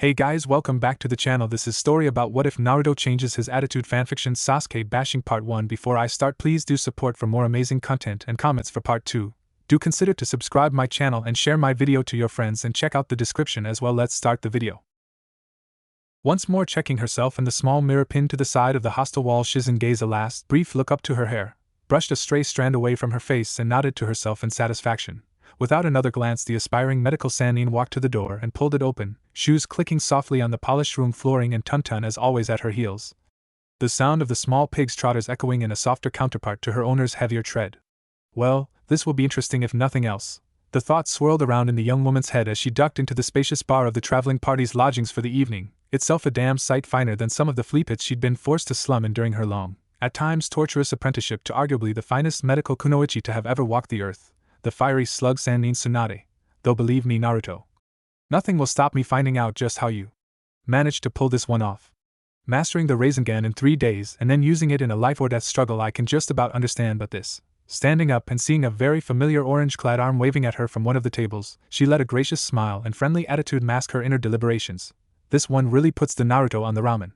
Hey guys, welcome back to the channel. This is story about what if Naruto changes his attitude fanfiction Sasuke bashing part 1. Before I start, please do support for more amazing content and comments for part 2. Do consider to subscribe my channel and share my video to your friends and check out the description as well. Let's start the video. Once more checking herself in the small mirror pinned to the side of the hostel wall, Shizen gazed a last brief look up to her hair, brushed a stray strand away from her face and nodded to herself in satisfaction. Without another glance, the aspiring medical Sannin walked to the door and pulled it open, shoes clicking softly on the polished room flooring and Tuntun as always at her heels. The sound of the small pig's trotters echoing in a softer counterpart to her owner's heavier tread. Well, this will be interesting if nothing else. The thought swirled around in the young woman's head as she ducked into the spacious bar of the traveling party's lodgings for the evening, itself a damn sight finer than some of the flea pits she'd been forced to slum in during her long, at times torturous apprenticeship to arguably the finest medical kunoichi to have ever walked the earth. The fiery slug Sannin Tsunade. Though believe me, Naruto, nothing will stop me finding out just how you managed to pull this one off. Mastering the Rasengan in 3 days and then using it in a life or death struggle, I can just about understand. But this, standing up and seeing a very familiar orange-clad arm waving at her from one of the tables, she let a gracious smile and friendly attitude mask her inner deliberations. This one really puts the Naruto on the ramen.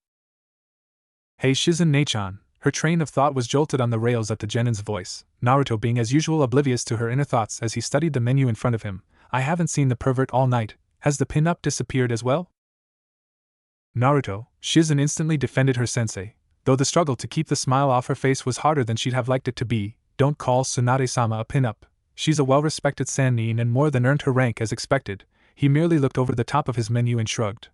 Hey Shizen Nachan. Her train of thought was jolted on the rails at the genin's voice, Naruto being as usual oblivious to her inner thoughts as he studied the menu in front of him. I haven't seen the pervert all night. Has the pin-up disappeared as well? Naruto, Shizen instantly defended her sensei, though the struggle to keep the smile off her face was harder than she'd have liked it to be. Don't call Tsunade-sama a pin-up. She's a well-respected Sannin and more than earned her rank as expected. He merely looked over the top of his menu and shrugged.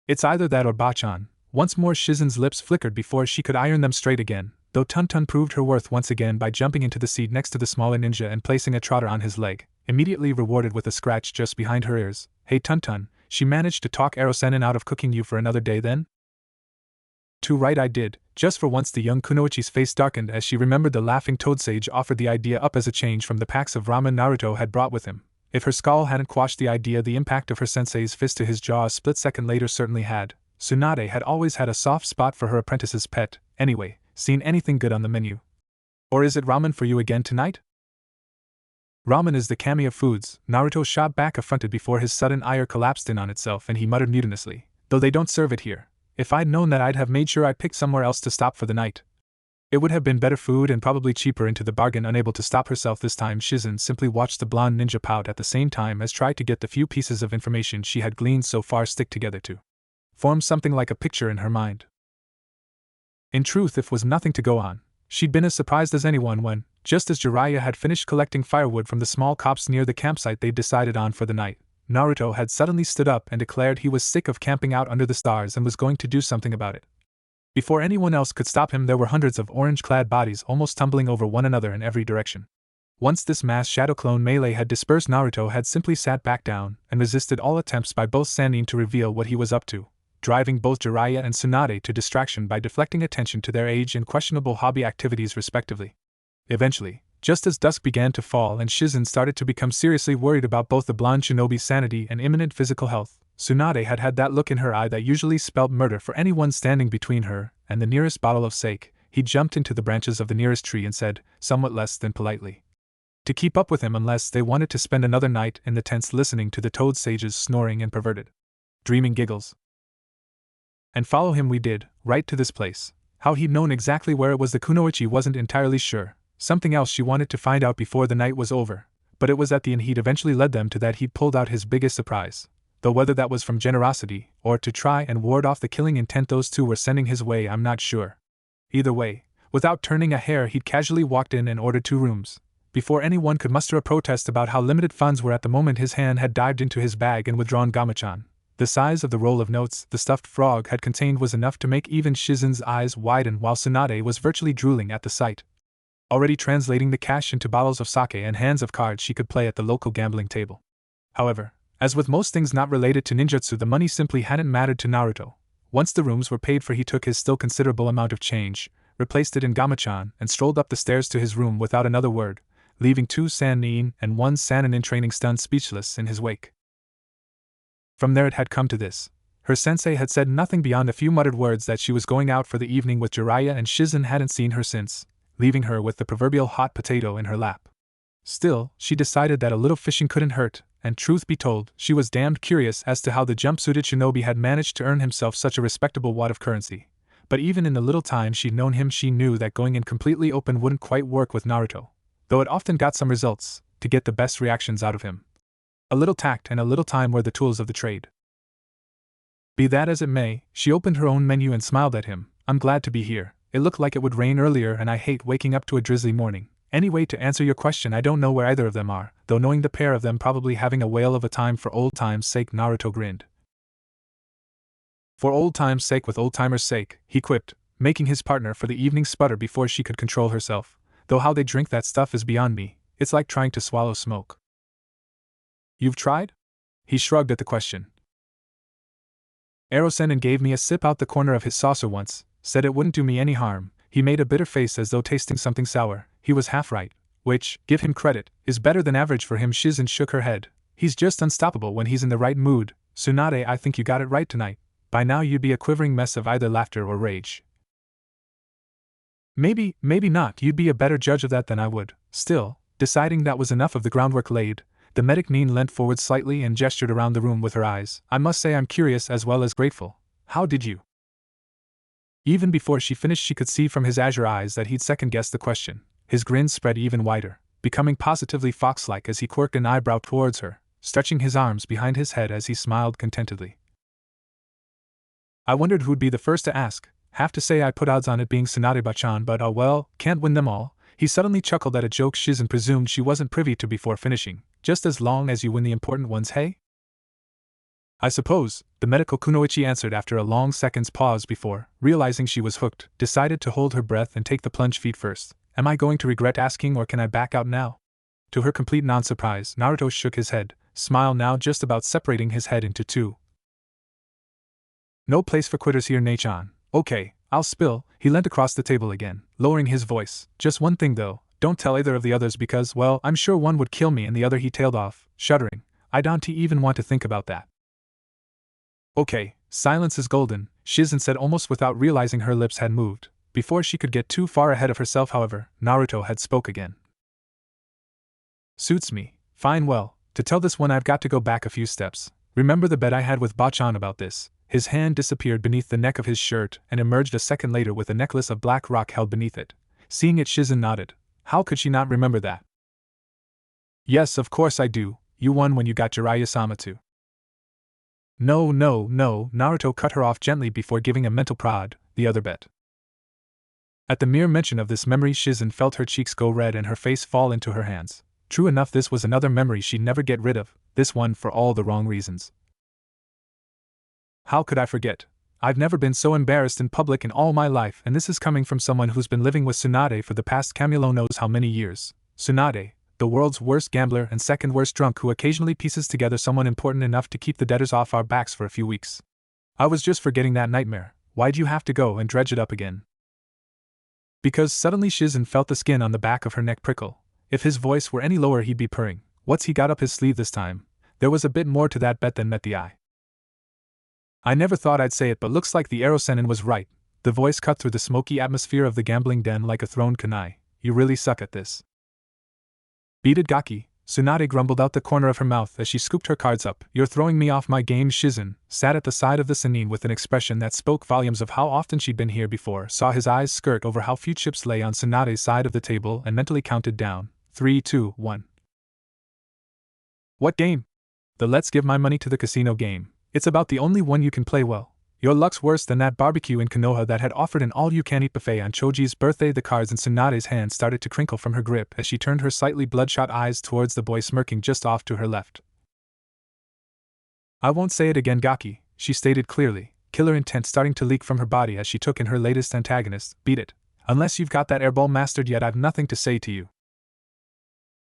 It's either that or Bachan. Once more Shizen's lips flickered before she could iron them straight again, though Tuntun proved her worth once again by jumping into the seat next to the smaller ninja and placing a trotter on his leg, immediately rewarded with a scratch just behind her ears. Hey Tuntun, she managed to talk Erosenin out of cooking you for another day then? Too right I did. Just for once the young kunoichi's face darkened as she remembered the laughing toad sage offered the idea up as a change from the packs of ramen Naruto had brought with him. If her scowl hadn't quashed the idea, the impact of her sensei's fist to his jaw a split second later certainly had. Tsunade had always had a soft spot for her apprentice's pet. Anyway, seen anything good on the menu? Or is it ramen for you again tonight? Ramen is the kami of foods, Naruto shot back affronted before his sudden ire collapsed in on itself and he muttered mutinously, though they don't serve it here. If I'd known that, I'd have made sure I picked somewhere else to stop for the night. It would have been better food and probably cheaper into the bargain. Unable to stop herself this time, Shizen simply watched the blonde ninja pout at the same time as tried to get the few pieces of information she had gleaned so far stick together to form something like a picture in her mind. In truth, if was nothing to go on, she'd been as surprised as anyone when, just as Jiraiya had finished collecting firewood from the small copse near the campsite they'd decided on for the night, Naruto had suddenly stood up and declared he was sick of camping out under the stars and was going to do something about it. Before anyone else could stop him, there were hundreds of orange-clad bodies almost tumbling over one another in every direction. Once this mass shadow clone melee had dispersed, Naruto had simply sat back down and resisted all attempts by both Sannin to reveal what he was up to, driving both Jiraiya and Tsunade to distraction by deflecting attention to their age and questionable hobby activities respectively. Eventually, just as dusk began to fall and Shizen started to become seriously worried about both the blonde shinobi's sanity and imminent physical health, Tsunade had had that look in her eye that usually spelt murder for anyone standing between her and the nearest bottle of sake. He jumped into the branches of the nearest tree and said, somewhat less than politely, to keep up with him unless they wanted to spend another night in the tents listening to the toad sage's snoring and perverted, dreaming giggles. And follow him we did, right to this place. How he'd known exactly where it was the kunoichi wasn't entirely sure. Something else she wanted to find out before the night was over, but it was at the inn he'd eventually led them to that he'd pulled out his biggest surprise. Though whether that was from generosity or to try and ward off the killing intent those two were sending his way, I'm not sure. Either way, without turning a hair, he'd casually walked in and ordered 2 rooms. Before anyone could muster a protest about how limited funds were at the moment, his hand had dived into his bag and withdrawn Gamachan. The size of the roll of notes the stuffed frog had contained was enough to make even Shizen's eyes widen, while Tsunade was virtually drooling at the sight. Already translating the cash into bottles of sake and hands of cards she could play at the local gambling table. However, as with most things not related to ninjutsu, the money simply hadn't mattered to Naruto. Once the rooms were paid for, he took his still considerable amount of change, replaced it in Gamachan, and strolled up the stairs to his room without another word, leaving 2 Sannin and 1 Sannin in training stunned speechless in his wake. From there it had come to this. Her sensei had said nothing beyond a few muttered words that she was going out for the evening with Jiraiya, and Shizen hadn't seen her since, leaving her with the proverbial hot potato in her lap. Still, she decided that a little fishing couldn't hurt, and truth be told, she was damned curious as to how the jumpsuited shinobi had managed to earn himself such a respectable wad of currency. But even in the little time she'd known him, she knew that going in completely open wouldn't quite work with Naruto, though it often got some results, to get the best reactions out of him. A little tact and a little time were the tools of the trade. Be that as it may, she opened her own menu and smiled at him. I'm glad to be here. It looked like it would rain earlier and I hate waking up to a drizzly morning. Anyway, to answer your question, I don't know where either of them are, though knowing the pair of them probably having a whale of a time for old time's sake. Naruto grinned. For old time's sake, with old timer's sake, he quipped, making his partner for the evening sputter before she could control herself. Though how they drink that stuff is beyond me. It's like trying to swallow smoke. You've tried? He shrugged at the question. Ero-sennin gave me a sip out the corner of his saucer once, said it wouldn't do me any harm. He made a bitter face as though tasting something sour. He was half right, which, give him credit, is better than average for him. Shizen shook her head. He's just unstoppable when he's in the right mood. Tsunade, I think you got it right tonight. By now you'd be a quivering mess of either laughter or rage. Maybe not. You'd be a better judge of that than I would. Still, deciding that was enough of the groundwork laid, the medic Nin leant forward slightly and gestured around the room with her eyes. I must say I'm curious as well as grateful. How did you? Even before she finished, she could see from his azure eyes that he'd second-guessed the question. His grin spread even wider, becoming positively fox-like as he quirked an eyebrow towards her, stretching his arms behind his head as he smiled contentedly. I wondered who'd be the first to ask. Have to say I put odds on it being Tsunade-bachan, but oh well, can't win them all. He suddenly chuckled at a joke Shizen presumed she wasn't privy to before finishing. Just as long as you win the important ones, hey? I suppose, the medical kunoichi answered after a long second's pause before, realizing she was hooked, decided to hold her breath and take the plunge feet first. Am I going to regret asking, or can I back out now? To her complete non-surprise, Naruto shook his head, smile now just about separating his head into two. No place for quitters here, Nei-chan. Okay, I'll spill. He leant across the table again, lowering his voice. Just one thing though, don't tell either of the others because, well, I'm sure one would kill me and the other. He tailed off, shuddering. I don't even want to think about that. Okay, silence is golden, Shizen said almost without realizing her lips had moved. Before she could get too far ahead of herself, however, Naruto had spoke again. Suits me. Fine, well, to tell this one I've got to go back a few steps. Remember the bet I had with Bachan about this? His hand disappeared beneath the neck of his shirt and emerged a second later with a necklace of black rock held beneath it. Seeing it, Shizen nodded. How could she not remember that? Yes, of course I do. You won when you got Jiraiya-sama too. No, Naruto cut her off gently before giving a mental prod. The other bet. At the mere mention of this memory, Shizen felt her cheeks go red and her face fall into her hands. True enough, this was another memory she'd never get rid of, this one for all the wrong reasons. How could I forget? I've never been so embarrassed in public in all my life, and this is coming from someone who's been living with Tsunade for the past Camulo knows how many years. Tsunade, the world's worst gambler and second worst drunk who occasionally pieces together someone important enough to keep the debtors off our backs for a few weeks. I was just forgetting that nightmare. Why'd you have to go and dredge it up again? Because suddenly Shizen felt the skin on the back of her neck prickle. If his voice were any lower he'd be purring. What's he got up his sleeve this time? There was a bit more to that bet than met the eye. I never thought I'd say it, but looks like the Ero-sennin was right. The voice cut through the smoky atmosphere of the gambling den like a thrown kunai. You really suck at this. Beat it, Gaki, Tsunade grumbled out the corner of her mouth as she scooped her cards up. You're throwing me off my game. Shizen sat at the side of the Sannin with an expression that spoke volumes of how often she'd been here before, saw his eyes skirt over how few chips lay on Tsunade's side of the table and mentally counted down. 3, 2, 1. What game? The let's give my money to the casino game. It's about the only one you can play well. Your luck's worse than that barbecue in Konoha that had offered an all-you-can-eat buffet on Choji's birthday. The cards in Tsunade's hand started to crinkle from her grip as she turned her slightly bloodshot eyes towards the boy smirking just off to her left. I won't say it again, Gaki, she stated clearly, killer intent starting to leak from her body as she took in her latest antagonist. Beat it. Unless you've got that airball mastered yet, I've nothing to say to you.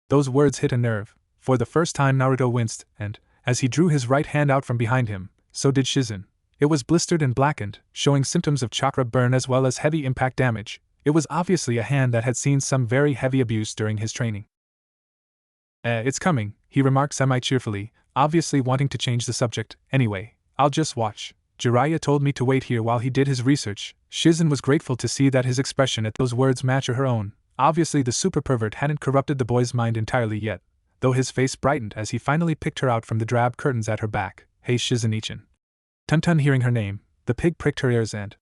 Those words hit a nerve. For the first time Naruto winced, and, as he drew his right hand out from behind him, so did Shizen. It was blistered and blackened, showing symptoms of chakra burn as well as heavy impact damage. It was obviously a hand that had seen some very heavy abuse during his training. It's coming, he remarked semi-cheerfully, obviously wanting to change the subject. Anyway, I'll just watch. Jiraiya told me to wait here while he did his research. Shizen was grateful to see that his expression at those words matched her own. Obviously the super pervert hadn't corrupted the boy's mind entirely yet. though his face brightened as he finally picked her out from the drab curtains at her back. "Hey Shizen-ichan." Tun-Tun, hearing her name, the pig pricked her ears and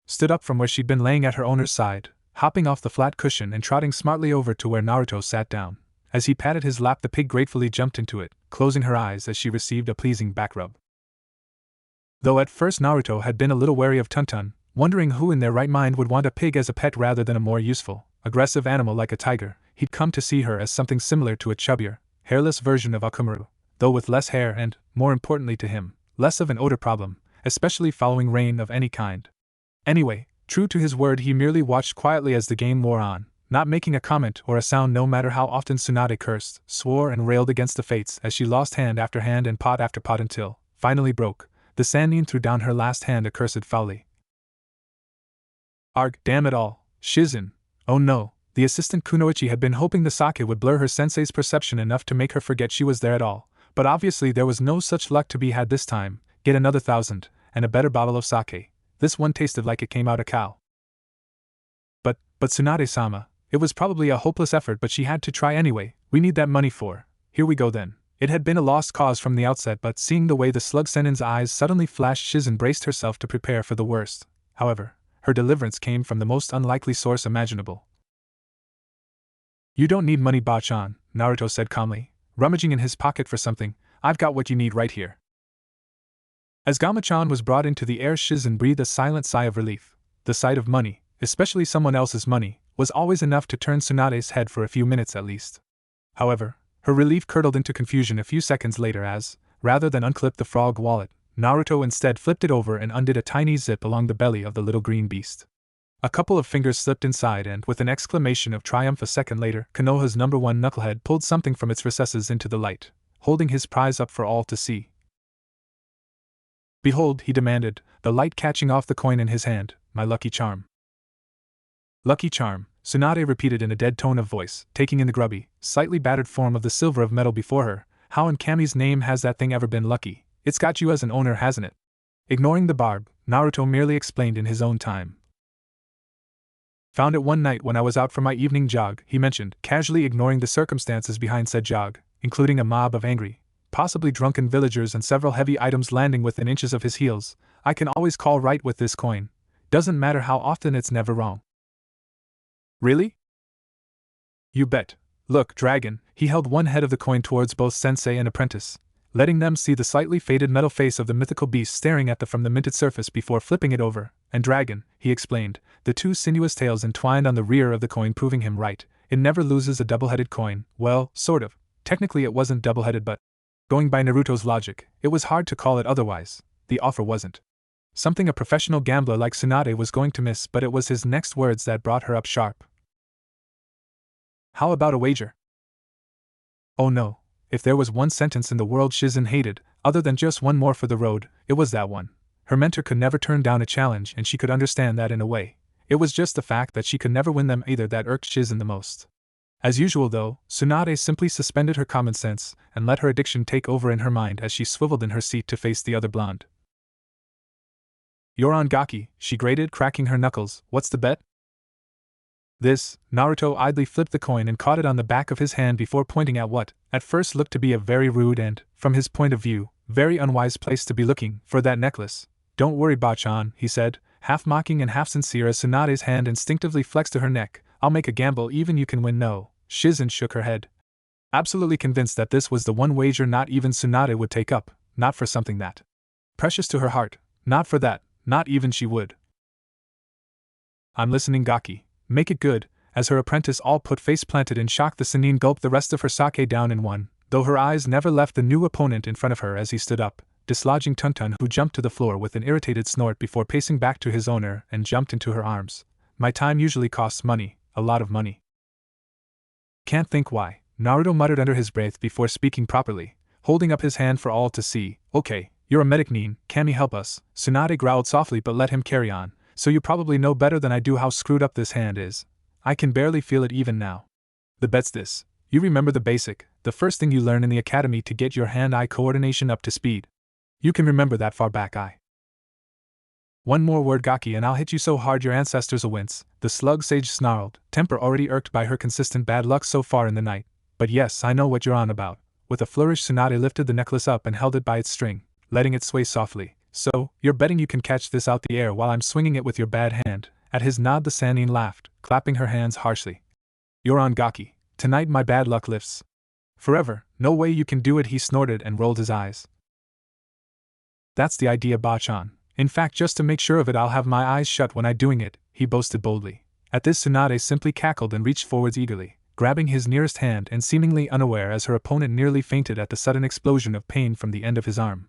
stood up from where she'd been laying at her owner's side, hopping off the flat cushion and trotting smartly over to where Naruto sat down. As he patted his lap, the pig gratefully jumped into it, closing her eyes as she received a pleasing back rub. Though at first Naruto had been a little wary of Tun-Tun, wondering who in their right mind would want a pig as a pet rather than a more useful, aggressive animal like a tiger, he'd come to see her as something similar to a chubbier, hairless version of Akumaru, though with less hair and, more importantly to him, less of an odor problem, especially following rain of any kind. Anyway, true to his word, he merely watched quietly as the game wore on, not making a comment or a sound no matter how often Tsunade cursed, swore and railed against the fates as she lost hand after hand and pot after pot until, finally broke, the Sannin threw down her last hand accursed foully. Arg, damn it all, Shizen. Oh no, the assistant Kunoichi had been hoping the sake would blur her sensei's perception enough to make her forget she was there at all, but obviously there was no such luck to be had this time. Get another 1,000, and a better bottle of sake. This one tasted like it came out a cow. But Tsunade-sama, it was probably a hopeless effort, but she had to try anyway. We need that money for. Here we go then. It had been a lost cause from the outset, but seeing the way the slug Sennin's eyes suddenly flashed, Shizen braced herself to prepare for the worst. However, her deliverance came from the most unlikely source imaginable. "You don't need money, Ba-chan," Naruto said calmly, rummaging in his pocket for something. "I've got what you need right here." As Gama-chan was brought into the air, Shizen breathed a silent sigh of relief. The sight of money, especially someone else's money, was always enough to turn Tsunade's head for a few minutes at least. However, her relief curdled into confusion a few seconds later as, rather than unclip the frog wallet, Naruto instead flipped it over and undid a tiny zip along the belly of the little green beast. A couple of fingers slipped inside and, with an exclamation of triumph a second later, Konoha's #1 knucklehead pulled something from its recesses into the light, holding his prize up for all to see. "Behold," he demanded, the light catching off the coin in his hand, "my lucky charm." "Lucky charm," Tsunade repeated in a dead tone of voice, taking in the grubby, slightly battered form of the silver of metal before her. "How in Kami's name has that thing ever been lucky? It's got you as an owner, hasn't it?" Ignoring the barb, Naruto merely explained in his own time. "Found it one night when I was out for my evening jog," he mentioned, casually ignoring the circumstances behind said jog, including a mob of angry, possibly drunken villagers and several heavy items landing within inches of his heels. "I can always call right with this coin. Doesn't matter how often, it's never wrong." "Really?" "You bet. Look, dragon." He held one head of the coin towards both sensei and apprentice, letting them see the slightly faded metal face of the mythical beast staring at them from the minted surface before flipping it over. "And dragon," he explained, the two sinuous tails entwined on the rear of the coin proving him right. "It never loses a double-headed coin." Well, sort of. Technically it wasn't double-headed, but going by Naruto's logic, it was hard to call it otherwise. The offer wasn't something a professional gambler like Tsunade was going to miss, but it was his next words that brought her up sharp. "How about a wager?" Oh no, if there was one sentence in the world Shizen hated, other than just one more for the road, it was that one. Her mentor could never turn down a challenge, and she could understand that in a way. It was just the fact that she could never win them either that irked Shizen the most. As usual though, Tsunade simply suspended her common sense and let her addiction take over in her mind as she swiveled in her seat to face the other blonde. "You're on Gaki," she grated, cracking her knuckles. "What's the bet?" This, Naruto idly flipped the coin and caught it on the back of his hand before pointing at what, at first looked to be a very rude and, from his point of view, very unwise place to be looking for that necklace. "Don't worry, Ba-chan," he said, half mocking and half sincere as Tsunade's hand instinctively flexed to her neck. "I'll make a gamble, even you can win." "No." Shizen shook her head, absolutely convinced that this was the one wager not even Tsunade would take up, not for something that precious to her heart, not for that, not even she would. "I'm listening, Gaki. Make it good." As her apprentice all put face planted in shock, the Sannin gulped the rest of her sake down in one, though her eyes never left the new opponent in front of her as he stood up, dislodging Tun-Tun, who jumped to the floor with an irritated snort before pacing back to his owner and jumped into her arms. "My time usually costs money, a lot of money." "Can't think why," Naruto muttered under his breath before speaking properly, holding up his hand for all to see. "Okay, you're a medic, Nin, can you help us?" Tsunade growled softly but let him carry on. "So you probably know better than I do how screwed up this hand is. I can barely feel it even now. The bet's this. You remember the first thing you learn in the academy to get your hand-eye coordination up to speed. You can remember that far back, One more word, Gaki, and I'll hit you so hard your ancestors will wince," the slug sage snarled, temper already irked by her consistent bad luck so far in the night. But yes, I know what you're on about. With a flourish, Tsunade lifted the necklace up and held it by its string, letting it sway softly. So, you're betting you can catch this out the air while I'm swinging it with your bad hand? At his nod, the Sannin laughed, clapping her hands harshly. You're on Gaki. Tonight my bad luck lifts. Forever, no way you can do it, he snorted and rolled his eyes. That's the idea, Bachan. In fact, just to make sure of it, I'll have my eyes shut when I'm doing it, he boasted boldly. At this, Tsunade simply cackled and reached forwards eagerly, grabbing his nearest hand and seemingly unaware as her opponent nearly fainted at the sudden explosion of pain from the end of his arm.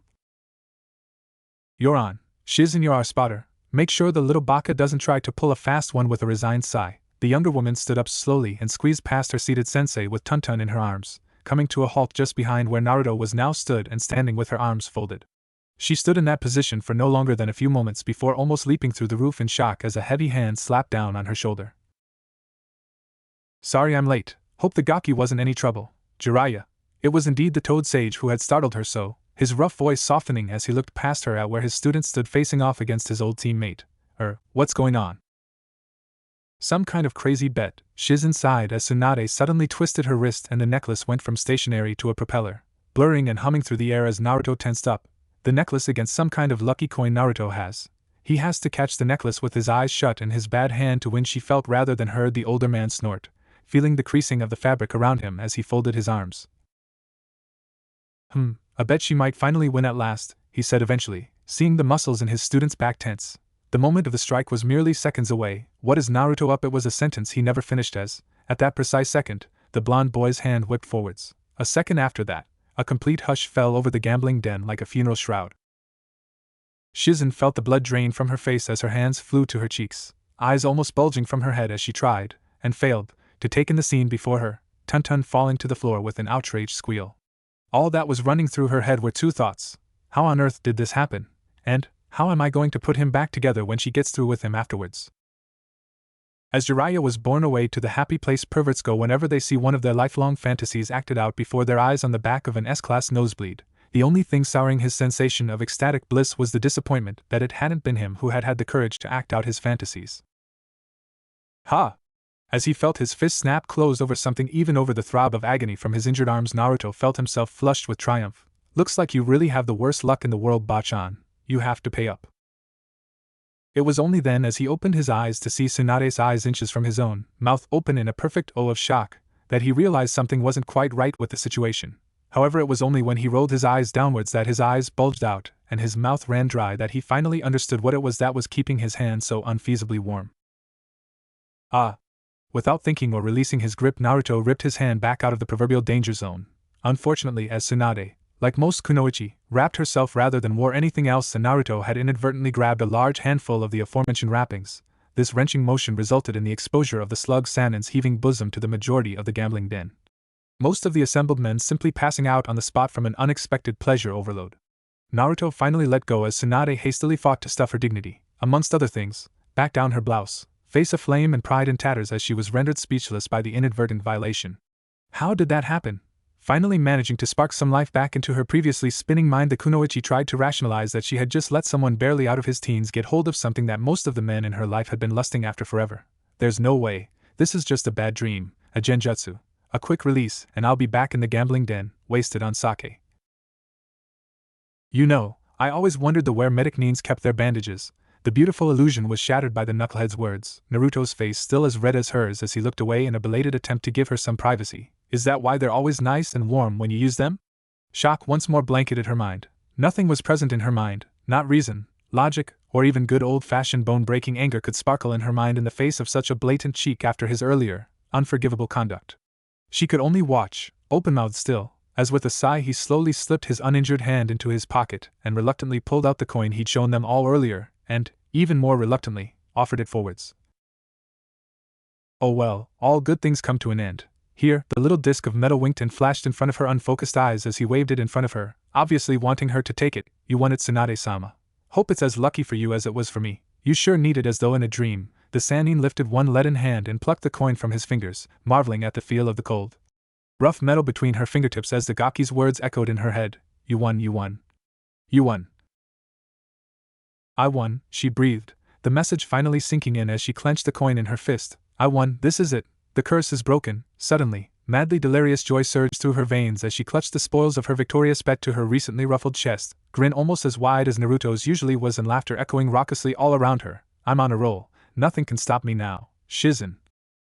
You're on. Shiz, and you're our spotter. Make sure the little baka doesn't try to pull a fast one. With a resigned sigh, the younger woman stood up slowly and squeezed past her seated sensei with Tuntun in her arms, coming to a halt just behind where Naruto was now stood and standing with her arms folded. She stood in that position for no longer than a few moments before almost leaping through the roof in shock as a heavy hand slapped down on her shoulder. Sorry I'm late. Hope the Gaki wasn't any trouble. Jiraiya. It was indeed the Toad Sage who had startled her so, his rough voice softening as he looked past her at where his student stood facing off against his old teammate. What's going on? Some kind of crazy bet, Shizen sighed as Tsunade suddenly twisted her wrist and the necklace went from stationary to a propeller, blurring and humming through the air as Naruto tensed up. The necklace against some kind of lucky coin Naruto has. He has to catch the necklace with his eyes shut and his bad hand to win, she felt rather than heard the older man snort, feeling the creasing of the fabric around him as he folded his arms. I bet she might finally win at last, he said eventually, seeing the muscles in his student's back tense. The moment of the strike was merely seconds away. What is Naruto up? It was a sentence he never finished as, at that precise second, the blonde boy's hand whipped forwards. A second after that, a complete hush fell over the gambling den like a funeral shroud. Shizen felt the blood drain from her face as her hands flew to her cheeks, eyes almost bulging from her head as she tried, and failed, to take in the scene before her, Tuntun falling to the floor with an outraged squeal. All that was running through her head were two thoughts. How on earth did this happen? And, how am I going to put him back together when she gets through with him afterwards? As Jiraiya was borne away to the happy place perverts go whenever they see one of their lifelong fantasies acted out before their eyes on the back of an S-class nosebleed, the only thing souring his sensation of ecstatic bliss was the disappointment that it hadn't been him who had had the courage to act out his fantasies. Ha! As he felt his fist snap close over something, even over the throb of agony from his injured arms, Naruto felt himself flushed with triumph. Looks like you really have the worst luck in the world, Bachan. You have to pay up. It was only then, as he opened his eyes to see Tsunade's eyes inches from his own, mouth open in a perfect O of shock, that he realized something wasn't quite right with the situation. However, it was only when he rolled his eyes downwards that his eyes bulged out and his mouth ran dry that he finally understood what it was that was keeping his hand so unfeasibly warm. Ah! Without thinking or releasing his grip, Naruto ripped his hand back out of the proverbial danger zone. Unfortunately, as Tsunade, like most kunoichi, wrapped herself rather than wore anything else, and Naruto had inadvertently grabbed a large handful of the aforementioned wrappings. This wrenching motion resulted in the exposure of the slug Sannin's heaving bosom to the majority of the gambling den. Most of the assembled men simply passing out on the spot from an unexpected pleasure overload. Naruto finally let go as Tsunade hastily fought to stuff her dignity, amongst other things, back down her blouse, face aflame and pride in tatters as she was rendered speechless by the inadvertent violation. How did that happen? Finally managing to spark some life back into her previously spinning mind, the kunoichi tried to rationalize that she had just let someone barely out of his teens get hold of something that most of the men in her life had been lusting after forever. There's no way. This is just a bad dream, a genjutsu, a quick release, and I'll be back in the gambling den, wasted on sake. You know, I always wondered where medic neens kept their bandages. The beautiful illusion was shattered by the knucklehead's words, Naruto's face still as red as hers as he looked away in a belated attempt to give her some privacy. Is that why they're always nice and warm when you use them? Shock once more blanketed her mind. Nothing was present in her mind, not reason, logic, or even good old-fashioned bone-breaking anger could sparkle in her mind in the face of such a blatant cheek after his earlier, unforgivable conduct. She could only watch, open-mouthed still, as with a sigh he slowly slipped his uninjured hand into his pocket and reluctantly pulled out the coin he'd shown them all earlier, and, even more reluctantly, offered it forwards. Oh well, all good things come to an end. Here, the little disc of metal winked and flashed in front of her unfocused eyes as he waved it in front of her, obviously wanting her to take it. You won it, Tsunade-sama. Hope it's as lucky for you as it was for me. You sure need it. As though in a dream, the Sannin lifted one leaden hand and plucked the coin from his fingers, marveling at the feel of the cold, rough metal between her fingertips as the Gaki's words echoed in her head. You won, you won. You won. I won, she breathed, the message finally sinking in as she clenched the coin in her fist. I won, this is it. The curse is broken. Suddenly, Madly delirious joy surged through her veins as she clutched the spoils of her victorious bet to her recently ruffled chest, grin almost as wide as Naruto's usually was and laughter echoing raucously all around her. I'm on a roll, nothing can stop me now, Shizen.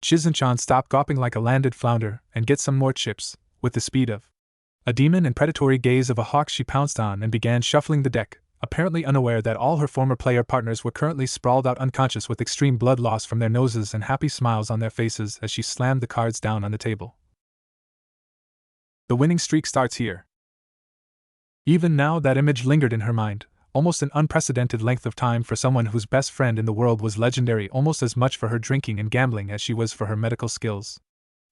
Shizen-chan stopped gawping like a landed flounder and get some more chips. With the speed of a demon and predatory gaze of a hawk she pounced on and began shuffling the deck, apparently unaware that all her former player partners were currently sprawled out unconscious with extreme blood loss from their noses and happy smiles on their faces as she slammed the cards down on the table. The winning streak starts here. Even now that image lingered in her mind, almost an unprecedented length of time for someone whose best friend in the world was legendary almost as much for her drinking and gambling as she was for her medical skills.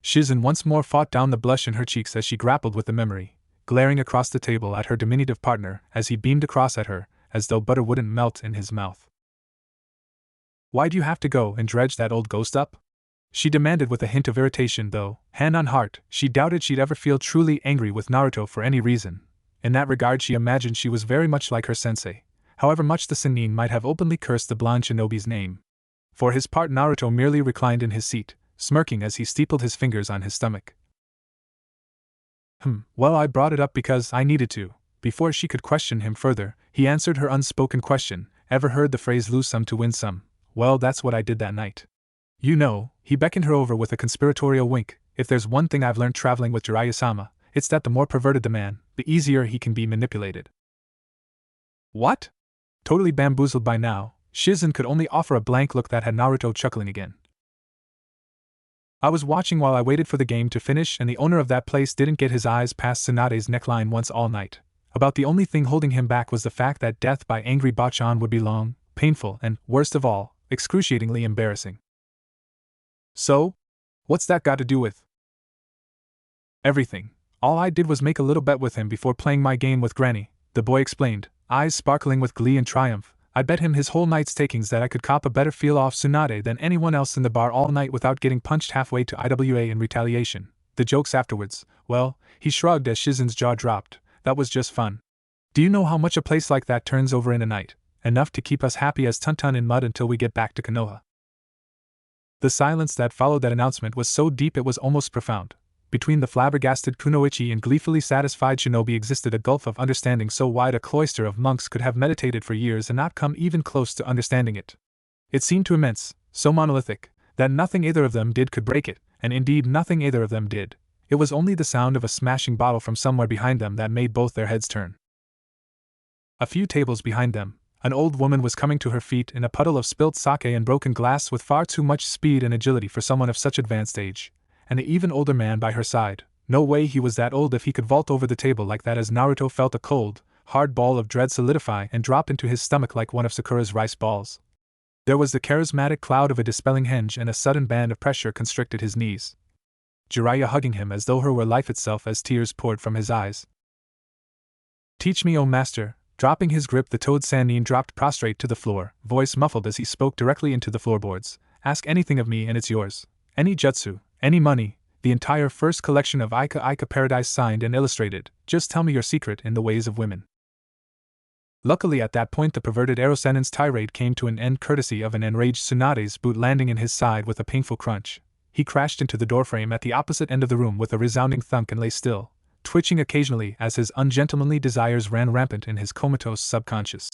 Shizen once more fought down the blush in her cheeks as she grappled with the memory, glaring across the table at her diminutive partner as he beamed across at her, as though butter wouldn't melt in his mouth. Why do you have to go and dredge that old ghost up? She demanded with a hint of irritation, though, hand on heart, she doubted she'd ever feel truly angry with Naruto for any reason. In that regard she imagined she was very much like her sensei, however much the Sannin might have openly cursed the blonde shinobi's name. For his part Naruto merely reclined in his seat, smirking as he steepled his fingers on his stomach. Well, I brought it up because I needed to. Before she could question him further, he answered her unspoken question. Ever heard the phrase lose some to win some? Well, that's what I did that night. You know, he beckoned her over with a conspiratorial wink. If there's one thing I've learned traveling with Jiraiya-sama, it's that the more perverted the man, the easier he can be manipulated. What? Totally bamboozled by now, Shizen could only offer a blank look that had Naruto chuckling again. I was watching while I waited for the game to finish, and the owner of that place didn't get his eyes past Tsunade's neckline once all night. About the only thing holding him back was the fact that death by angry Bachan would be long, painful, and, worst of all, excruciatingly embarrassing. So? What's that got to do with? Everything. All I did was make a little bet with him before playing my game with Granny, the boy explained, eyes sparkling with glee and triumph. I bet him his whole night's takings that I could cop a better feel off Tsunade than anyone else in the bar all night without getting punched halfway to IWA in retaliation. The jokes afterwards, well, he shrugged as Shizen's jaw dropped. That was just fun. Do you know how much a place like that turns over in a night? Enough to keep us happy as Tuntun in mud until we get back to Konoha. The silence that followed that announcement was so deep it was almost profound. Between the flabbergasted Kunoichi and gleefully satisfied shinobi existed a gulf of understanding so wide a cloister of monks could have meditated for years and not come even close to understanding it. It seemed too immense, so monolithic, that nothing either of them did could break it, and indeed nothing either of them did. It was only the sound of a smashing bottle from somewhere behind them that made both their heads turn. A few tables behind them, an old woman was coming to her feet in a puddle of spilt sake and broken glass with far too much speed and agility for someone of such advanced age, and an even older man by her side. No way he was that old if he could vault over the table like that, as Naruto felt a cold, hard ball of dread solidify and drop into his stomach like one of Sakura's rice balls. There was the charismatic cloud of a dispelling hinge, and a sudden band of pressure constricted his knees. Jiraiya hugging him as though her were life itself as tears poured from his eyes. Teach me, O master. Dropping his grip, the Toad Sannin dropped prostrate to the floor, voice muffled as he spoke directly into the floorboards. Ask anything of me and it's yours. Any jutsu, any money, the entire first collection of Ika Ika Paradise signed and illustrated. Just tell me your secret in the ways of women. Luckily at that point the perverted Erosenin's tirade came to an end courtesy of an enraged Tsunade's boot landing in his side with a painful crunch. He crashed into the doorframe at the opposite end of the room with a resounding thunk and lay still, twitching occasionally as his ungentlemanly desires ran rampant in his comatose subconscious.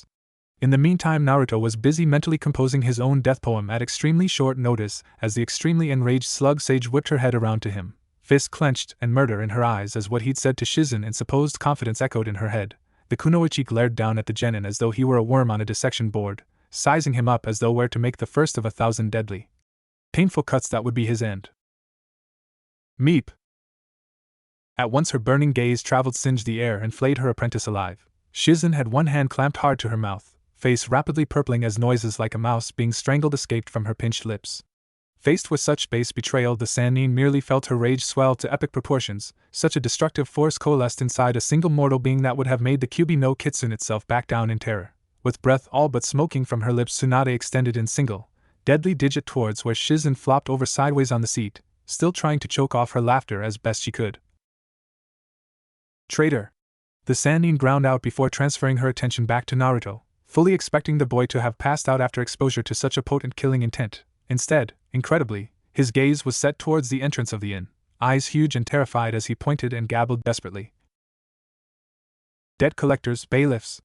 In the meantime Naruto was busy mentally composing his own death poem at extremely short notice as the extremely enraged slug sage whipped her head around to him, fist clenched and murder in her eyes as what he'd said to Shizen in supposed confidence echoed in her head. The kunoichi glared down at the genin as though he were a worm on a dissection board, sizing him up as though were to make the first of 1,000 deadly, painful cuts that would be his end. Meep! At once her burning gaze traveled, singed the air, and flayed her apprentice alive. Shizen had one hand clamped hard to her mouth, face rapidly purpling as noises like a mouse being strangled escaped from her pinched lips. Faced with such base betrayal, the Sannin merely felt her rage swell to epic proportions. Such a destructive force coalesced inside a single mortal being that would have made the Kyuubi no Kitsune itself back down in terror. With breath all but smoking from her lips, Tsunade extended in single, deadly digit towards where Shizen flopped over sideways on the seat, still trying to choke off her laughter as best she could. Traitor! The Sannin ground out before transferring her attention back to Naruto, fully expecting the boy to have passed out after exposure to such a potent killing intent. Instead, incredibly, his gaze was set towards the entrance of the inn, eyes huge and terrified as he pointed and gabbled desperately. Debt collectors, bailiffs.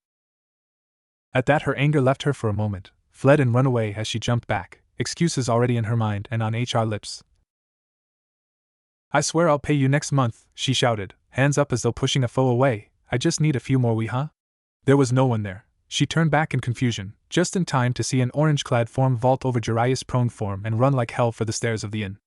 At that her anger left her for a moment, fled and run away as she jumped back, excuses already in her mind and on HR lips. I swear I'll pay you next month, she shouted, hands up as though pushing a foe away. I just need a few more huh? There was no one there. She turned back in confusion, just in time to see an orange-clad form vault over Jiraiya's prone form and run like hell for the stairs of the inn.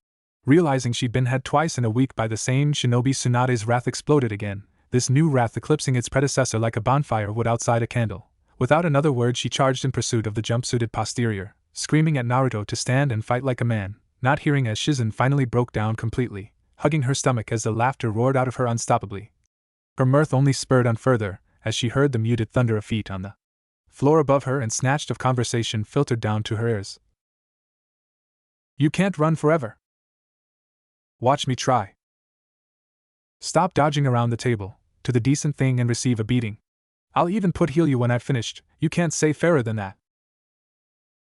Realizing she'd been had twice in a week by the same shinobi, Tsunade's wrath exploded again, this new wrath eclipsing its predecessor like a bonfire would outside a candle. Without another word she charged in pursuit of the jumpsuited posterior, screaming at Naruto to stand and fight like a man, not hearing as Shizen finally broke down completely, hugging her stomach as the laughter roared out of her unstoppably. Her mirth only spurred on further, as she heard the muted thunder of feet on the floor above her and snatched of conversation filtered down to her ears. You can't run forever. Watch me try. Stop dodging around the table, do the decent thing and receive a beating. I'll even heal you when I've finished, you can't say fairer than that.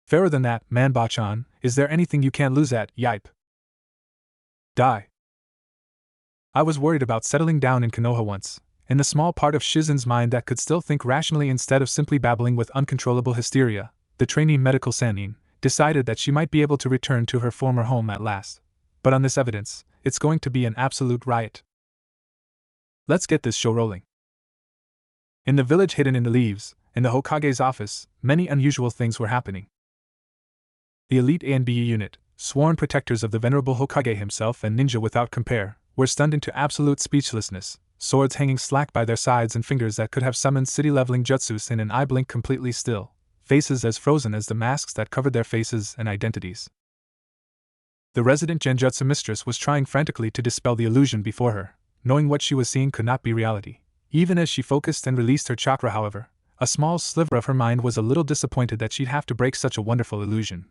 Fairer than that, Manba-chan, is there anything you can't lose at, yipe? Die. I was worried about settling down in Konoha once, in the small part of Shizen's mind that could still think rationally instead of simply babbling with uncontrollable hysteria. The trainee medical Sannin decided that she might be able to return to her former home at last. But on this evidence, it's going to be an absolute riot. Let's get this show rolling. In the village hidden in the leaves, in the Hokage's office, many unusual things were happening. The elite ANBU unit, sworn protectors of the venerable Hokage himself and ninja without compare, were stunned into absolute speechlessness, swords hanging slack by their sides and fingers that could have summoned city-leveling jutsus in an eye blink completely still, faces as frozen as the masks that covered their faces and identities. The resident genjutsu mistress was trying frantically to dispel the illusion before her, knowing what she was seeing could not be reality. Even as she focused and released her chakra, however, a small sliver of her mind was a little disappointed that she'd have to break such a wonderful illusion.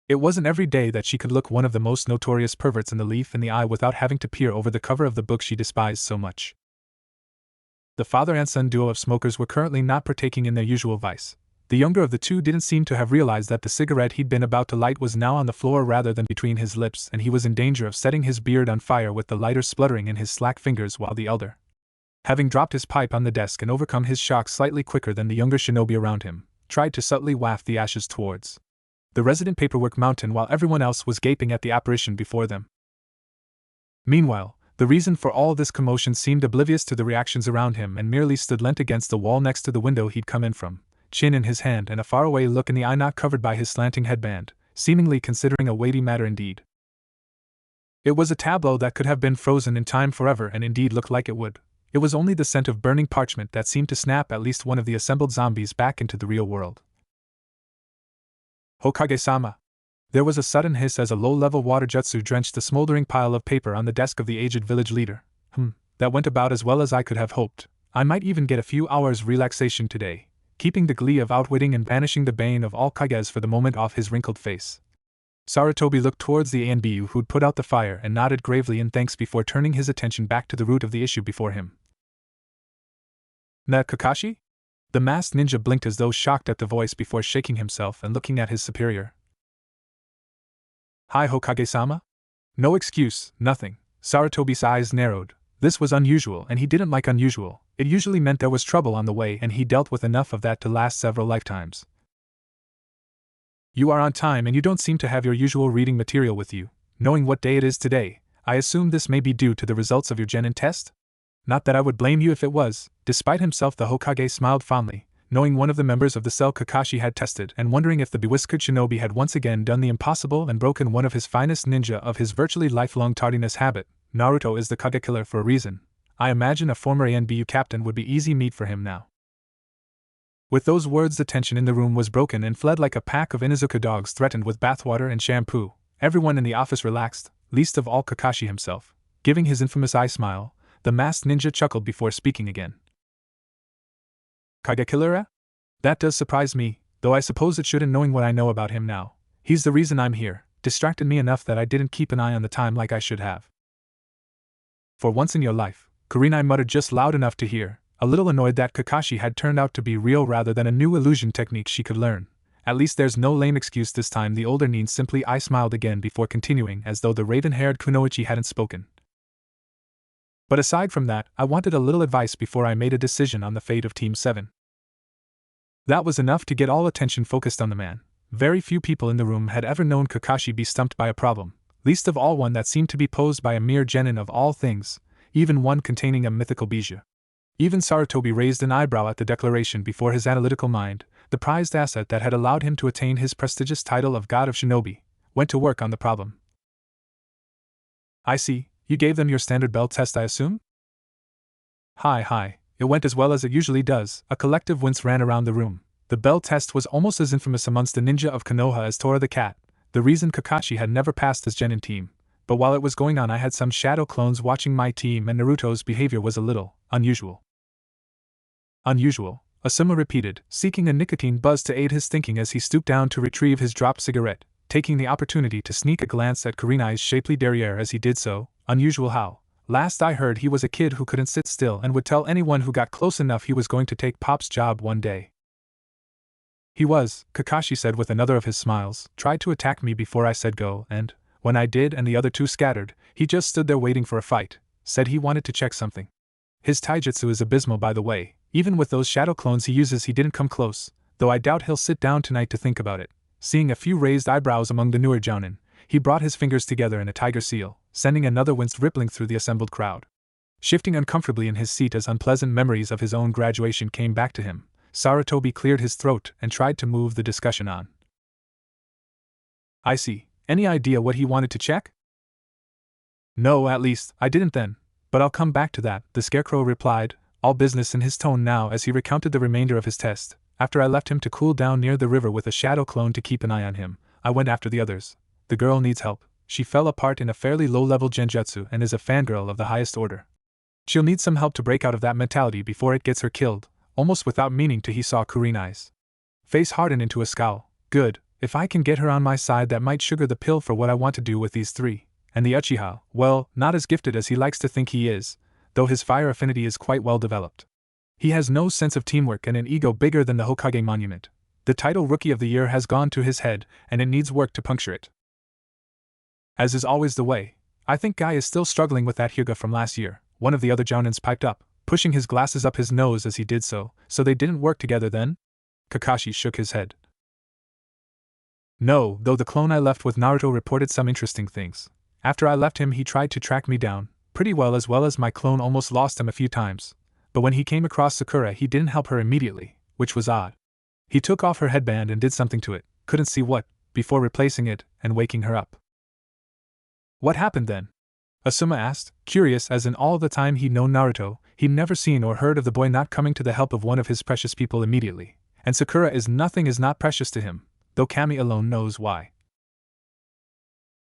It wasn't every day that she could look one of the most notorious perverts in the leaf in the eye without having to peer over the cover of the book she despised so much. The father and son duo of smokers were currently not partaking in their usual vice. The younger of the two didn't seem to have realized that the cigarette he'd been about to light was now on the floor rather than between his lips, and he was in danger of setting his beard on fire with the lighter spluttering in his slack fingers, while the elder, having dropped his pipe on the desk and overcome his shock slightly quicker than the younger shinobi around him, tried to subtly waft the ashes towards the resident paperwork mountain while everyone else was gaping at the apparition before them. Meanwhile, the reason for all this commotion seemed oblivious to the reactions around him and merely stood leant against the wall next to the window he'd come in from, chin in his hand and a faraway look in the eye not covered by his slanting headband, seemingly considering a weighty matter indeed. It was a tableau that could have been frozen in time forever and indeed looked like it would. It was only the scent of burning parchment that seemed to snap at least one of the assembled zombies back into the real world. Hokage-sama. There was a sudden hiss as a low-level water jutsu drenched the smoldering pile of paper on the desk of the aged village leader. That went about as well as I could have hoped. I might even get a few hours relaxation today, keeping the glee of outwitting and banishing the bane of all Kages for the moment off his wrinkled face. Sarutobi looked towards the ANBU who'd put out the fire and nodded gravely in thanks before turning his attention back to the root of the issue before him. Na Kakashi? The masked ninja blinked as though shocked at the voice before shaking himself and looking at his superior. Hi Hokage-sama? No excuse, nothing. Sarutobi's eyes narrowed. This was unusual and he didn't like unusual. It usually meant there was trouble on the way and he dealt with enough of that to last several lifetimes. You are on time and you don't seem to have your usual reading material with you. Knowing what day it is today, I assume this may be due to the results of your genin test? Not that I would blame you if it was. Despite himself, the Hokage smiled fondly, knowing one of the members of the cell Kakashi had tested and wondering if the bewhiskered shinobi had once again done the impossible and broken one of his finest ninja of his virtually lifelong tardiness habit. Naruto is the Kage killer for a reason. I imagine a former ANBU captain would be easy meat for him now. With those words, the tension in the room was broken and fled like a pack of Inuzuka dogs threatened with bathwater and shampoo. Everyone in the office relaxed, least of all Kakashi himself. Giving his infamous eye smile, the masked ninja chuckled before speaking again. Kage killer, eh? That does surprise me, though I suppose it shouldn't knowing what I know about him now. He's the reason I'm here, distracted me enough that I didn't keep an eye on the time like I should have. For once in your life, Kurenai muttered just loud enough to hear, a little annoyed that Kakashi had turned out to be real rather than a new illusion technique she could learn. At least there's no lame excuse this time, the older nin simply eye smiled again before continuing as though the raven-haired Kunoichi hadn't spoken. But aside from that, I wanted a little advice before I made a decision on the fate of Team 7. That was enough to get all attention focused on the man. Very few people in the room had ever known Kakashi be stumped by a problem, least of all one that seemed to be posed by a mere genin of all things, even one containing a mythical bijou. Even Sarutobi raised an eyebrow at the declaration before his analytical mind, the prized asset that had allowed him to attain his prestigious title of God of Shinobi, went to work on the problem. I see, you gave them your standard bell test, I assume? Hi, it went as well as it usually does. A collective wince ran around the room. The bell test was almost as infamous amongst the ninja of Konoha as Tora the cat, the reason Kakashi had never passed his genin team. But while it was going on, I had some shadow clones watching my team, and Naruto's behavior was a little unusual. Unusual, Asuma repeated, seeking a nicotine buzz to aid his thinking as he stooped down to retrieve his dropped cigarette, taking the opportunity to sneak a glance at Kurenai's shapely derriere as he did so. Unusual how? Last I heard, he was a kid who couldn't sit still and would tell anyone who got close enough he was going to take Pop's job one day. He was, Kakashi said with another of his smiles, tried to attack me before I said go, and, when I did and the other two scattered, he just stood there waiting for a fight, said he wanted to check something. His taijutsu is abysmal, by the way. Even with those shadow clones he uses, he didn't come close, though I doubt he'll sit down tonight to think about it. Seeing a few raised eyebrows among the newer jounin, he brought his fingers together in a tiger seal, sending another wince rippling through the assembled crowd. Shifting uncomfortably in his seat as unpleasant memories of his own graduation came back to him, Sarutobi cleared his throat and tried to move the discussion on. I see. Any idea what he wanted to check? No, at least, I didn't then. But I'll come back to that, the Scarecrow replied, all business in his tone now as he recounted the remainder of his test. After I left him to cool down near the river with a shadow clone to keep an eye on him, I went after the others. The girl needs help. She fell apart in a fairly low-level genjutsu and is a fangirl of the highest order. She'll need some help to break out of that mentality before it gets her killed. Almost without meaning to, he saw Kurenai's face harden into a scowl. Good, if I can get her on my side, that might sugar the pill for what I want to do with these three. And the Uchiha, well, not as gifted as he likes to think he is, though his fire affinity is quite well developed. He has no sense of teamwork and an ego bigger than the Hokage monument. The title Rookie of the Year has gone to his head, and it needs work to puncture it. As is always the way, I think Guy is still struggling with that Hyuga from last year, one of the other jounins piped up, pushing his glasses up his nose as he did so they didn't work together then? Kakashi shook his head. No, though the clone I left with Naruto reported some interesting things. After I left him, he tried to track me down, pretty well as my clone almost lost him a few times. But when he came across Sakura, he didn't help her immediately, which was odd. He took off her headband and did something to it, couldn't see what, before replacing it and waking her up. What happened then? Asuma asked, curious, as in all the time he'd known Naruto, he'd never seen or heard of the boy not coming to the help of one of his precious people immediately. And Sakura is not precious to him, though Kami alone knows why.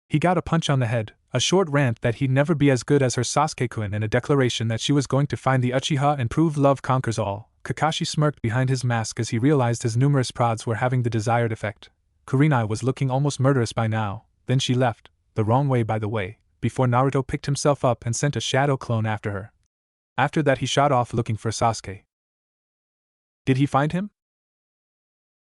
He got a punch on the head, a short rant that he'd never be as good as her Sasuke-kun, and a declaration that she was going to find the Uchiha and prove love conquers all. Kakashi smirked behind his mask as he realized his numerous prods were having the desired effect. Kurenai was looking almost murderous by now. Then she left, the wrong way by the way, before Naruto picked himself up and sent a shadow clone after her. After that he shot off looking for Sasuke. Did he find him?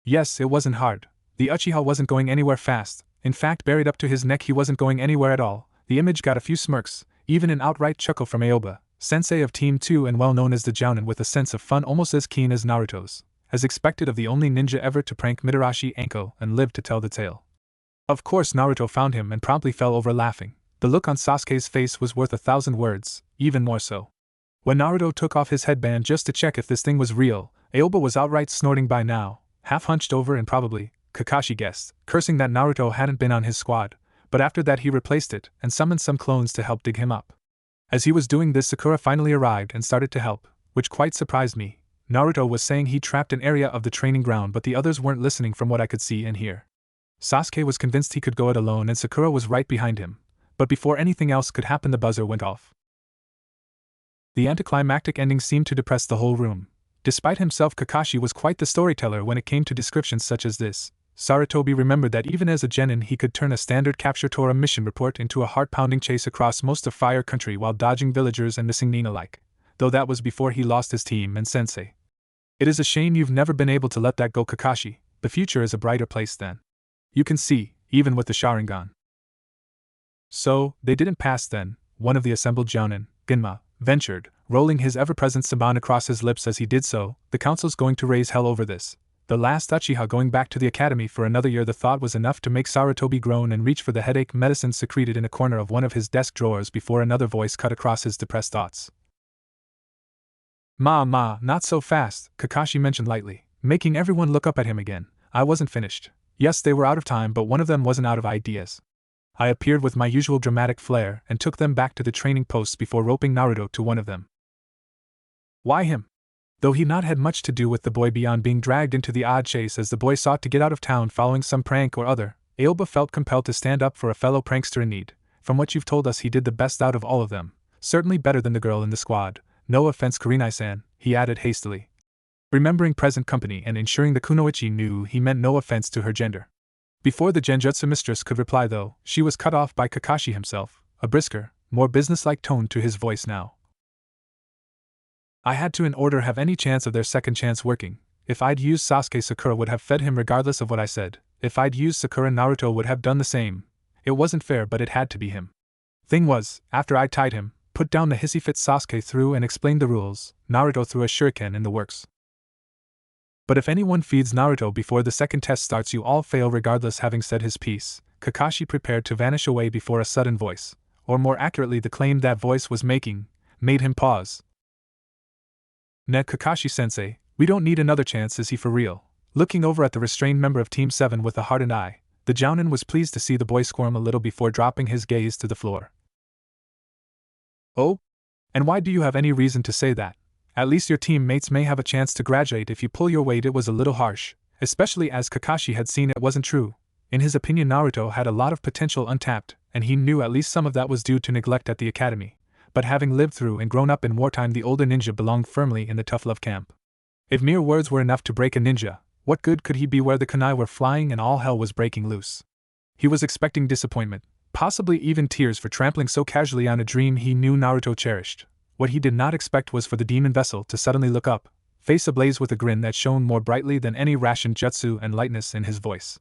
Yes, it wasn't hard. The Uchiha wasn't going anywhere fast. In fact, buried up to his neck, he wasn't going anywhere at all. The image got a few smirks, even an outright chuckle from Aoba, sensei of Team 2 and well known as the Jounin, with a sense of fun almost as keen as Naruto's, as expected of the only ninja ever to prank Mitarashi Anko and live to tell the tale. Of course Naruto found him and promptly fell over laughing. The look on Sasuke's face was worth 1,000 words, even more so. When Naruto took off his headband just to check if this thing was real, Aoba was outright snorting by now, half hunched over and probably, Kakashi guessed, cursing that Naruto hadn't been on his squad, but after that he replaced it and summoned some clones to help dig him up. As he was doing this, Sakura finally arrived and started to help, which quite surprised me. Naruto was saying he trapped an area of the training ground, but the others weren't listening from what I could see and hear. Sasuke was convinced he could go it alone and Sakura was right behind him, but before anything else could happen the buzzer went off. The anticlimactic ending seemed to depress the whole room. Despite himself, Kakashi was quite the storyteller when it came to descriptions such as this. Sarutobi remembered that even as a genin he could turn a standard capture Tora mission report into a heart-pounding chase across most of Fire Country while dodging villagers and missing Nin alike, though that was before he lost his team and sensei. It is a shame you've never been able to let that go, Kakashi. The future is a brighter place then. You can see, even with the Sharingan. So, they didn't pass then, one of the assembled Jounin, Ginma, ventured, rolling his ever-present saban across his lips as he did so. The council's going to raise hell over this. The last Uchiha going back to the academy for another year. The thought was enough to make Sarutobi groan and reach for the headache medicine secreted in a corner of one of his desk drawers before another voice cut across his depressed thoughts. Ma, not so fast, Kakashi mentioned lightly, making everyone look up at him again. I wasn't finished. Yes, they were out of time, but one of them wasn't out of ideas. I appeared with my usual dramatic flair and took them back to the training posts before roping Naruto to one of them. Why him? Though he not had much to do with the boy beyond being dragged into the odd chase as the boy sought to get out of town following some prank or other, Aoba felt compelled to stand up for a fellow prankster in need. From what you've told us, he did the best out of all of them. Certainly better than the girl in the squad. No offense, Kurenai-san, he added hastily, remembering present company and ensuring the kunoichi knew he meant no offense to her gender. Before the genjutsu mistress could reply, though, she was cut off by Kakashi himself, a brisker, more businesslike tone to his voice now. I had to in order have any chance of their second chance working. If I'd used Sasuke, Sakura would have fed him regardless of what I said. If I'd used Sakura, Naruto would have done the same. It wasn't fair, but it had to be him. Thing was, after I tied him, put down the hissy fit Sasuke threw and explained the rules, Naruto threw a shuriken in the works. But if anyone feeds Naruto before the second test starts, you all fail regardless. Having said his piece, Kakashi prepared to vanish away before a sudden voice, or more accurately the claim that voice was making, made him pause. Ne, Kakashi-sensei, we don't need another chance, is he for real? Looking over at the restrained member of Team 7 with a hardened eye, the Jounin was pleased to see the boy squirm a little before dropping his gaze to the floor. Oh? And why do you have any reason to say that? At least your teammates may have a chance to graduate if you pull your weight. It was a little harsh, especially as Kakashi had seen it wasn't true. In his opinion, Naruto had a lot of potential untapped, and he knew at least some of that was due to neglect at the academy. But having lived through and grown up in wartime, the older ninja belonged firmly in the tough love camp. If mere words were enough to break a ninja, what good could he be where the kunai were flying and all hell was breaking loose? He was expecting disappointment, possibly even tears for trampling so casually on a dream he knew Naruto cherished. What he did not expect was for the demon vessel to suddenly look up, face ablaze with a grin that shone more brightly than any rationed jutsu and lightness in his voice.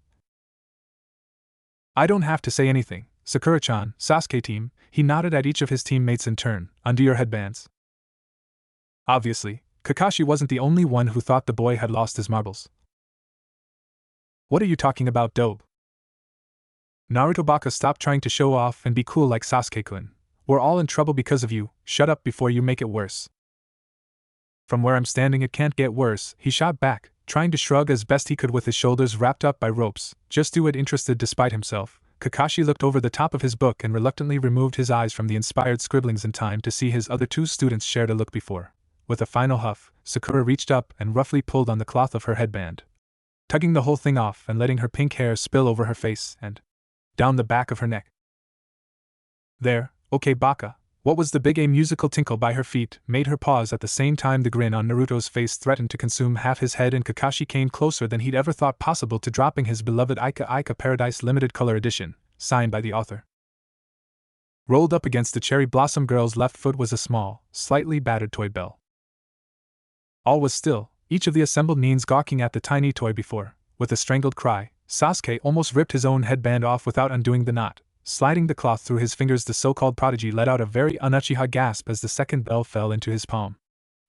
I don't have to say anything, Sakura-chan, Sasuke team, he nodded at each of his teammates in turn, undo your headbands. Obviously, Kakashi wasn't the only one who thought the boy had lost his marbles. What are you talking about, Dobe? Naruto Baka, stop trying to show off and be cool like Sasuke-kun. We're all in trouble because of you. Shut up before you make it worse. From where I'm standing, it can't get worse, he shot back, trying to shrug as best he could with his shoulders wrapped up by ropes. Just do it. Interested despite himself, Kakashi looked over the top of his book and reluctantly removed his eyes from the inspired scribblings in time to see his other two students shared a look before. With a final huff, Sakura reached up and roughly pulled on the cloth of her headband, tugging the whole thing off and letting her pink hair spill over her face and down the back of her neck. There, okay Baka, what was the big? A musical tinkle by her feet made her pause. At the same time, the grin on Naruto's face threatened to consume half his head, and Kakashi came closer than he'd ever thought possible to dropping his beloved Ica Ica Paradise Limited Color Edition, signed by the author. Rolled up against the Cherry Blossom Girl's left foot was a small, slightly battered toy bell. All was still, each of the assembled neens gawking at the tiny toy before. With a strangled cry, Sasuke almost ripped his own headband off without undoing the knot. Sliding the cloth through his fingers, the so-called prodigy let out a very un-Uchiha gasp as the second bell fell into his palm.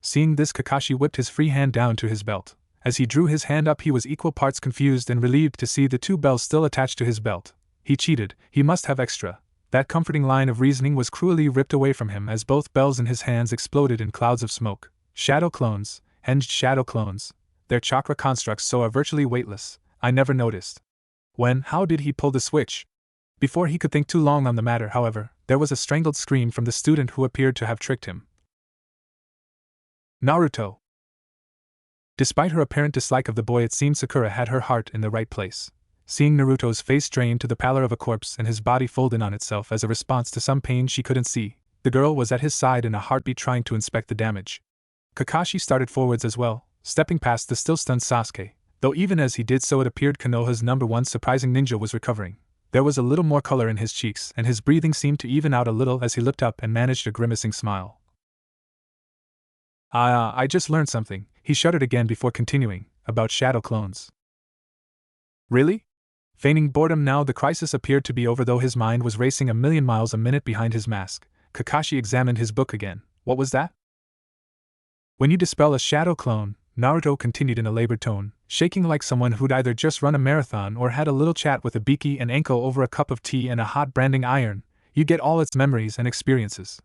Seeing this, Kakashi whipped his free hand down to his belt. As he drew his hand up, he was equal parts confused and relieved to see the two bells still attached to his belt. He cheated, he must have extra. That comforting line of reasoning was cruelly ripped away from him as both bells in his hands exploded in clouds of smoke. Shadow clones, hinged shadow clones. Their chakra constructs so are virtually weightless. I never noticed. How did he pull the switch? Before he could think too long on the matter, however, there was a strangled scream from the student who appeared to have tricked him. Naruto! Despite her apparent dislike of the boy, it seemed Sakura had her heart in the right place. Seeing Naruto's face drain to the pallor of a corpse and his body fold in on itself as a response to some pain she couldn't see, the girl was at his side in a heartbeat trying to inspect the damage. Kakashi started forwards as well, stepping past the still stunned Sasuke, though even as he did so it appeared Konoha's #1 surprising ninja was recovering. There was a little more color in his cheeks and his breathing seemed to even out a little as he looked up and managed a grimacing smile. I just learned something, he shuddered again before continuing, about shadow clones. Really? Feigning boredom now the crisis appeared to be over, though his mind was racing a million miles a minute behind his mask. Kakashi examined his book again, What was that? When you dispel a shadow clone, Naruto continued in a labored tone, shaking like someone who'd either just run a marathon or had a little chat with a Biki and Enko over a cup of tea and a hot branding iron, you get all its memories and experiences.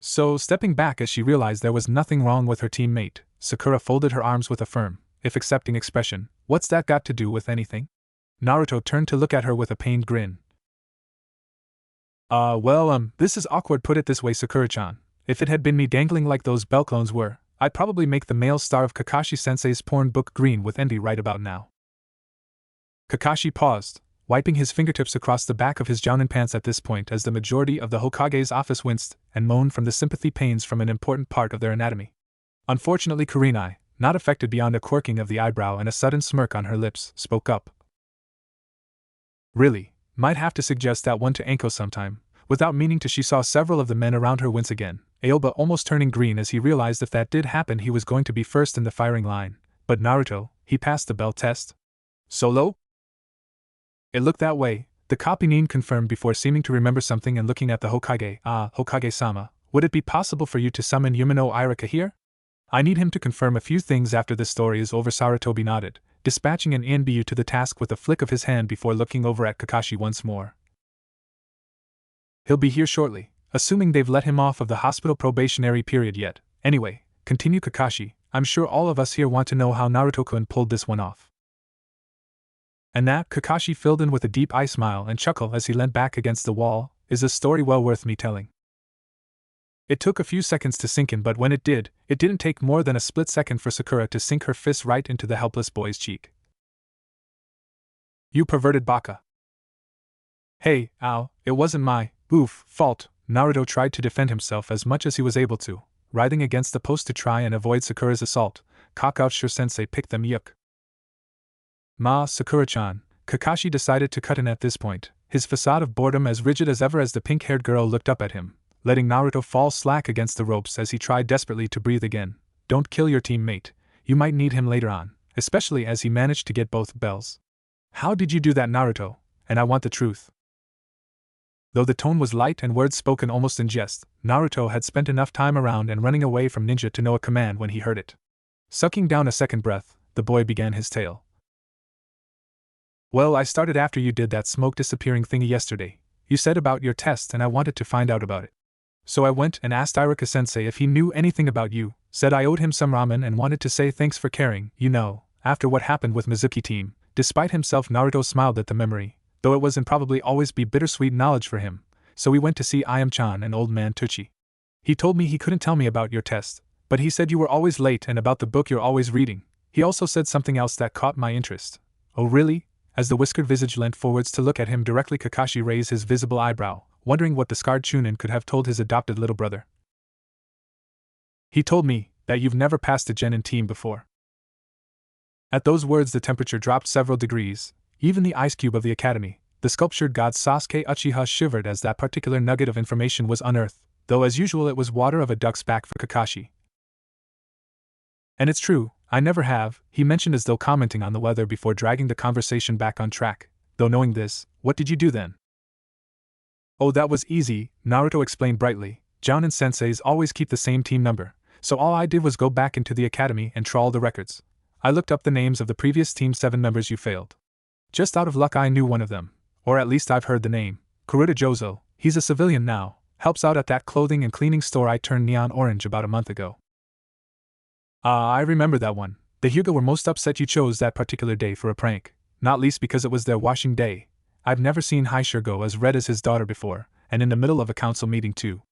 So, stepping back as she realized there was nothing wrong with her teammate, Sakura folded her arms with a firm, if accepting expression. What's that got to do with anything? Naruto turned to look at her with a pained grin. This is awkward. Put it this way, Sakura-chan. If it had been me dangling like those bell clones were, I'd probably make the male star of Kakashi-sensei's porn book green with envy right about now. Kakashi paused, wiping his fingertips across the back of his jounin pants at this point as the majority of the Hokage's office winced and moaned from the sympathy pains from an important part of their anatomy. Unfortunately, Kurenai, not affected beyond a quirking of the eyebrow and a sudden smirk on her lips, spoke up. Really, might have to suggest that one to Anko sometime. Without meaning to, she saw several of the men around her wince again, Aoba almost turning green as he realized if that did happen he was going to be first in the firing line. But Naruto, he passed the bell test? Solo? It looked that way, the Kapinin confirmed before seeming to remember something and looking at the Hokage. Hokage-sama, would it be possible for you to summon Yumino Irika here? I need him to confirm a few things after this story is over. Sarutobi nodded, dispatching an Inbyu to the task with a flick of his hand before looking over at Kakashi once more. He'll be here shortly, assuming they've let him off of the hospital probationary period yet. Anyway, continue Kakashi, I'm sure all of us here want to know how Naruto-kun pulled this one off. And that, Kakashi filled in with a deep eye smile and chuckle as he leant back against the wall, is a story well worth me telling. It took a few seconds to sink in, but when it did, it didn't take more than a split second for Sakura to sink her fist right into the helpless boy's cheek. You perverted baka. Hey, ow, it wasn't my fault. Naruto tried to defend himself as much as he was able to, writhing against the post to try and avoid Sakura's assault. Kakashi-sensei picked them. Yuck. Sakura-chan, Kakashi decided to cut in at this point, his facade of boredom as rigid as ever as the pink-haired girl looked up at him, letting Naruto fall slack against the ropes as he tried desperately to breathe again. Don't kill your teammate, you might need him later on, especially as he managed to get both bells. How did you do that, Naruto? And I want the truth. Though the tone was light and words spoken almost in jest, Naruto had spent enough time around and running away from ninja to know a command when he heard it. Sucking down a second breath, the boy began his tale. Well, I started after you did that smoke disappearing thingy yesterday. You said about your test and I wanted to find out about it. So I went and asked Irika-sensei if he knew anything about you, said I owed him some ramen and wanted to say thanks for caring, after what happened with Mizuki team. Despite himself, Naruto smiled at the memory, though it was and probably always be bittersweet knowledge for him, so we went to see Ayam-chan and old man Tucci. He told me he couldn't tell me about your test, but he said you were always late and about the book you're always reading. He also said something else that caught my interest. Oh really? As the whiskered visage leant forwards to look at him directly, Kakashi raised his visible eyebrow, wondering what the scarred Chunin could have told his adopted little brother. He told me that you've never passed a genin team before. At those words the temperature dropped several degrees. Even the ice cube of the academy, the sculptured god Sasuke Uchiha, shivered as that particular nugget of information was unearthed, though as usual it was water of a duck's back for Kakashi. And it's true, I never have, he mentioned as though commenting on the weather before dragging the conversation back on track. Though knowing this, what did you do then? Oh, that was easy, Naruto explained brightly. Jounin senseis always keep the same team number, so all I did was go back into the academy and trawl the records. I looked up the names of the previous Team 7 members you failed. Just out of luck I knew one of them, or at least I've heard the name, Kuruta Jozo. He's a civilian now, helps out at that clothing and cleaning store I turned neon orange about a month ago. I remember that one. The Hyuga were most upset you chose that particular day for a prank, not least because it was their washing day. I've never seen Haishir go as red as his daughter before, and in the middle of a council meeting too.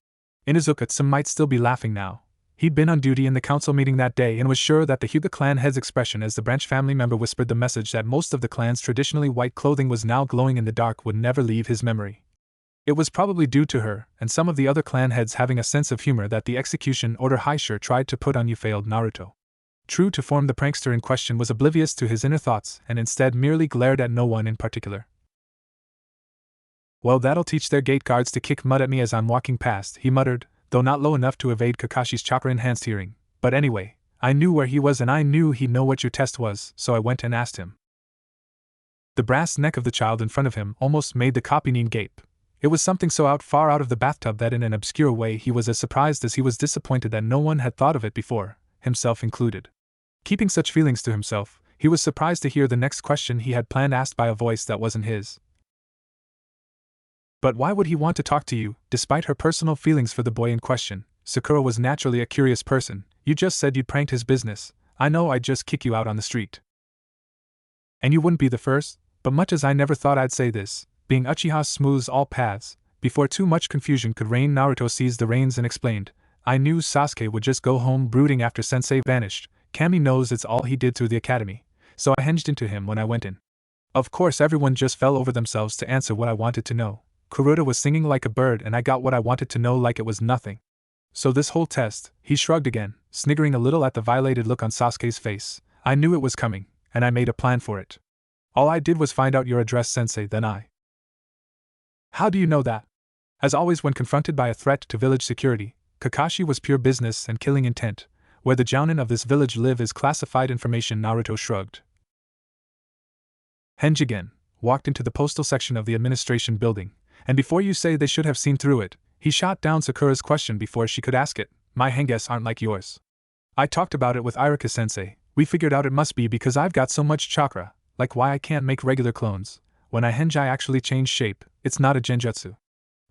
Inuzuka-san might still be laughing now. He'd been on duty in the council meeting that day and was sure that the Hyuga clan head's expression as the branch family member whispered the message that most of the clan's traditionally white clothing was now glowing in the dark would never leave his memory. It was probably due to her and some of the other clan heads having a sense of humor that the execution order Haishir tried to put on you failed Naruto. True to form, the prankster in question was oblivious to his inner thoughts and instead merely glared at no one in particular. Well, that'll teach their gate guards to kick mud at me as I'm walking past, he muttered, though not low enough to evade Kakashi's chakra-enhanced hearing. But anyway, I knew where he was and I knew he'd know what your test was, so I went and asked him. The brass neck of the child in front of him almost made the Kapinin gape. It was something so far out of the bathtub that in an obscure way he was as surprised as he was disappointed that no one had thought of it before, himself included. Keeping such feelings to himself, he was surprised to hear the next question he had planned asked by a voice that wasn't his. But why would he want to talk to you, despite her personal feelings for the boy in question? Sakura was naturally a curious person. You just said you'd pranked his business. I know I'd just kick you out on the street. And you wouldn't be the first, but much as I never thought I'd say this, being Uchiha smooths all paths, before too much confusion could reign, Naruto seized the reins and explained, I knew Sasuke would just go home brooding after Sensei vanished. Kami knows it's all he did through the academy, so I hinged into him when I went in. Of course everyone just fell over themselves to answer what I wanted to know. Kuroda was singing like a bird and I got what I wanted to know like it was nothing. So this whole test, he shrugged again, sniggering a little at the violated look on Sasuke's face. I knew it was coming, and I made a plan for it. All I did was find out your address, Sensei, then I. How do you know that? As always when confronted by a threat to village security, Kakashi was pure business and killing intent. Where the jounin of this village live is classified information, Naruto shrugged. Henge again walked into the postal section of the administration building, and before you say they should have seen through it, he shot down Sakura's question before she could ask it. My henges aren't like yours. I talked about it with Iruka-sensei. We figured out it must be because I've got so much chakra, like why I can't make regular clones. When I henge I actually change shape, it's not a genjutsu.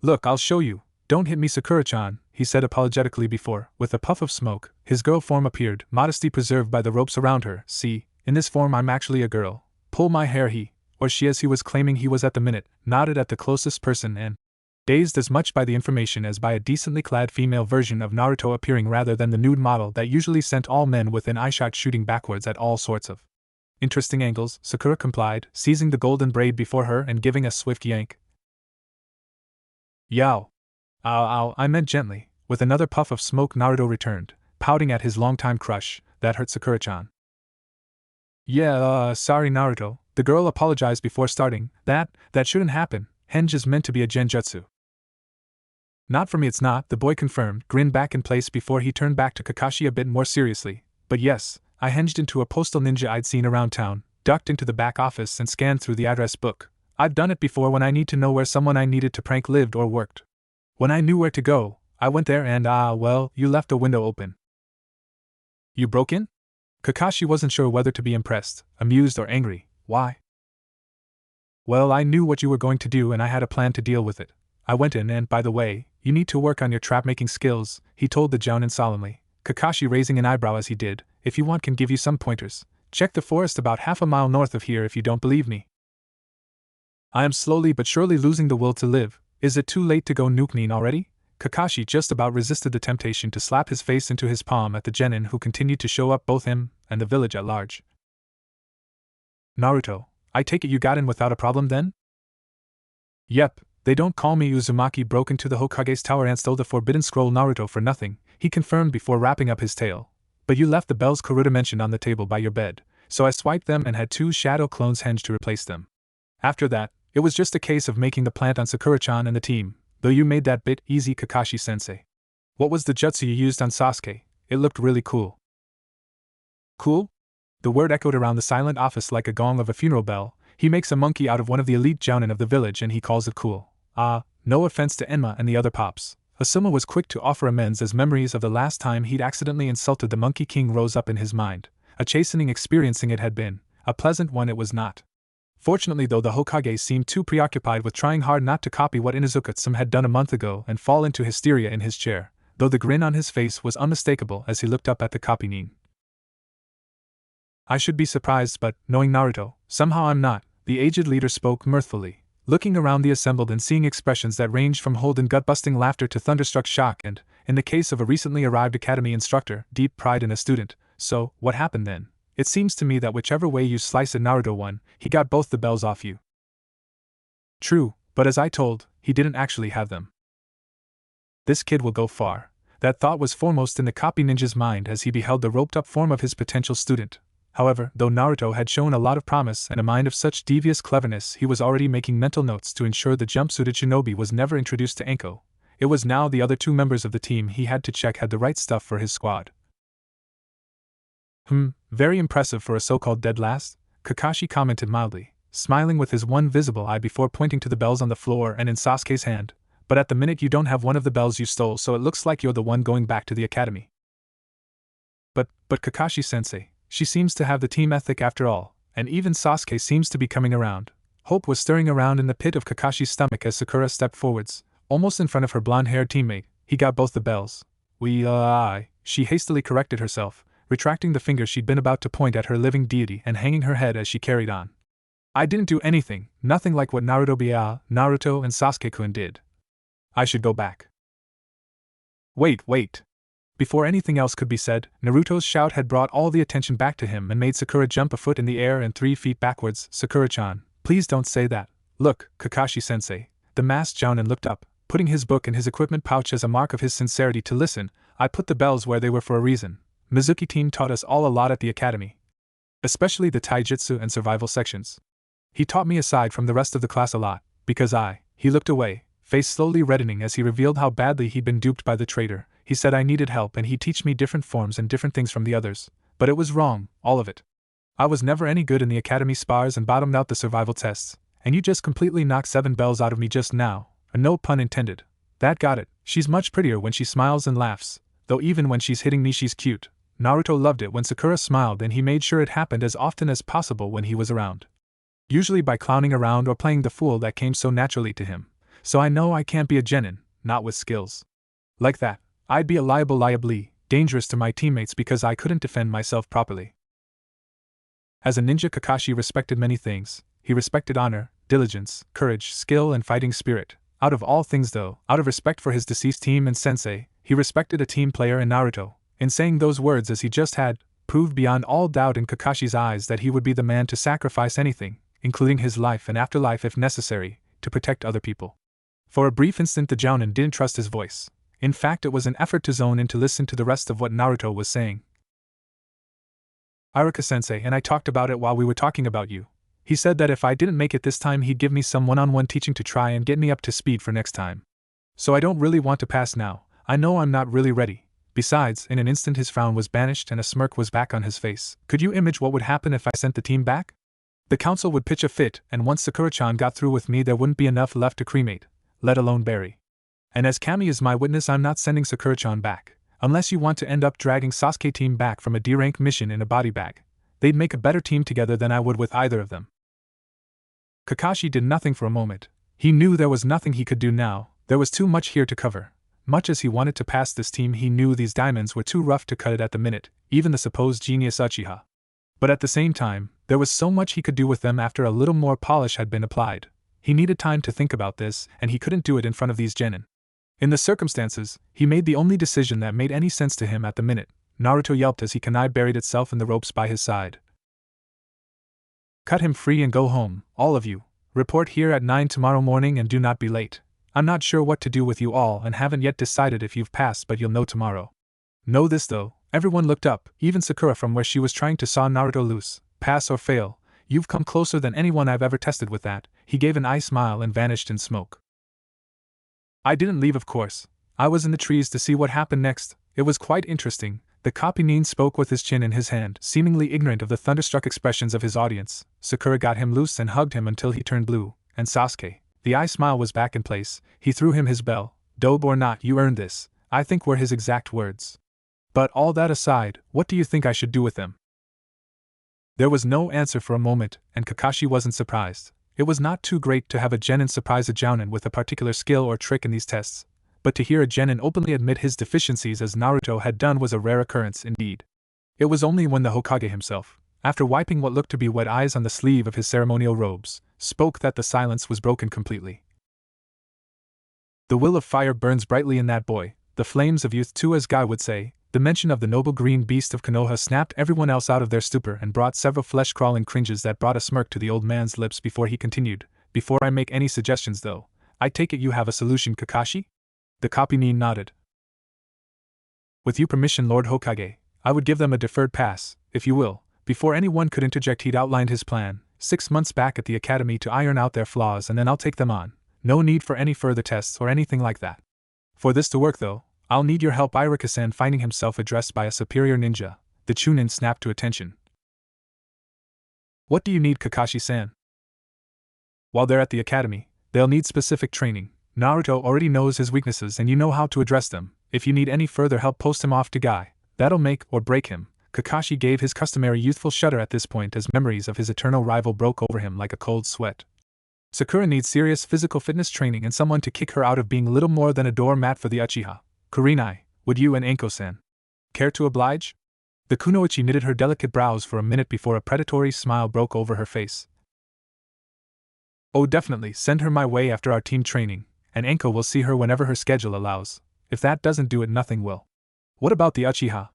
Look, I'll show you. Don't hit me, Sakura-chan, he said apologetically before, with a puff of smoke, his girl form appeared, modesty preserved by the ropes around her. See, in this form I'm actually a girl. Pull my hair, he, or she as he was claiming he was at the minute, nodded at the closest person and, dazed as much by the information as by a decently clad female version of Naruto appearing rather than the nude model that usually sent all men within eyeshot shooting backwards at all sorts of interesting angles, Sakura complied, seizing the golden braid before her and giving a swift yank. Yow. Ow, I meant gently. With another puff of smoke, Naruto returned, pouting at his longtime crush. That hurt, Sakura-chan. Yeah, sorry, Naruto. The girl apologized before starting. That shouldn't happen. Henge is meant to be a genjutsu. Not for me, it's not, the boy confirmed, grinned back in place before he turned back to Kakashi a bit more seriously. But yes, I henged into a postal ninja I'd seen around town, ducked into the back office and scanned through the address book. I've done it before when I need to know where someone I needed to prank lived or worked. When I knew where to go, I went there and well, you left a window open. You broke in? Kakashi wasn't sure whether to be impressed, amused or angry. Why? Well, I knew what you were going to do and I had a plan to deal with it. I went in and, by the way, you need to work on your trap-making skills, he told the jounin solemnly, Kakashi raising an eyebrow as he did. If you want, can give you some pointers. Check the forest about half a mile north of here if you don't believe me. I am slowly but surely losing the will to live. Is it too late to go nuke-nin already? Kakashi just about resisted the temptation to slap his face into his palm at the genin who continued to show up, both him and the village at large. Naruto, I take it you got in without a problem then? Yep, they don't call me Uzumaki. Broke into the Hokage's tower and stole the forbidden scroll, Naruto, for nothing, he confirmed before wrapping up his tale. But you left the bells Kuroda mentioned on the table by your bed, so I swiped them and had 2 shadow clones henge to replace them. After that, it was just a case of making the plant on Sakura-chan and the team, though you made that bit easy, Kakashi-sensei. What was the jutsu you used on Sasuke? It looked really cool. Cool? The word echoed around the silent office like a gong of a funeral bell. He makes a monkey out of one of the elite jounin of the village and he calls it cool. No offense to Enma and the other pops. Asuma was quick to offer amends as memories of the last time he'd accidentally insulted the Monkey King rose up in his mind. A chastening experiencing it had been. A pleasant one it was not. Fortunately though, the Hokage seemed too preoccupied with trying hard not to copy what Inuzuka-tsum had done a month ago and fall into hysteria in his chair, though the grin on his face was unmistakable as he looked up at the copy-nin. I should be surprised, but, knowing Naruto, somehow I'm not, the aged leader spoke mirthfully, looking around the assembled and seeing expressions that ranged from holden gut-busting laughter to thunderstruck shock and, in the case of a recently arrived academy instructor, deep pride in a student. So, what happened then? It seems to me that whichever way you slice it, Naruto won. He got both the bells off you. True, but as I told, he didn't actually have them. This kid will go far. That thought was foremost in the copy ninja's mind as he beheld the roped-up form of his potential student. However, though Naruto had shown a lot of promise and a mind of such devious cleverness, he was already making mental notes to ensure the jumpsuited shinobi was never introduced to Anko. It was now the other 2 members of the team he had to check had the right stuff for his squad. Very impressive for a so-called dead last, Kakashi commented mildly. smiling with his one visible eye before pointing to the bells on the floor and in Sasuke's hand. But at the minute you don't have one of the bells you stole, so it looks like you're the one going back to the academy. But Kakashi-sensei, she seems to have the team ethic after all, and even Sasuke seems to be coming around. Hope was stirring around in the pit of Kakashi's stomach as Sakura stepped forwards, almost in front of her blonde-haired teammate. He got both the bells. She hastily corrected herself, retracting the finger she'd been about to point at her living deity and hanging her head as she carried on. I didn't do anything, nothing like what Naruto and Sasuke-kun did. I should go back. Wait. Before anything else could be said, Naruto's shout had brought all the attention back to him and made Sakura jump a foot in the air and 3 feet backwards. Sakura-chan, please don't say that. Look, Kakashi-sensei. The masked Jounin looked up, putting his book in his equipment pouch as a mark of his sincerity to listen. I put the bells where they were for a reason. Mizuki-team taught us all a lot at the academy. Especially the taijutsu and survival sections. He taught me aside from the rest of the class a lot, because he looked away, face slowly reddening as he revealed how badly he'd been duped by the traitor. He said I needed help and he'd teach me different forms and different things from the others. But it was wrong, all of it. I was never any good in the academy spars and bottomed out the survival tests, and you just completely knocked 7 bells out of me just now, and no pun intended. That got it. She's much prettier when she smiles and laughs, though even when she's hitting me she's cute. Naruto loved it when Sakura smiled and he made sure it happened as often as possible when he was around. Usually by clowning around or playing the fool that came so naturally to him. So I know I can't be a genin, not with skills like that. I'd be a liably dangerous to my teammates because I couldn't defend myself properly. As a ninja, Kakashi respected many things. He respected honor, diligence, courage, skill, and fighting spirit. Out of all things though, out of respect for his deceased team and sensei, he respected a team player in Naruto. In saying those words as he just had, proved beyond all doubt in Kakashi's eyes that he would be the man to sacrifice anything, including his life and afterlife if necessary, to protect other people. For a brief instant the Jounin didn't trust his voice. In fact, it was an effort to zone in to listen to the rest of what Naruto was saying. Iruka-sensei and I talked about it while we were talking about you. He said that if I didn't make it this time he'd give me some one-on-one teaching to try and get me up to speed for next time. So I don't really want to pass now. I know I'm not really ready. Besides, in an instant his frown was banished and a smirk was back on his face. Could you imagine what would happen if I sent the team back? The council would pitch a fit, and once Sakura-chan got through with me there wouldn't be enough left to cremate, let alone bury. And as Kami is my witness, I'm not sending Sakura-chan back, unless you want to end up dragging Sasuke team back from a D-rank mission in a body bag. They'd make a better team together than I would with either of them. Kakashi did nothing for a moment. He knew there was nothing he could do now. There was too much here to cover. Much as he wanted to pass this team, he knew these diamonds were too rough to cut it at the minute, even the supposed genius Uchiha. But at the same time, there was so much he could do with them after a little more polish had been applied. He needed time to think about this, and he couldn't do it in front of these genin. In the circumstances, he made the only decision that made any sense to him at the minute. Naruto yelped as his kunai buried itself in the ropes by his side. Cut him free and go home, all of you. Report here at 9 tomorrow morning and do not be late. I'm not sure what to do with you all and haven't yet decided if you've passed, but you'll know tomorrow. Know this though, everyone looked up, even Sakura from where she was trying to saw Naruto loose. Pass or fail, you've come closer than anyone I've ever tested with that. He gave an eye smile and vanished in smoke. I didn't leave, of course. I was in the trees to see what happened next. It was quite interesting. The Kapinin spoke with his chin in his hand, seemingly ignorant of the thunderstruck expressions of his audience. Sakura got him loose and hugged him until he turned blue, and Sasuke, the eye smile was back in place. He threw him his bell. Dope or not, you earned this, I think were his exact words. But all that aside, what do you think I should do with them? There was no answer for a moment, and Kakashi wasn't surprised. It was not too great to have a genin surprise a jounin with a particular skill or trick in these tests, but to hear a genin openly admit his deficiencies as Naruto had done was a rare occurrence indeed. It was only when the Hokage himself, after wiping what looked to be wet eyes on the sleeve of his ceremonial robes, spoke that the silence was broken completely. The will of fire burns brightly in that boy, the flames of youth too, as Guy would say. The mention of the noble green beast of Konoha snapped everyone else out of their stupor and brought several flesh-crawling cringes that brought a smirk to the old man's lips before he continued. Before I make any suggestions though, I take it you have a solution, Kakashi? The Kapinin nodded. With your permission, Lord Hokage, I would give them a deferred pass, if you will. Before anyone could interject, he'd outlined his plan, 6 months back at the academy, to iron out their flaws, and then I'll take them on. No need for any further tests or anything like that. For this to work though, I'll need your help. Iruka-san, finding himself addressed by a superior ninja, the Chunin snapped to attention. What do you need, Kakashi-san? While they're at the academy, they'll need specific training. Naruto already knows his weaknesses and you know how to address them. If you need any further help, post him off to Guy. That'll make or break him. Kakashi gave his customary youthful shudder at this point as memories of his eternal rival broke over him like a cold sweat. Sakura needs serious physical fitness training and someone to kick her out of being little more than a doormat for the Uchiha. Kurenai, would you and Anko-san care to oblige? The kunoichi knitted her delicate brows for a minute before a predatory smile broke over her face. Oh, definitely, send her my way after our team training, and Anko will see her whenever her schedule allows. If that doesn't do it, nothing will. What about the Uchiha?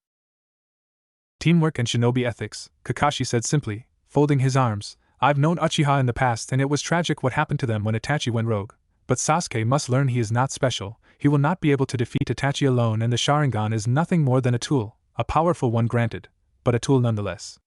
Teamwork and shinobi ethics, Kakashi said simply, folding his arms. I've known Uchiha in the past and it was tragic what happened to them when Itachi went rogue. But Sasuke must learn he is not special, he will not be able to defeat Itachi alone, and the Sharingan is nothing more than a tool. A powerful one granted, but a tool nonetheless.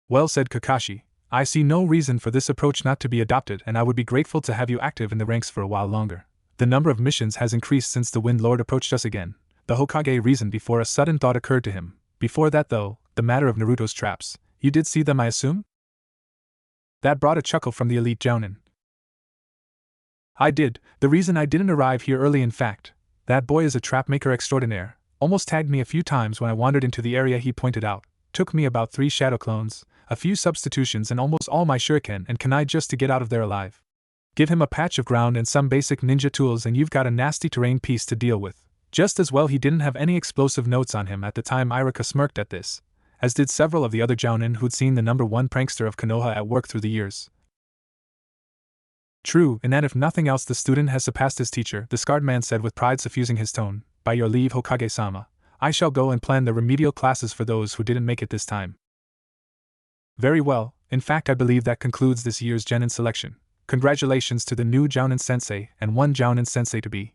Well said, Kakashi. I see no reason for this approach not to be adopted, and I would be grateful to have you active in the ranks for a while longer. The number of missions has increased since the Wind Lord approached us again. The Hokage reasoned before a sudden thought occurred to him. Before that though, the matter of Naruto's traps. You did see them, I assume? That brought a chuckle from the elite Jounin. I did. The reason I didn't arrive here early, in fact. That boy is a trap maker extraordinaire. Almost tagged me a few times when I wandered into the area he pointed out. Took me about 3 shadow clones, a few substitutions and almost all my shuriken and kunai just to get out of there alive. Give him a patch of ground and some basic ninja tools and you've got a nasty terrain piece to deal with. Just as well he didn't have any explosive notes on him at the time. Irika smirked at this, as did several of the other Jounin who'd seen the #1 prankster of Konoha at work through the years. True, in that if nothing else the student has surpassed his teacher, the scarred man said with pride suffusing his tone. By your leave, Hokage-sama, I shall go and plan the remedial classes for those who didn't make it this time. Very well, in fact I believe that concludes this year's Genin selection. Congratulations to the new Jounin sensei and one Jounin sensei to be.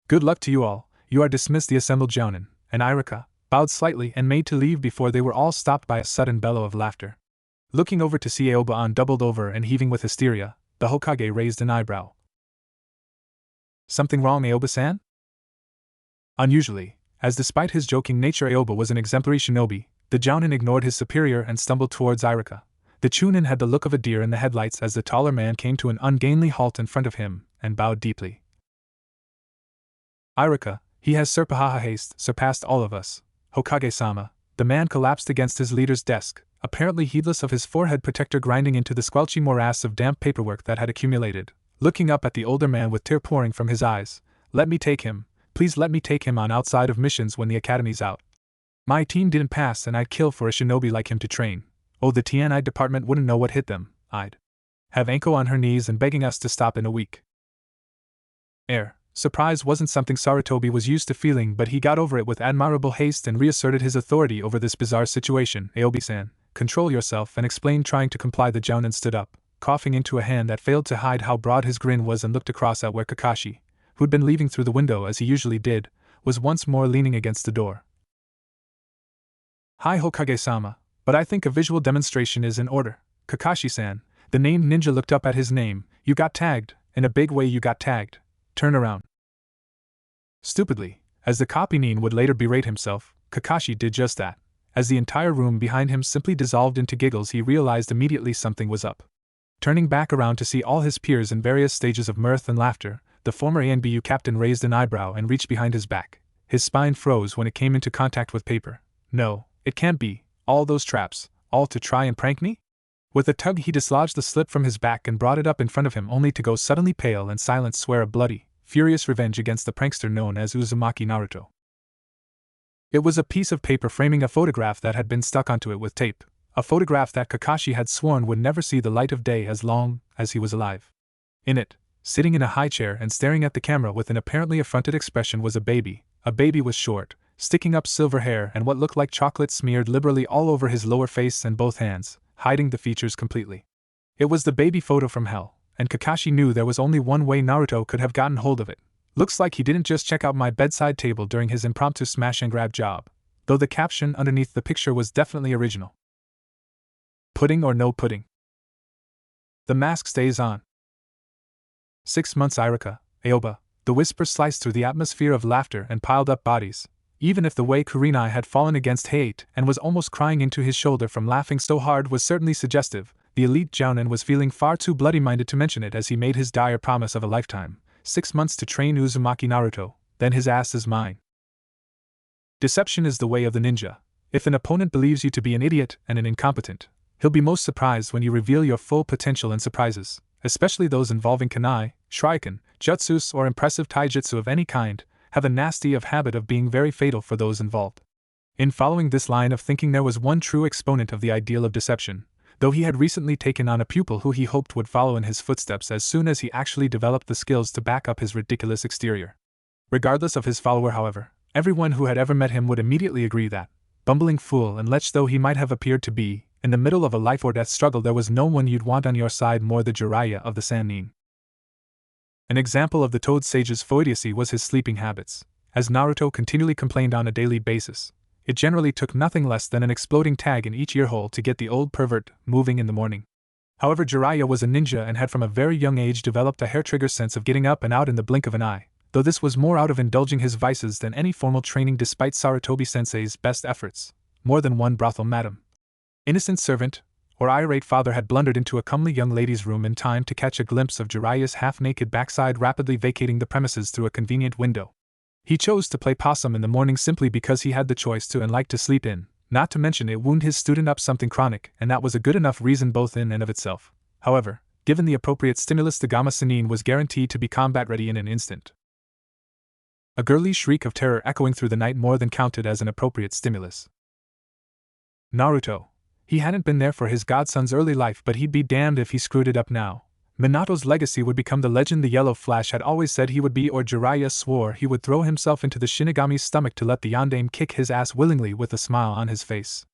Good luck to you all, you are dismissed. The assembled Jounin, and Irika, bowed slightly and made to leave before they were all stopped by a sudden bellow of laughter. Looking over to see Aoba doubled over and heaving with hysteria, the Hokage raised an eyebrow. Something wrong, Aoba-san? Unusually, as despite his joking nature Aoba was an exemplary shinobi, the Jounin ignored his superior and stumbled towards Irika. The Chunin had the look of a deer in the headlights as the taller man came to an ungainly halt in front of him, and bowed deeply. Irika, he has surpassed all of us. Hokage-sama, the man collapsed against his leader's desk, apparently heedless of his forehead protector grinding into the squelchy morass of damp paperwork that had accumulated, looking up at the older man with tear pouring from his eyes. Let me take him. Please let me take him on outside of missions when the academy's out. My team didn't pass and I'd kill for a shinobi like him to train. Oh, the TNI department wouldn't know what hit them. I'd have Anko on her knees and begging us to stop in a week. Surprise wasn't something Sarutobi was used to feeling, but he got over it with admirable haste and reasserted his authority over this bizarre situation. Aobi-san, control yourself and explain. Trying to comply, the Jounin stood up, coughing into a hand that failed to hide how broad his grin was, and looked across at where Kakashi, who'd been leaving through the window as he usually did, was once more leaning against the door. Hi Hokage-sama, but I think a visual demonstration is in order. Kakashi-san, the named ninja looked up at his name. You got tagged, in a big way you got tagged. Turn around. Stupidly, as the copy-nin would later berate himself, Kakashi did just that. As the entire room behind him simply dissolved into giggles, he realized immediately something was up. Turning back around to see all his peers in various stages of mirth and laughter, the former ANBU captain raised an eyebrow and reached behind his back. His spine froze when it came into contact with paper. No, it can't be. All those traps, all to try and prank me? With a tug he dislodged the slip from his back and brought it up in front of him, only to go suddenly pale and silent, swear a bloody, furious revenge against the prankster known as Uzumaki Naruto. It was a piece of paper framing a photograph that had been stuck onto it with tape, a photograph that Kakashi had sworn would never see the light of day as long as he was alive. In it, sitting in a high chair and staring at the camera with an apparently affronted expression, was a baby with short, sticking up silver hair and what looked like chocolate smeared liberally all over his lower face and both hands, hiding the features completely. It was the baby photo from hell, and Kakashi knew there was only one way Naruto could have gotten hold of it. Looks like he didn't just check out my bedside table during his impromptu smash and grab job, though the caption underneath the picture was definitely original. Pudding or no pudding? The mask stays on. 6 months Irika, Aoba, the whisper sliced through the atmosphere of laughter and piled up bodies. Even if the way Kurenai had fallen against Hayate and was almost crying into his shoulder from laughing so hard was certainly suggestive, The elite jounin was feeling far too bloody-minded to mention it as he made his dire promise of a lifetime, 6 months to train Uzumaki Naruto, then his ass is mine. Deception is the way of the ninja. If an opponent believes you to be an idiot and an incompetent, he'll be most surprised when you reveal your full potential and surprises, especially those involving kunai, shuriken, jutsus or impressive taijutsu of any kind, have a nasty habit of being very fatal for those involved. In following this line of thinking there was one true exponent of the ideal of deception, though he had recently taken on a pupil who he hoped would follow in his footsteps as soon as he actually developed the skills to back up his ridiculous exterior. Regardless of his follower, however, everyone who had ever met him would immediately agree that, bumbling fool and lech though he might have appeared to be, in the middle of a life-or-death struggle there was no one you'd want on your side more the Jiraiya of the Sannin. An example of the Toad Sage's idiocy was his sleeping habits. As Naruto continually complained on a daily basis, it generally took nothing less than an exploding tag in each earhole to get the old pervert moving in the morning. However, Jiraiya was a ninja and had from a very young age developed a hair-trigger sense of getting up and out in the blink of an eye, though this was more out of indulging his vices than any formal training despite Sarutobi-sensei's best efforts. More than one brothel madam, innocent servant, or irate father had blundered into a comely young lady's room in time to catch a glimpse of Jiraiya's half-naked backside rapidly vacating the premises through a convenient window. He chose to play possum in the morning simply because he had the choice to and liked to sleep in, not to mention it wound his student up something chronic, and that was a good enough reason both in and of itself. However, given the appropriate stimulus, the Gamma Sannin was guaranteed to be combat-ready in an instant. A girly shriek of terror echoing through the night more than counted as an appropriate stimulus. Naruto. He hadn't been there for his godson's early life, but he'd be damned if he screwed it up now. Minato's legacy would become the legend the Yellow Flash had always said he would be, or Jiraiya swore he would throw himself into the Shinigami's stomach to let the Yondaime kick his ass willingly with a smile on his face.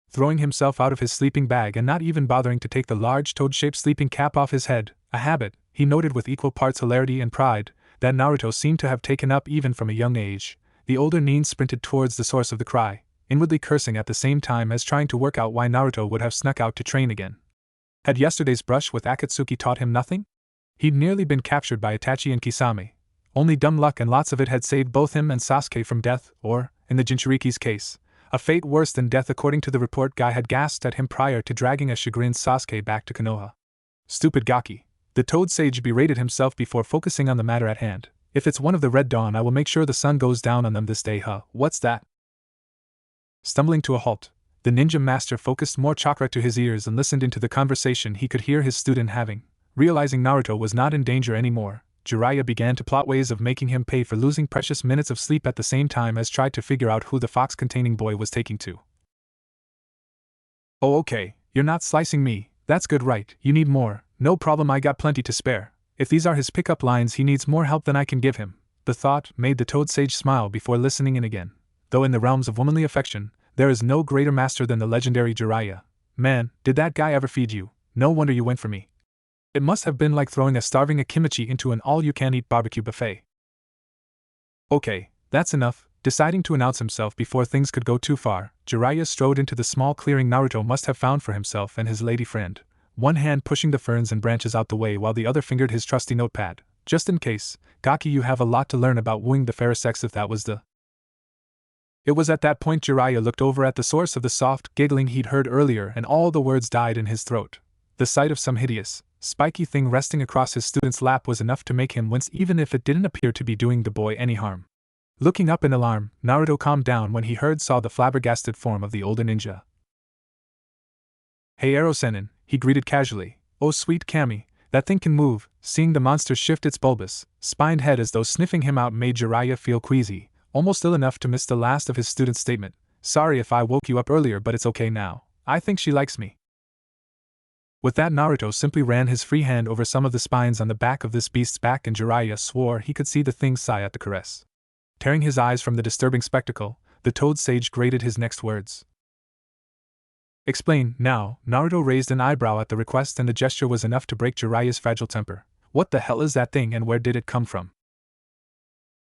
Throwing himself out of his sleeping bag and not even bothering to take the large toad-shaped sleeping cap off his head, a habit, he noted with equal parts hilarity and pride, that Naruto seemed to have taken up even from a young age. The older Nin sprinted towards the source of the cry, inwardly cursing at the same time as trying to work out why Naruto would have snuck out to train again. Had yesterday's brush with Akatsuki taught him nothing? He'd nearly been captured by Itachi and Kisame. Only dumb luck and lots of it had saved both him and Sasuke from death, or, in the Jinchuriki's case, a fate worse than death according to the report Guy had gasped at him prior to dragging a chagrined Sasuke back to Konoha. Stupid Gaki. The Toad Sage berated himself before focusing on the matter at hand. If it's one of the Red Dawn, I will make sure the sun goes down on them this day, huh? What's that? Stumbling to a halt, the ninja master focused more chakra to his ears and listened into the conversation he could hear his student having. Realizing Naruto was not in danger anymore, Jiraiya began to plot ways of making him pay for losing precious minutes of sleep at the same time as tried to figure out who the fox-containing boy was taking to. Oh, okay, you're not slicing me, that's good, right? You need more, no problem, I got plenty to spare. If these are his pickup lines, he needs more help than I can give him. The thought made the Toad Sage smile before listening in again. Though in the realms of womanly affection, there is no greater master than the legendary Jiraiya. Man, did that guy ever feed you? No wonder you went for me. It must have been like throwing a starving Akimichi into an all-you-can-eat barbecue buffet. Okay, that's enough. Deciding to announce himself before things could go too far, Jiraiya strode into the small clearing Naruto must have found for himself and his lady friend, one hand pushing the ferns and branches out the way while the other fingered his trusty notepad. Just in case, Gaki, you have a lot to learn about wooing the fair sex if that was the... It was at that point Jiraiya looked over at the source of the soft giggling he'd heard earlier and all the words died in his throat. The sight of some hideous, spiky thing resting across his student's lap was enough to make him wince even if it didn't appear to be doing the boy any harm. Looking up in alarm, Naruto calmed down when he saw the flabbergasted form of the older ninja. Hey Ero-sennin, he greeted casually. Oh sweet Kami, that thing can move. Seeing the monster shift its bulbous, spined head as though sniffing him out made Jiraiya feel queasy, almost ill enough to miss the last of his student's statement. Sorry if I woke you up earlier, but it's okay now. I think she likes me. With that, Naruto simply ran his free hand over some of the spines on the back of this beast's back and Jiraiya swore he could see the thing sigh at the caress. Tearing his eyes from the disturbing spectacle, the Toad Sage grated his next words. Explain, now. Naruto raised an eyebrow at the request and the gesture was enough to break Jiraiya's fragile temper. What the hell is that thing and where did it come from?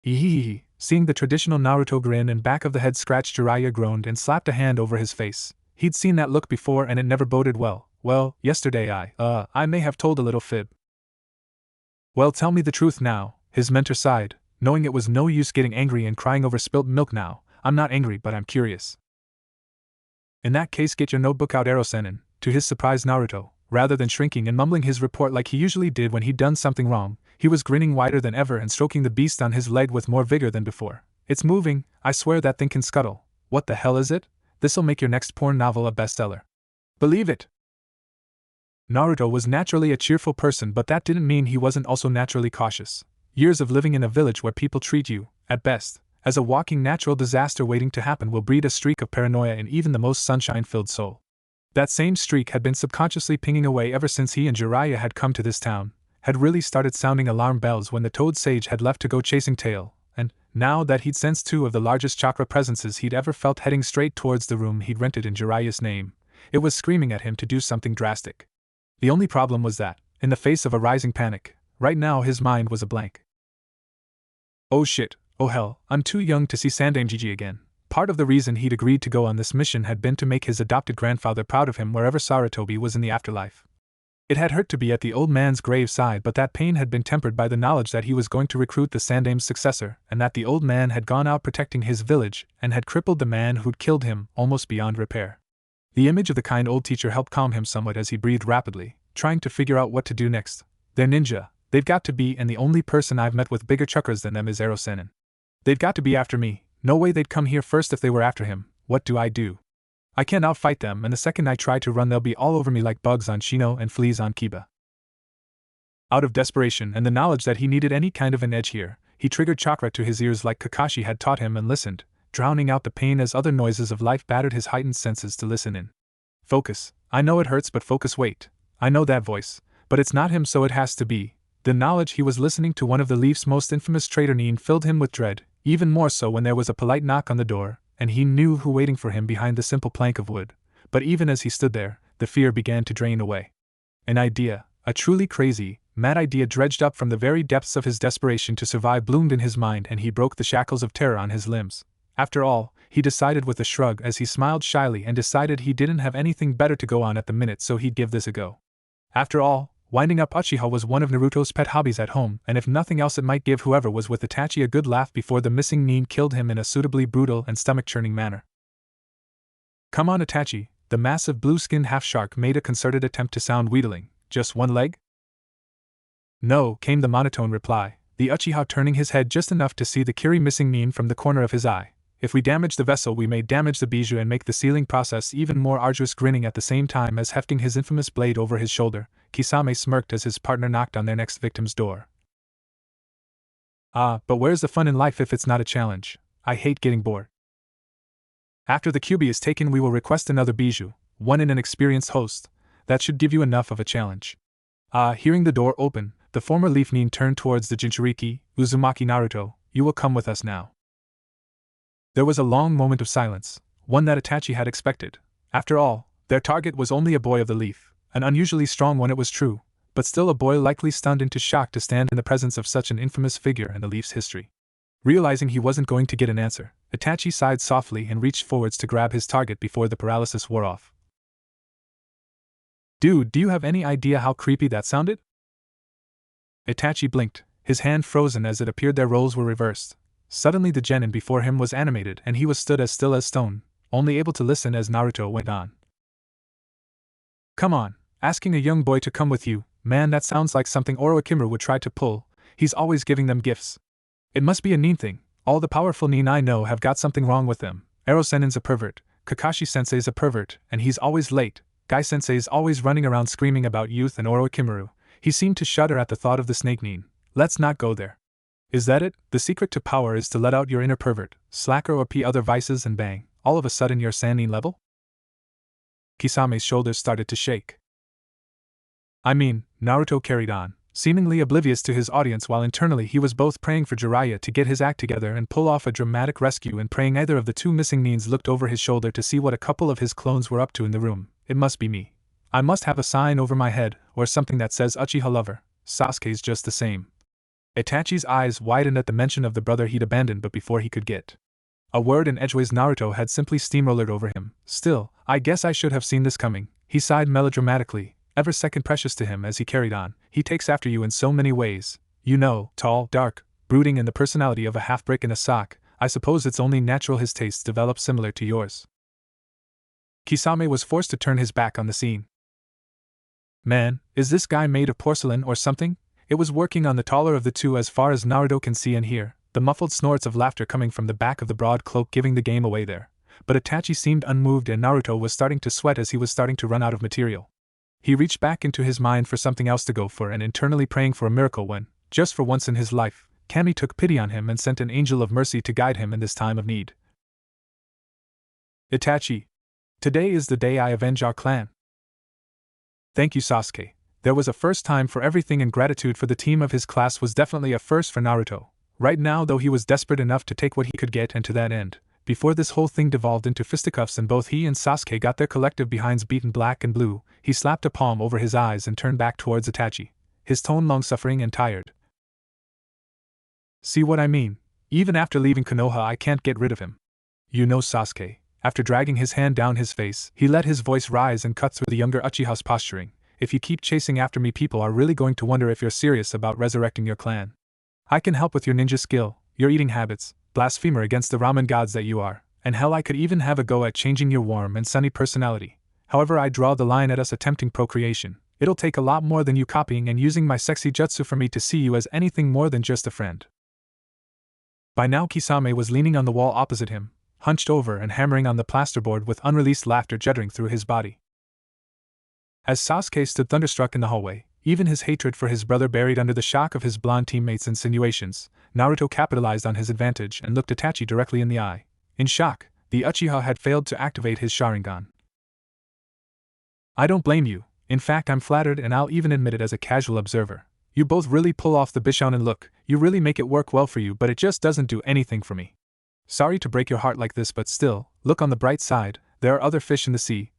Hehehe. Seeing the traditional Naruto grin and back of the head scratch, Jiraiya groaned and slapped a hand over his face. He'd seen that look before and it never boded well. Well, yesterday I may have told a little fib. Well, tell me the truth now, his mentor sighed, knowing it was no use getting angry and crying over spilt milk now. I'm not angry, but I'm curious. In that case, get your notebook out, Ero-sennin. To his surprise, Naruto, Rather than shrinking and mumbling his report like he usually did when he'd done something wrong, he was grinning wider than ever and stroking the beast on his leg with more vigor than before. It's moving, I swear that thing can scuttle. What the hell is it? This'll make your next porn novel a bestseller. Believe it! Naruto was naturally a cheerful person, but that didn't mean he wasn't also naturally cautious. Years of living in a village where people treat you, at best, as a walking natural disaster waiting to happen will breed a streak of paranoia in even the most sunshine-filled soul. That same streak had been subconsciously pinging away ever since he and Jiraiya had come to this town, had really started sounding alarm bells when the Toad Sage had left to go chasing tail, and, now that he'd sensed two of the largest chakra presences he'd ever felt heading straight towards the room he'd rented in Jiraiya's name, it was screaming at him to do something drastic. The only problem was that, in the face of a rising panic, right now his mind was a blank. Oh shit, oh hell, I'm too young to see Sandaime Gigi again. Part of the reason he'd agreed to go on this mission had been to make his adopted grandfather proud of him wherever Sarutobi was in the afterlife. It had hurt to be at the old man's graveside, but that pain had been tempered by the knowledge that he was going to recruit the Sandaime's successor, and that the old man had gone out protecting his village and had crippled the man who'd killed him almost beyond repair. The image of the kind old teacher helped calm him somewhat as he breathed rapidly, trying to figure out what to do next. They're ninja, they've got to be, and the only person I've met with bigger chakras than them is Ero-sennin. They've got to be after me. No way they'd come here first if they were after him. What do? I can't outfight them, and the second I try to run they'll be all over me like bugs on Shino and fleas on Kiba. Out of desperation and the knowledge that he needed any kind of an edge here, he triggered chakra to his ears like Kakashi had taught him and listened, drowning out the pain as other noises of life battered his heightened senses to listen in. Focus. I know it hurts, but focus. Wait. I know that voice, but it's not him, so it has to be. The knowledge he was listening to one of the Leaf's most infamous traitor Nin filled him with dread, even more so when there was a polite knock on the door, and he knew who waiting for him behind the simple plank of wood. But even as he stood there, the fear began to drain away. An idea, a truly crazy, mad idea dredged up from the very depths of his desperation to survive bloomed in his mind, and he broke the shackles of terror on his limbs. After all, he decided with a shrug as he smiled shyly and decided he didn't have anything better to go on at the minute, so he'd give this a go. After all, winding up Uchiha was one of Naruto's pet hobbies at home, and if nothing else it might give whoever was with Itachi a good laugh before the missing Nin killed him in a suitably brutal and stomach-churning manner. Come on, Itachi, the massive blue-skinned half-shark made a concerted attempt to sound wheedling. Just one leg? No, came the monotone reply, the Uchiha turning his head just enough to see the Kiri missing Nin from the corner of his eye. If we damage the vessel, we may damage the bijou and make the sealing process even more arduous. Grinning at the same time as hefting his infamous blade over his shoulder, Kisame smirked as his partner knocked on their next victim's door. Ah, but where's the fun in life if it's not a challenge? I hate getting bored. After the Kyuubi is taken, we will request another bijou, one in an experienced host. That should give you enough of a challenge. Hearing the door open, the former Leaf Nin turned towards the Jinchuriki. Uzumaki Naruto, you will come with us now. There was a long moment of silence, one that Itachi had expected. After all, their target was only a boy of the Leaf, an unusually strong one it was true, but still a boy likely stunned into shock to stand in the presence of such an infamous figure in the Leaf's history. Realizing he wasn't going to get an answer, Itachi sighed softly and reached forwards to grab his target before the paralysis wore off. Dude, do you have any idea how creepy that sounded? Itachi blinked, his hand frozen as it appeared their roles were reversed. Suddenly the genin before him was animated and he was stood as still as stone, only able to listen as Naruto went on. Come on, asking a young boy to come with you, man, that sounds like something Orochimaru would try to pull. He's always giving them gifts. It must be a Nin thing. All the powerful Nin I know have got something wrong with them. Ero-sennin's a pervert, Kakashi-sensei's a pervert, and he's always late. Guy-sensei's always running around screaming about youth and Orochimaru. He seemed to shudder at the thought of the snake Nin. Let's not go there. Is that it? The secret to power is to let out your inner pervert, slacker or other vices, and bang, all of a sudden you're Sannin level? Kisame's shoulders started to shake. I mean, Naruto carried on, seemingly oblivious to his audience while internally he was both praying for Jiraiya to get his act together and pull off a dramatic rescue and praying neither of the two missing Nins looked over his shoulder to see what a couple of his clones were up to in the room. It must be me. I must have a sign over my head, or something that says Uchiha lover. Sasuke's just the same. Itachi's eyes widened at the mention of the brother he'd abandoned, but before he could get a word in edgeways Naruto had simply steamrollered over him. Still, I guess I should have seen this coming, he sighed melodramatically, ever second precious to him as he carried on. He takes after you in so many ways. You know, tall, dark, brooding, and the personality of a half-brick in a sock. I suppose it's only natural his tastes develop similar to yours. Kisame was forced to turn his back on the scene. Man, is this guy made of porcelain or something? It was working on the taller of the two as far as Naruto can see and hear, the muffled snorts of laughter coming from the back of the broad cloak giving the game away there. But Itachi seemed unmoved and Naruto was starting to sweat as he was starting to run out of material. He reached back into his mind for something else to go for and internally praying for a miracle when, just for once in his life, Kami took pity on him and sent an angel of mercy to guide him in this time of need. Itachi. Today is the day I avenge our clan. Thank you, Sasuke. There was a first time for everything, and gratitude for the team of his class was definitely a first for Naruto. Right now, though, he was desperate enough to take what he could get, and to that end, before this whole thing devolved into fisticuffs and both he and Sasuke got their collective behinds beaten black and blue, he slapped a palm over his eyes and turned back towards Itachi, his tone long-suffering and tired. See what I mean? Even after leaving Konoha I can't get rid of him. You know, Sasuke. After dragging his hand down his face, he let his voice rise and cut through the younger Uchiha's posturing. If you keep chasing after me, people are really going to wonder if you're serious about resurrecting your clan. I can help with your ninja skill, your eating habits, blasphemer against the ramen gods that you are, and hell, I could even have a go at changing your warm and sunny personality. However, I draw the line at us attempting procreation. It'll take a lot more than you copying and using my sexy jutsu for me to see you as anything more than just a friend. By now Kisame was leaning on the wall opposite him, hunched over and hammering on the plasterboard with unreleased laughter juddering through his body. As Sasuke stood thunderstruck in the hallway, even his hatred for his brother buried under the shock of his blonde teammates' insinuations, Naruto capitalized on his advantage and looked Itachi directly in the eye. In shock, the Uchiha had failed to activate his Sharingan. I don't blame you. In fact, I'm flattered, and I'll even admit it as a casual observer. You both really pull off the Bishounen look. You really make it work well for you, but it just doesn't do anything for me. Sorry to break your heart like this, but still, look on the bright side. There are other fish in the sea.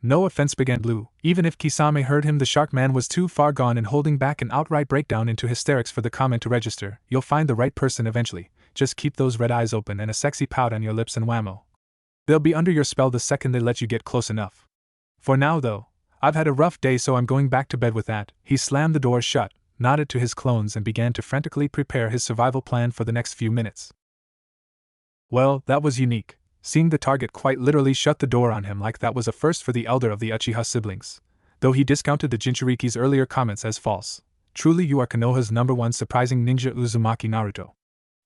No offense, began Blue. Even if Kisame heard him, the shark man was too far gone and holding back an outright breakdown into hysterics for the comment to register. You'll find the right person eventually. Just keep those red eyes open and a sexy pout on your lips and whammo. They'll be under your spell the second they let you get close enough. For now, though, I've had a rough day, so I'm going back to bed with that. He slammed the door shut, nodded to his clones and began to frantically prepare his survival plan for the next few minutes. Well, that was unique. Seeing the target quite literally shut the door on him like that was a first for the elder of the Uchiha siblings. Though he discounted the Jinchuriki's earlier comments as false. Truly, you are Konoha's #1 surprising ninja, Uzumaki Naruto.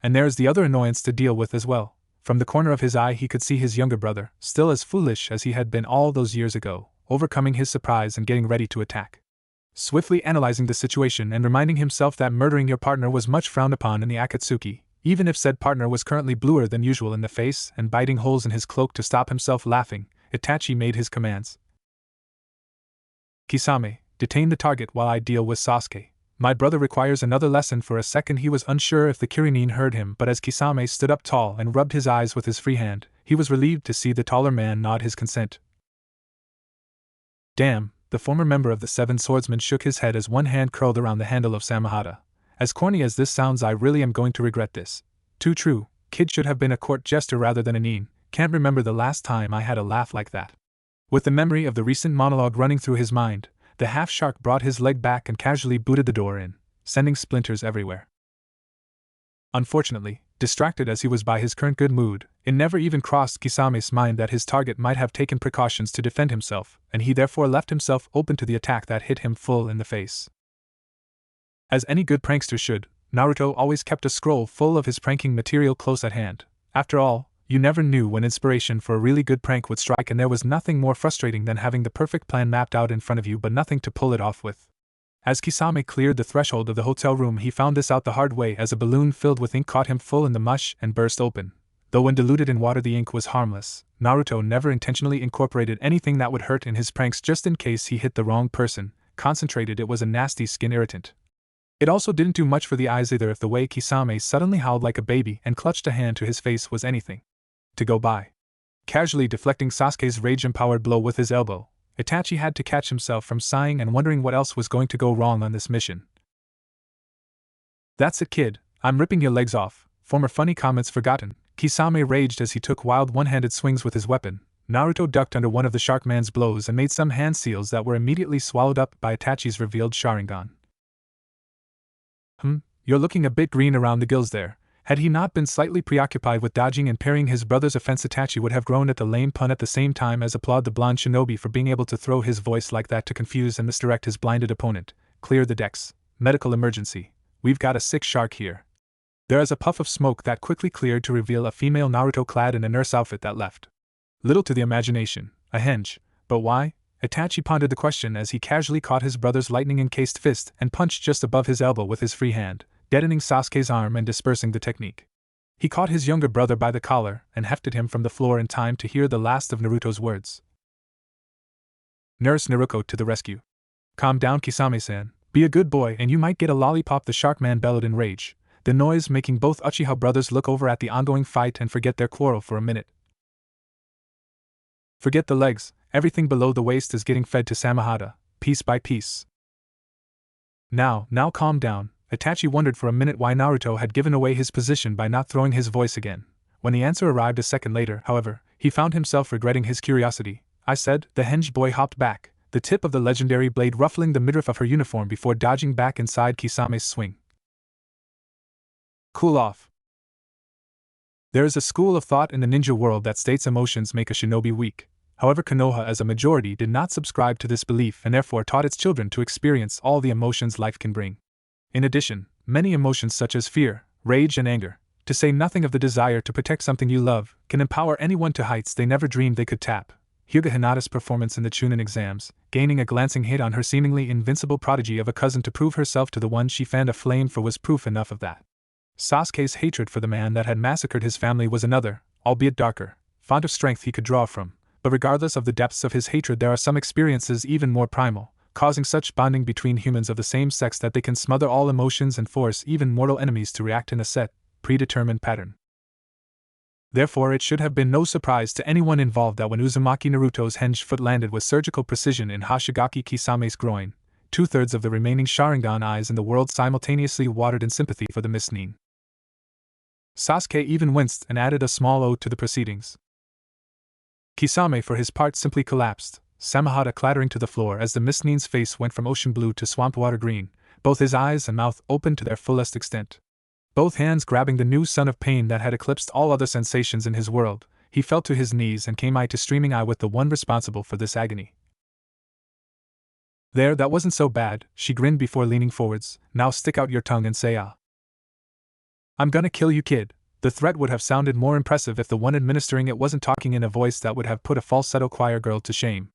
And there's the other annoyance to deal with as well. From the corner of his eye he could see his younger brother, still as foolish as he had been all those years ago, overcoming his surprise and getting ready to attack. Swiftly analyzing the situation and reminding himself that murdering your partner was much frowned upon in the Akatsuki, even if said partner was currently bluer than usual in the face and biting holes in his cloak to stop himself laughing, Itachi made his commands. Kisame, detain the target while I deal with Sasuke. My brother requires another lesson. For a second he was unsure if the Kirinin heard him, but as Kisame stood up tall and rubbed his eyes with his free hand, he was relieved to see the taller man nod his consent. Damn, the former member of the Seven Swordsmen shook his head as one hand curled around the handle of Samahata. As corny as this sounds, I really am going to regret this. Too true, kid should have been a court jester rather than a nin. Can't remember the last time I had a laugh like that. With the memory of the recent monologue running through his mind, the half-shark brought his leg back and casually booted the door in, sending splinters everywhere. Unfortunately, distracted as he was by his current good mood, it never even crossed Kisame's mind that his target might have taken precautions to defend himself, and he therefore left himself open to the attack that hit him full in the face. As any good prankster should, Naruto always kept a scroll full of his pranking material close at hand. After all, you never knew when inspiration for a really good prank would strike, and there was nothing more frustrating than having the perfect plan mapped out in front of you but nothing to pull it off with. As Kisame cleared the threshold of the hotel room, he found this out the hard way as a balloon filled with ink caught him full in the mush and burst open. Though when diluted in water the ink was harmless, Naruto never intentionally incorporated anything that would hurt in his pranks just in case he hit the wrong person. Concentrated, it was a nasty skin irritant. It also didn't do much for the eyes either if the way Kisame suddenly howled like a baby and clutched a hand to his face was anything to go by. Casually deflecting Sasuke's rage-empowered blow with his elbow, Itachi had to catch himself from sighing and wondering what else was going to go wrong on this mission. That's it, kid, I'm ripping your legs off. Former funny comments forgotten, Kisame raged as he took wild one-handed swings with his weapon. Naruto ducked under one of the Sharkman's blows and made some hand seals that were immediately swallowed up by Itachi's revealed Sharingan. You're looking a bit green around the gills there. Had he not been slightly preoccupied with dodging and parrying his brother's offense, Itachi would have groaned at the lame pun at the same time as applaud the blonde shinobi for being able to throw his voice like that to confuse and misdirect his blinded opponent. Clear the decks. Medical emergency. We've got a sick shark here. There is a puff of smoke that quickly cleared to reveal a female Naruto clad in a nurse outfit that left little to the imagination. A henge. But why? Itachi pondered the question as he casually caught his brother's lightning-encased fist and punched just above his elbow with his free hand, deadening Sasuke's arm and dispersing the technique. He caught his younger brother by the collar and hefted him from the floor in time to hear the last of Naruto's words. Nurse Naruto to the rescue. Calm down, Kisame-san. Be a good boy and you might get a lollipop, the shark man bellowed in rage, the noise making both Uchiha brothers look over at the ongoing fight and forget their quarrel for a minute. Forget the legs, everything below the waist is getting fed to Samahata, piece by piece. Now calm down. Itachi wondered for a minute why Naruto had given away his position by not throwing his voice again. When the answer arrived a second later, however, he found himself regretting his curiosity. I said, the henge boy hopped back, the tip of the legendary blade ruffling the midriff of her uniform before dodging back inside Kisame's swing. Cool off. There is a school of thought in the ninja world that states emotions make a shinobi weak. However, Konoha as a majority did not subscribe to this belief and therefore taught its children to experience all the emotions life can bring. In addition, many emotions such as fear, rage and anger, to say nothing of the desire to protect something you love, can empower anyone to heights they never dreamed they could tap. Hyuga Hinata's performance in the Chunin exams, gaining a glancing hit on her seemingly invincible prodigy of a cousin to prove herself to the one she fanned a flame for, was proof enough of that. Sasuke's hatred for the man that had massacred his family was another, albeit darker, font of strength he could draw from, but regardless of the depths of his hatred, there are some experiences even more primal, causing such bonding between humans of the same sex that they can smother all emotions and force even mortal enemies to react in a set, predetermined pattern. Therefore, it should have been no surprise to anyone involved that when Uzumaki Naruto's henge foot landed with surgical precision in Hoshigaki Kisame's groin, 2/3 of the remaining Sharingan eyes in the world simultaneously watered in sympathy for the misnin. Sasuke even winced and added a small ode to the proceedings. Kisame, for his part, simply collapsed, Samahata clattering to the floor as the misnin's face went from ocean blue to swamp water green, both his eyes and mouth open to their fullest extent. Both hands grabbing the new sun of pain that had eclipsed all other sensations in his world, he fell to his knees and came eye to streaming eye with the one responsible for this agony. There, that wasn't so bad, she grinned before leaning forwards. Now stick out your tongue and say ah. I'm gonna kill you, kid. The threat would have sounded more impressive if the one administering it wasn't talking in a voice that would have put a falsetto choir girl to shame.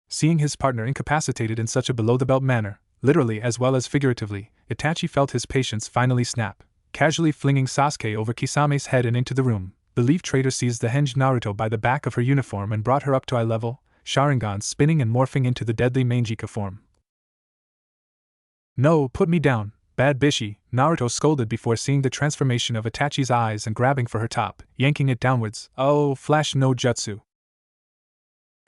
Seeing his partner incapacitated in such a below-the-belt manner, literally as well as figuratively, Itachi felt his patience finally snap. Casually flinging Sasuke over Kisame's head and into the room, the Leaf Trader seized the henge Naruto by the back of her uniform and brought her up to eye level, Sharingan spinning and morphing into the deadly Mangekyo form. No, put me down, bad bishi, Naruto scolded before seeing the transformation of Itachi's eyes and grabbing for her top, yanking it downwards. Oh, flash no jutsu.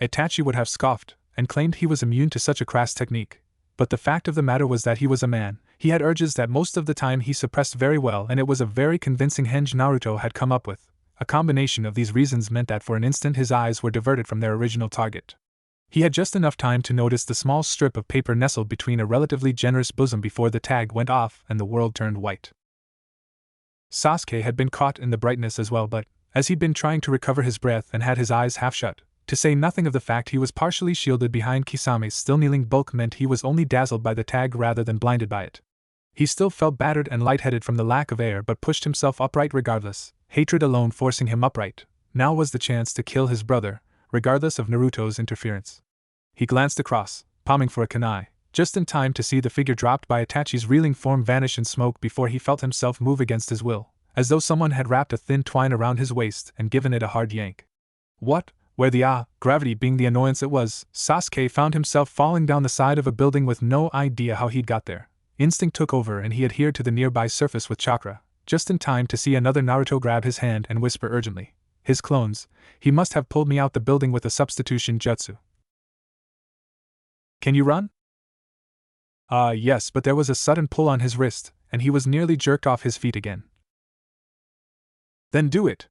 Itachi would have scoffed and claimed he was immune to such a crass technique. But the fact of the matter was that he was a man. He had urges that most of the time he suppressed very well, and it was a very convincing henge Naruto had come up with. A combination of these reasons meant that for an instant his eyes were diverted from their original target. He had just enough time to notice the small strip of paper nestled between a relatively generous bosom before the tag went off and the world turned white. Sasuke had been caught in the brightness as well, but, as he'd been trying to recover his breath and had his eyes half shut, to say nothing of the fact he was partially shielded behind Kisame's still kneeling bulk, meant he was only dazzled by the tag rather than blinded by it. He still felt battered and lightheaded from the lack of air, but pushed himself upright regardless, hatred alone forcing him upright. Now was the chance to kill his brother, regardless of Naruto's interference. He glanced across, palming for a kunai, just in time to see the figure dropped by Itachi's reeling form vanish in smoke before he felt himself move against his will, as though someone had wrapped a thin twine around his waist and given it a hard yank. What? Where the gravity being the annoyance it was, Sasuke found himself falling down the side of a building with no idea how he'd got there. Instinct took over and he adhered to the nearby surface with chakra, just in time to see another Naruto grab his hand and whisper urgently. His clones, he must have pulled me out the building with a substitution jutsu. Can you run? Yes, but there was a sudden pull on his wrist, and he was nearly jerked off his feet again. Then do it.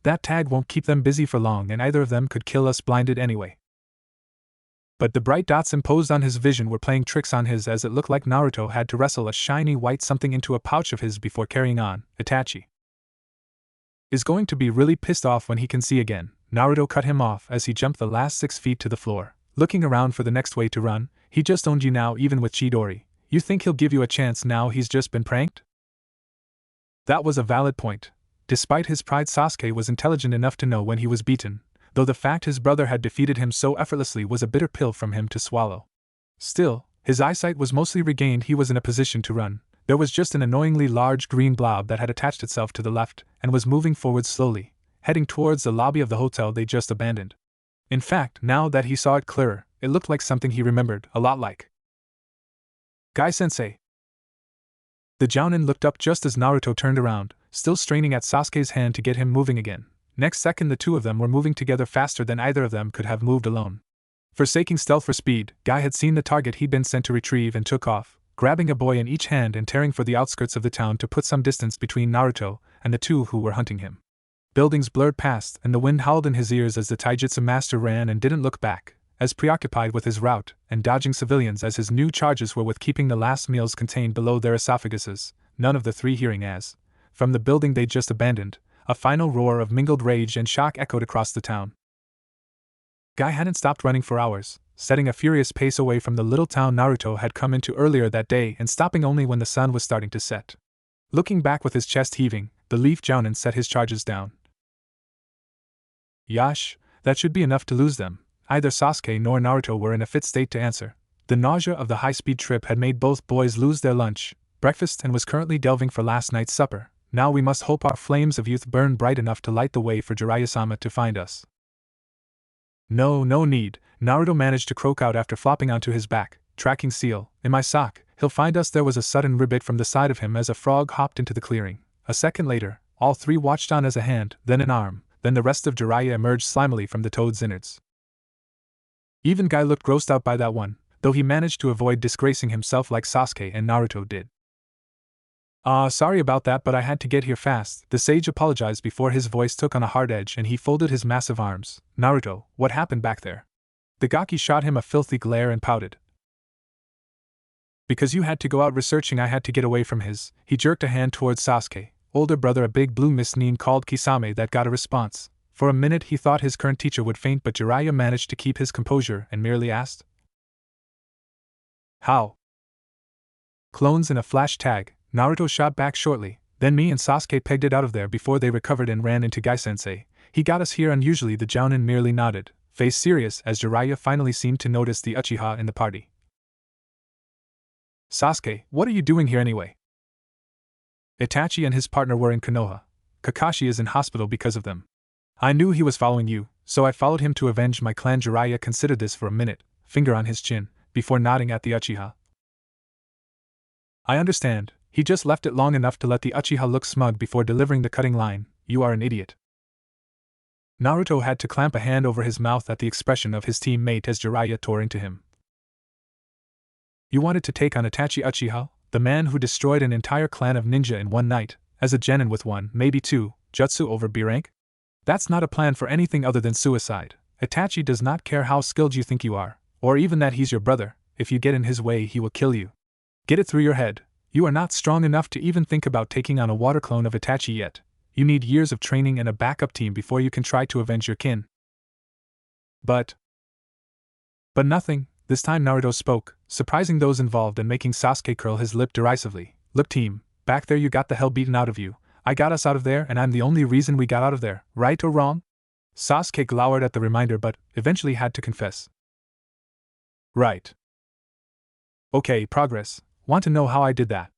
That tag won't keep them busy for long, and either of them could kill us blinded anyway. But the bright dots imposed on his vision were playing tricks on his, as it looked like Naruto had to wrestle a shiny white something into a pouch of his before carrying on. Itachi. is going to be really pissed off when he can see again. Naruto cut him off as he jumped the last 6 feet to the floor, looking around for the next way to run. He just owned you now, even with Chidori. You think he'll give you a chance now he's just been pranked? That was a valid point. Despite his pride, Sasuke was intelligent enough to know when he was beaten, though the fact his brother had defeated him so effortlessly was a bitter pill from him to swallow. Still, his eyesight was mostly regained. He was in a position to run. There was just an annoyingly large green blob that had attached itself to the left and was moving forward slowly, heading towards the lobby of the hotel they just abandoned. In fact, now that he saw it clearer, it looked like something he remembered, a lot like Guy-sensei. The Jounin looked up just as Naruto turned around, still straining at Sasuke's hand to get him moving again. Next second the two of them were moving together faster than either of them could have moved alone. Forsaking stealth for speed, Guy had seen the target he'd been sent to retrieve and took off, grabbing a boy in each hand and tearing for the outskirts of the town to put some distance between Naruto and the two who were hunting him. Buildings blurred past and the wind howled in his ears as the taijutsu master ran and didn't look back, as preoccupied with his route and dodging civilians as his new charges were with keeping the last meals contained below their esophaguses, none of the three hearing as, from the building they'd just abandoned, a final roar of mingled rage and shock echoed across the town. Guy hadn't stopped running for hours, setting a furious pace away from the little town Naruto had come into earlier that day and stopping only when the sun was starting to set. Looking back with his chest heaving, the Leaf Jounin set his charges down. Yash, that should be enough to lose them. Either Sasuke nor Naruto were in a fit state to answer. The nausea of the high-speed trip had made both boys lose their lunch, breakfast, and was currently delving for last night's supper. Now we must hope our flames of youth burn bright enough to light the way for Jiraiya-sama to find us. No need, Naruto managed to croak out after flopping onto his back. Tracking seal, in my sock, he'll find us. There was a sudden ribbit from the side of him as a frog hopped into the clearing. A second later, all three watched on as a hand, then an arm, then the rest of Jiraiya emerged slimily from the toad's innards. Even Guy looked grossed out by that one, though he managed to avoid disgracing himself like Sasuke and Naruto did. Sorry about that, but I had to get here fast, the sage apologized before his voice took on a hard edge and he folded his massive arms. Naruto, what happened back there? The Gaki shot him a filthy glare and pouted. Because you had to go out researching, I had to get away from his. He jerked a hand towards Sasuke, older brother, a big blue mist nin called Kisame that got a response. For a minute he thought his current teacher would faint, but Jiraiya managed to keep his composure and merely asked, how? Clones in a flash tag, Naruto shot back shortly, then me and Sasuke pegged it out of there before they recovered and ran into Guy-sensei. He got us here unusually. The Jounin merely nodded, face serious as Jiraiya finally seemed to notice the Uchiha in the party. Sasuke, what are you doing here anyway? Itachi and his partner were in Konoha. Kakashi is in hospital because of them. I knew he was following you, so I followed him to avenge my clan. Jiraiya considered this for a minute, finger on his chin, before nodding at the Uchiha. I understand, he just left it long enough to let the Uchiha look smug before delivering the cutting line, you are an idiot. Naruto had to clamp a hand over his mouth at the expression of his teammate as Jiraiya tore into him. You wanted to take on Itachi Uchiha, the man who destroyed an entire clan of ninja in one night, as a genin with one, maybe two, jutsu over B rank? That's not a plan for anything other than suicide. Itachi does not care how skilled you think you are, or even that he's your brother. If you get in his way, he will kill you. Get it through your head. You are not strong enough to even think about taking on a water clone of Itachi yet. You need years of training and a backup team before you can try to avenge your kin. But nothing. This time Naruto spoke, surprising those involved and making Sasuke curl his lip derisively. Look team, back there you got the hell beaten out of you. I got us out of there and I'm the only reason we got out of there, right or wrong? Sasuke glowered at the reminder but eventually had to confess. Right. Okay, progress. Want to know how I did that?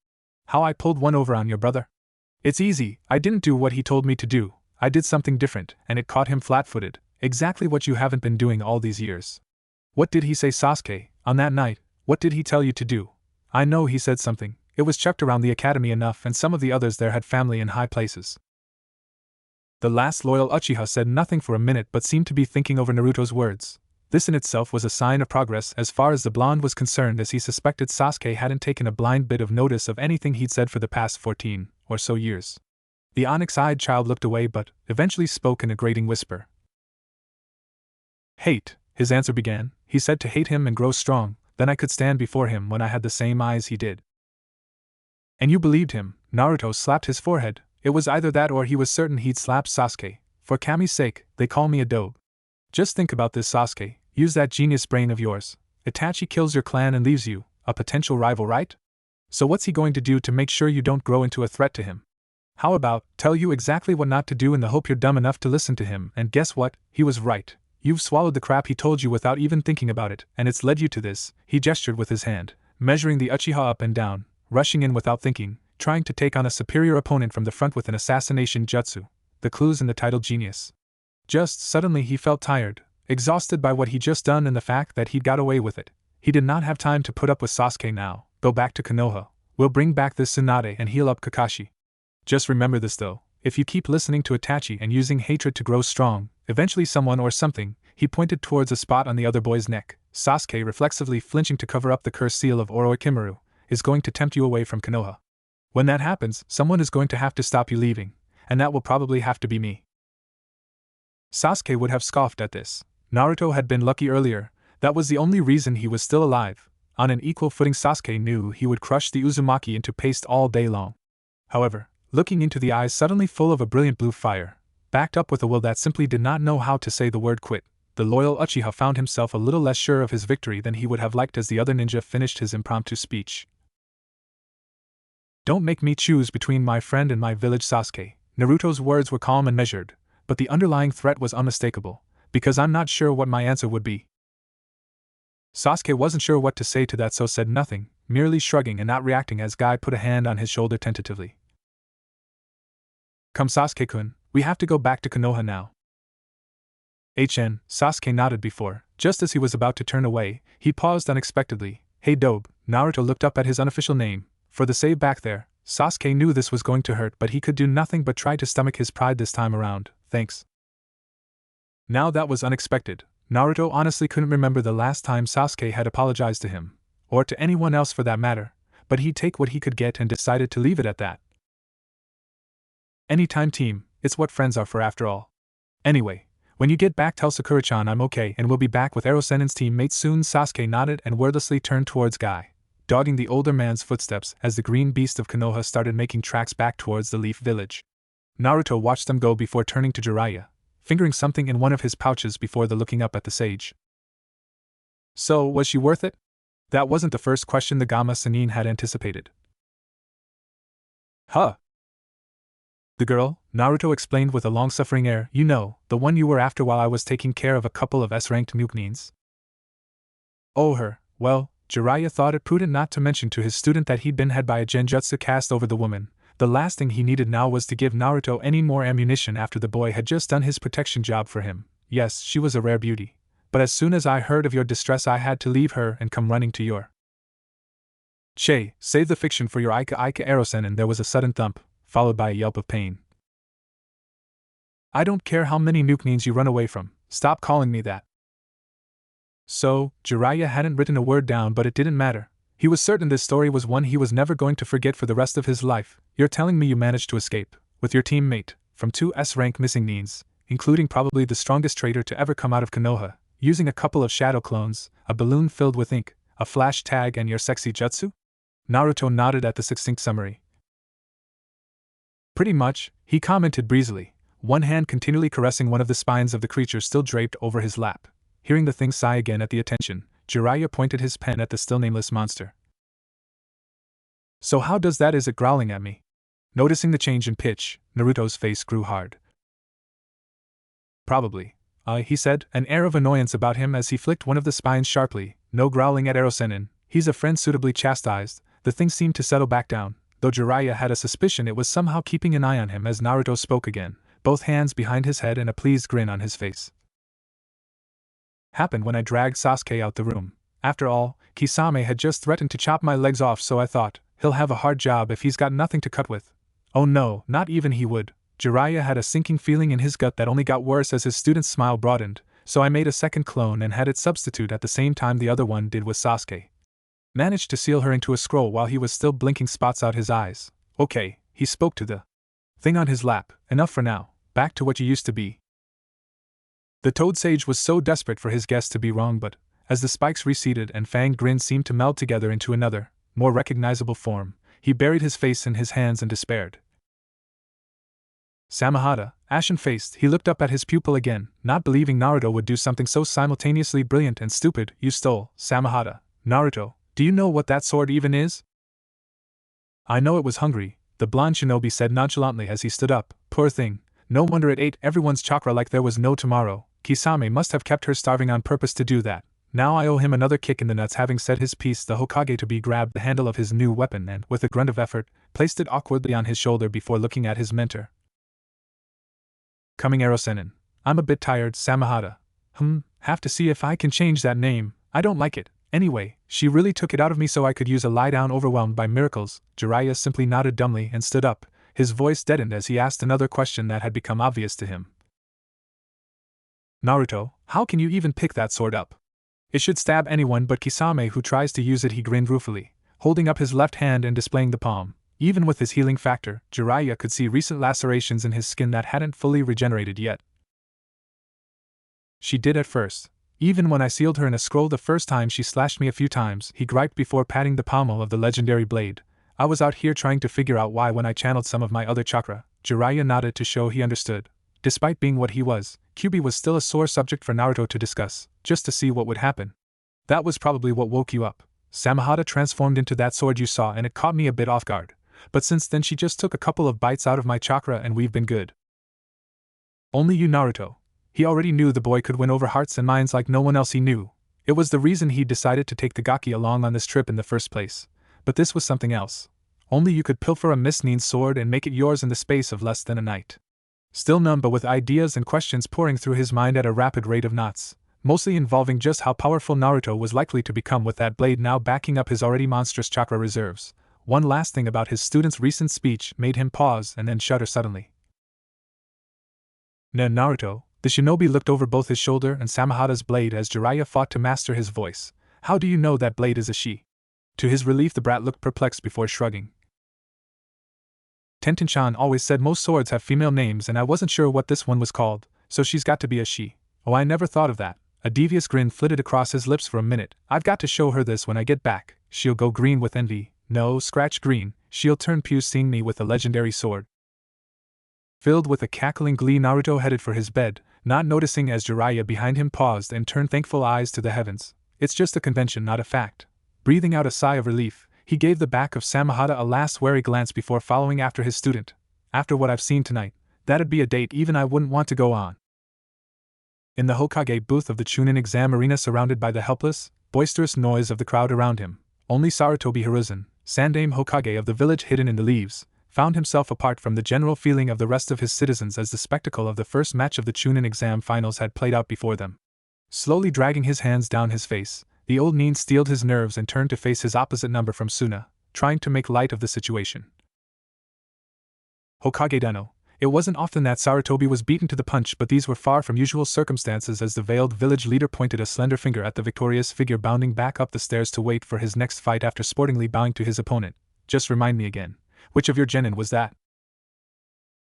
How I pulled one over on your brother? It's easy, I didn't do what he told me to do. I did something different, and it caught him flat-footed, exactly what you haven't been doing all these years. What did he say, Sasuke, on that night? What did he tell you to do? I know he said something. It was chucked around the academy enough, and some of the others there had family in high places. The last loyal Uchiha said nothing for a minute but seemed to be thinking over Naruto's words. This in itself was a sign of progress as far as the blonde was concerned, as he suspected Sasuke hadn't taken a blind bit of notice of anything he'd said for the past 14 or so years. The onyx-eyed child looked away but eventually spoke in a grating whisper. Hate, his answer began. He said to hate him and grow strong, then I could stand before him when I had the same eyes he did. And you believed him? Naruto slapped his forehead. It was either that or he was certain he'd slap Sasuke. For Kami's sake, they call me a dope. Just think about this, Sasuke. Use that genius brain of yours. Itachi kills your clan and leaves you, a potential rival, right? So what's he going to do to make sure you don't grow into a threat to him? How about, tell you exactly what not to do in the hope you're dumb enough to listen to him, and guess what? He was right. You've swallowed the crap he told you without even thinking about it, and it's led you to this. He gestured with his hand, measuring the Uchiha up and down, rushing in without thinking, trying to take on a superior opponent from the front with an assassination jutsu. The clues in the title genius. Just suddenly he felt tired, exhausted by what he'd just done and the fact that he'd got away with it. He did not have time to put up with Sasuke now. Go back to Konoha. We'll bring back this Tsunade and heal up Kakashi. Just remember this though, if you keep listening to Itachi and using hatred to grow strong, eventually someone or something, he pointed towards a spot on the other boy's neck, Sasuke reflexively flinching to cover up the cursed seal of Orochimaru, is going to tempt you away from Konoha. When that happens, someone is going to have to stop you leaving, and that will probably have to be me. Sasuke would have scoffed at this. Naruto had been lucky earlier, that was the only reason he was still alive. On an equal footing, Sasuke knew he would crush the Uzumaki into paste all day long. However, looking into the eyes suddenly full of a brilliant blue fire, backed up with a will that simply did not know how to say the word quit, the loyal Uchiha found himself a little less sure of his victory than he would have liked as the other ninja finished his impromptu speech. Don't make me choose between my friend and my village, Sasuke. Naruto's words were calm and measured, but the underlying threat was unmistakable, because I'm not sure what my answer would be. Sasuke wasn't sure what to say to that, so said nothing, merely shrugging and not reacting as Guy put a hand on his shoulder tentatively. Come, Sasuke-kun, we have to go back to Konoha now. Sasuke nodded before, just as he was about to turn away, he paused unexpectedly. Hey Dobe, Naruto looked up at his unofficial name. For the save back there, Sasuke knew this was going to hurt, but he could do nothing but try to stomach his pride this time around. Thanks. Now that was unexpected. Naruto honestly couldn't remember the last time Sasuke had apologized to him, or to anyone else for that matter, but he'd take what he could get and decided to leave it at that. Anytime, team, it's what friends are for after all. Anyway, when you get back, tell Sakura-chan I'm okay and we'll be back with Erosenen's teammates soon. Sasuke nodded and wordlessly turned towards Guy, dogging the older man's footsteps as the green beast of Konoha started making tracks back towards the Leaf Village. Naruto watched them go before turning to Jiraiya, fingering something in one of his pouches before looking up at the sage. So, was she worth it? That wasn't the first question the Gamma Sennin had anticipated. Huh? The girl, Naruto explained with a long-suffering air, you know, the one you were after while I was taking care of a couple of S-ranked Muknins. Oh, her. Well, Jiraiya thought it prudent not to mention to his student that he'd been had by a genjutsu cast over the woman. The last thing he needed now was to give Naruto any more ammunition after the boy had just done his protection job for him. Yes, she was a rare beauty. But as soon as I heard of your distress I had to leave her and come running to your... Che, save the fiction for your Ika Erosen. And there was a sudden thump, followed by a yelp of pain. I don't care how many Muknins you run away from, stop calling me that. So, Jiraiya hadn't written a word down, but it didn't matter. He was certain this story was one he was never going to forget for the rest of his life. You're telling me you managed to escape, with your teammate, from 2 S-rank missing Nins, including probably the strongest traitor to ever come out of Konoha, using a couple of shadow clones, a balloon filled with ink, a flash tag and your sexy jutsu? Naruto nodded at the succinct summary. Pretty much, he commented breezily, one hand continually caressing one of the spines of the creature still draped over his lap. Hearing the thing sigh again at the attention, Jiraiya pointed his pen at the still nameless monster. So how does that? Is it growling at me? Noticing the change in pitch, Naruto's face grew hard. Probably, he said, an air of annoyance about him as he flicked one of the spines sharply. No growling at Erosenin, he's a friend suitably chastised. The thing seemed to settle back down, though Jiraiya had a suspicion it was somehow keeping an eye on him as Naruto spoke again, both hands behind his head and a pleased grin on his face. Happened when I dragged Sasuke out the room. After all, Kisame had just threatened to chop my legs off, so I thought, he'll have a hard job if he's got nothing to cut with. Oh no, not even he would. Jiraiya had a sinking feeling in his gut that only got worse as his student's smile broadened, so I made a second clone and had it substitute at the same time the other one did with Sasuke. Managed to seal her into a scroll while he was still blinking spots out his eyes. Okay, he spoke to the thing on his lap, enough for now, back to what you used to be. The Toad Sage was so desperate for his guess to be wrong, but, as the spikes receded and fanged grin seemed to meld together into another, more recognizable form, he buried his face in his hands and despaired. Samahata, ashen-faced, he looked up at his pupil again, not believing Naruto would do something so simultaneously brilliant and stupid. You stole, Samahata. Naruto, do you know what that sword even is? I know it was hungry, the blonde shinobi said nonchalantly as he stood up. Poor thing, no wonder it ate everyone's chakra like there was no tomorrow. Kisame must have kept her starving on purpose to do that. Now I owe him another kick in the nuts. Having said his piece, the Hokage grabbed the handle of his new weapon and, with a grunt of effort, placed it awkwardly on his shoulder before looking at his mentor. Coming Arrow Sennin. I'm a bit tired, Samahata. Have to see if I can change that name. I don't like it. Anyway, she really took it out of me so I could use a lie down overwhelmed by miracles. Jiraiya simply nodded dumbly and stood up, his voice deadened as he asked another question that had become obvious to him. Naruto, how can you even pick that sword up? It should stab anyone but Kisame who tries to use it. He grinned ruefully, holding up his left hand and displaying the palm. Even with his healing factor, Jiraiya could see recent lacerations in his skin that hadn't fully regenerated yet. She did at first. Even when I sealed her in a scroll the first time, she slashed me a few times, he griped before patting the pommel of the legendary blade. I was out here trying to figure out why when I channeled some of my other chakra. Jiraiya nodded to show he understood. Despite being what he was, Kyuubi was still a sore subject for Naruto to discuss, just to see what would happen. That was probably what woke you up. Samahata transformed into that sword you saw and it caught me a bit off guard. But since then she just took a couple of bites out of my chakra and we've been good. Only you, Naruto. He already knew the boy could win over hearts and minds like no one else he knew. It was the reason he decided to take the Gaki along on this trip in the first place. But this was something else. Only you could pilfer a Mist-Nin's sword and make it yours in the space of less than a night. Still numb but with ideas and questions pouring through his mind at a rapid rate of knots, mostly involving just how powerful Naruto was likely to become with that blade now backing up his already monstrous chakra reserves. One last thing about his student's recent speech made him pause and then shudder suddenly. Naruto, the shinobi looked over both his shoulder and Samahata's blade as Jiraiya fought to master his voice. How do you know that blade is a she? To his relief the brat looked perplexed before shrugging. Tenten-chan always said most swords have female names and I wasn't sure what this one was called, so she's got to be a she. Oh, I never thought of that. A devious grin flitted across his lips for a minute. I've got to show her this when I get back. She'll go green with envy. No, scratch green, she'll turn puce seeing me with a legendary sword. Filled with a cackling glee, Naruto headed for his bed, not noticing as Jiraiya behind him paused and turned thankful eyes to the heavens. It's just a convention, not a fact. Breathing out a sigh of relief, he gave the back of Samahata a last wary glance before following after his student. After what I've seen tonight, that'd be a date even I wouldn't want to go on. In the Hokage booth of the Chunin exam arena, surrounded by the helpless, boisterous noise of the crowd around him, only Sarutobi Hiruzen, Sandaime Hokage of the village hidden in the leaves, found himself apart from the general feeling of the rest of his citizens as the spectacle of the first match of the Chunin exam finals had played out before them. Slowly dragging his hands down his face, the old nin steeled his nerves and turned to face his opposite number from Suna, trying to make light of the situation. Hokage Deno. It wasn't often that Sarutobi was beaten to the punch, but these were far from usual circumstances as the veiled village leader pointed a slender finger at the victorious figure bounding back up the stairs to wait for his next fight after sportingly bowing to his opponent. Just remind me again, which of your genin was that?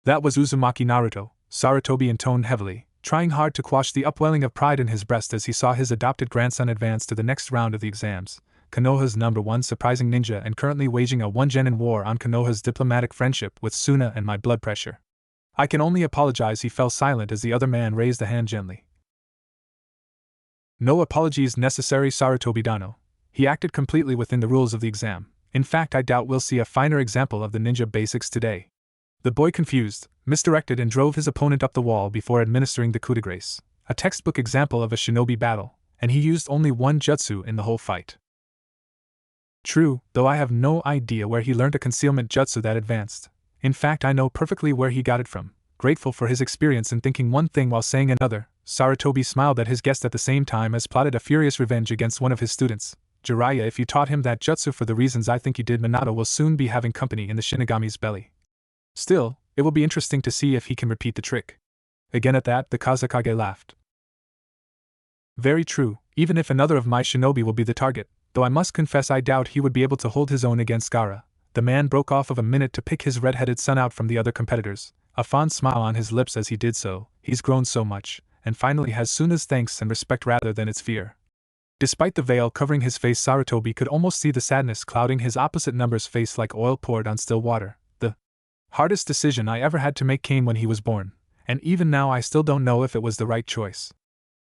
That was Uzumaki Naruto, Sarutobi intoned heavily, trying hard to quash the upwelling of pride in his breast as he saw his adopted grandson advance to the next round of the exams. Konoha's #1 surprising ninja and currently waging a one-genin war on Konoha's diplomatic friendship with Suna and my blood pressure. I can only apologize. He fell silent as the other man raised a hand gently. No apologies necessary, Sarutobi Dano. He acted completely within the rules of the exam. In fact, I doubt we'll see a finer example of the ninja basics today. The boy confused, misdirected and drove his opponent up the wall before administering the coup de grace, a textbook example of a shinobi battle, and he used only one jutsu in the whole fight. True, though I have no idea where he learned a concealment jutsu that advanced. In fact, I know perfectly where he got it from. Grateful for his experience in thinking one thing while saying another, Sarutobi smiled at his guest at the same time as plotted a furious revenge against one of his students. Jiraiya, if you taught him that jutsu for the reasons I think you did, Minato will soon be having company in the Shinigami's belly. Still, it will be interesting to see if he can repeat the trick. Again at that, the Kazekage laughed. Very true, even if another of my shinobi will be the target, though I must confess I doubt he would be able to hold his own against Gaara. The man broke off of a minute to pick his red-headed son out from the other competitors, a fond smile on his lips as he did so. He's grown so much, and finally has Suna's thanks and respect rather than its fear. Despite the veil covering his face, Sarutobi could almost see the sadness clouding his opposite number's face like oil poured on still water. Hardest decision I ever had to make came when he was born, and even now I still don't know if it was the right choice.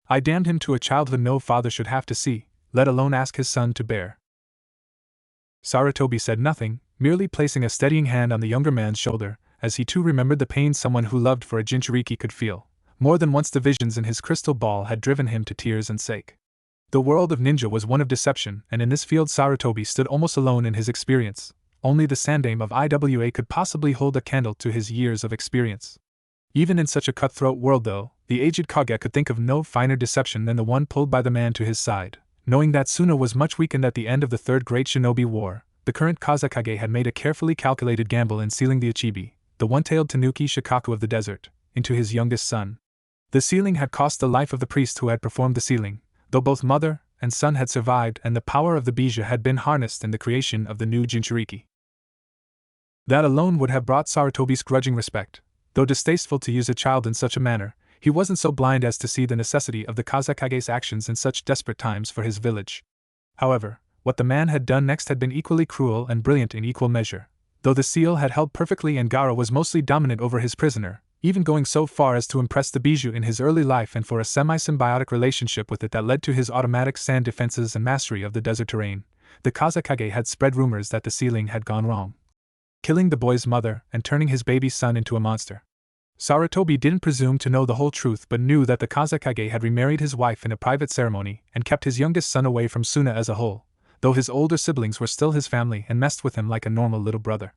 I damned him to a childhood no father should have to see, let alone ask his son to bear." Sarutobi said nothing, merely placing a steadying hand on the younger man's shoulder, as he too remembered the pain someone who loved for a Jinchuriki could feel. More than once the visions in his crystal ball had driven him to tears and sake. The world of ninja was one of deception, and in this field Sarutobi stood almost alone in his experience. Only the Sandame of IWA could possibly hold a candle to his years of experience. Even in such a cutthroat world though, the aged Kage could think of no finer deception than the one pulled by the man to his side. Knowing that Suna was much weakened at the end of the Third Great Shinobi War, the current Kazekage had made a carefully calculated gamble in sealing the Ichibi, the one-tailed Tanuki Shikaku of the desert, into his youngest son. The sealing had cost the life of the priest who had performed the sealing, though both mother and son had survived and the power of the Bija had been harnessed in the creation of the new Jinchuriki. That alone would have brought Sarutobi's grudging respect. Though distasteful to use a child in such a manner, he wasn't so blind as to see the necessity of the Kazekage's actions in such desperate times for his village. However, what the man had done next had been equally cruel and brilliant in equal measure. Though the seal had held perfectly and Gaara was mostly dominant over his prisoner, even going so far as to impress the Bijou in his early life and for a semi-symbiotic relationship with it that led to his automatic sand defenses and mastery of the desert terrain, the Kazekage had spread rumors that the sealing had gone wrong, killing the boy's mother and turning his baby son into a monster. Sarutobi didn't presume to know the whole truth but knew that the Kazekage had remarried his wife in a private ceremony and kept his youngest son away from Suna as a whole, though his older siblings were still his family and messed with him like a normal little brother.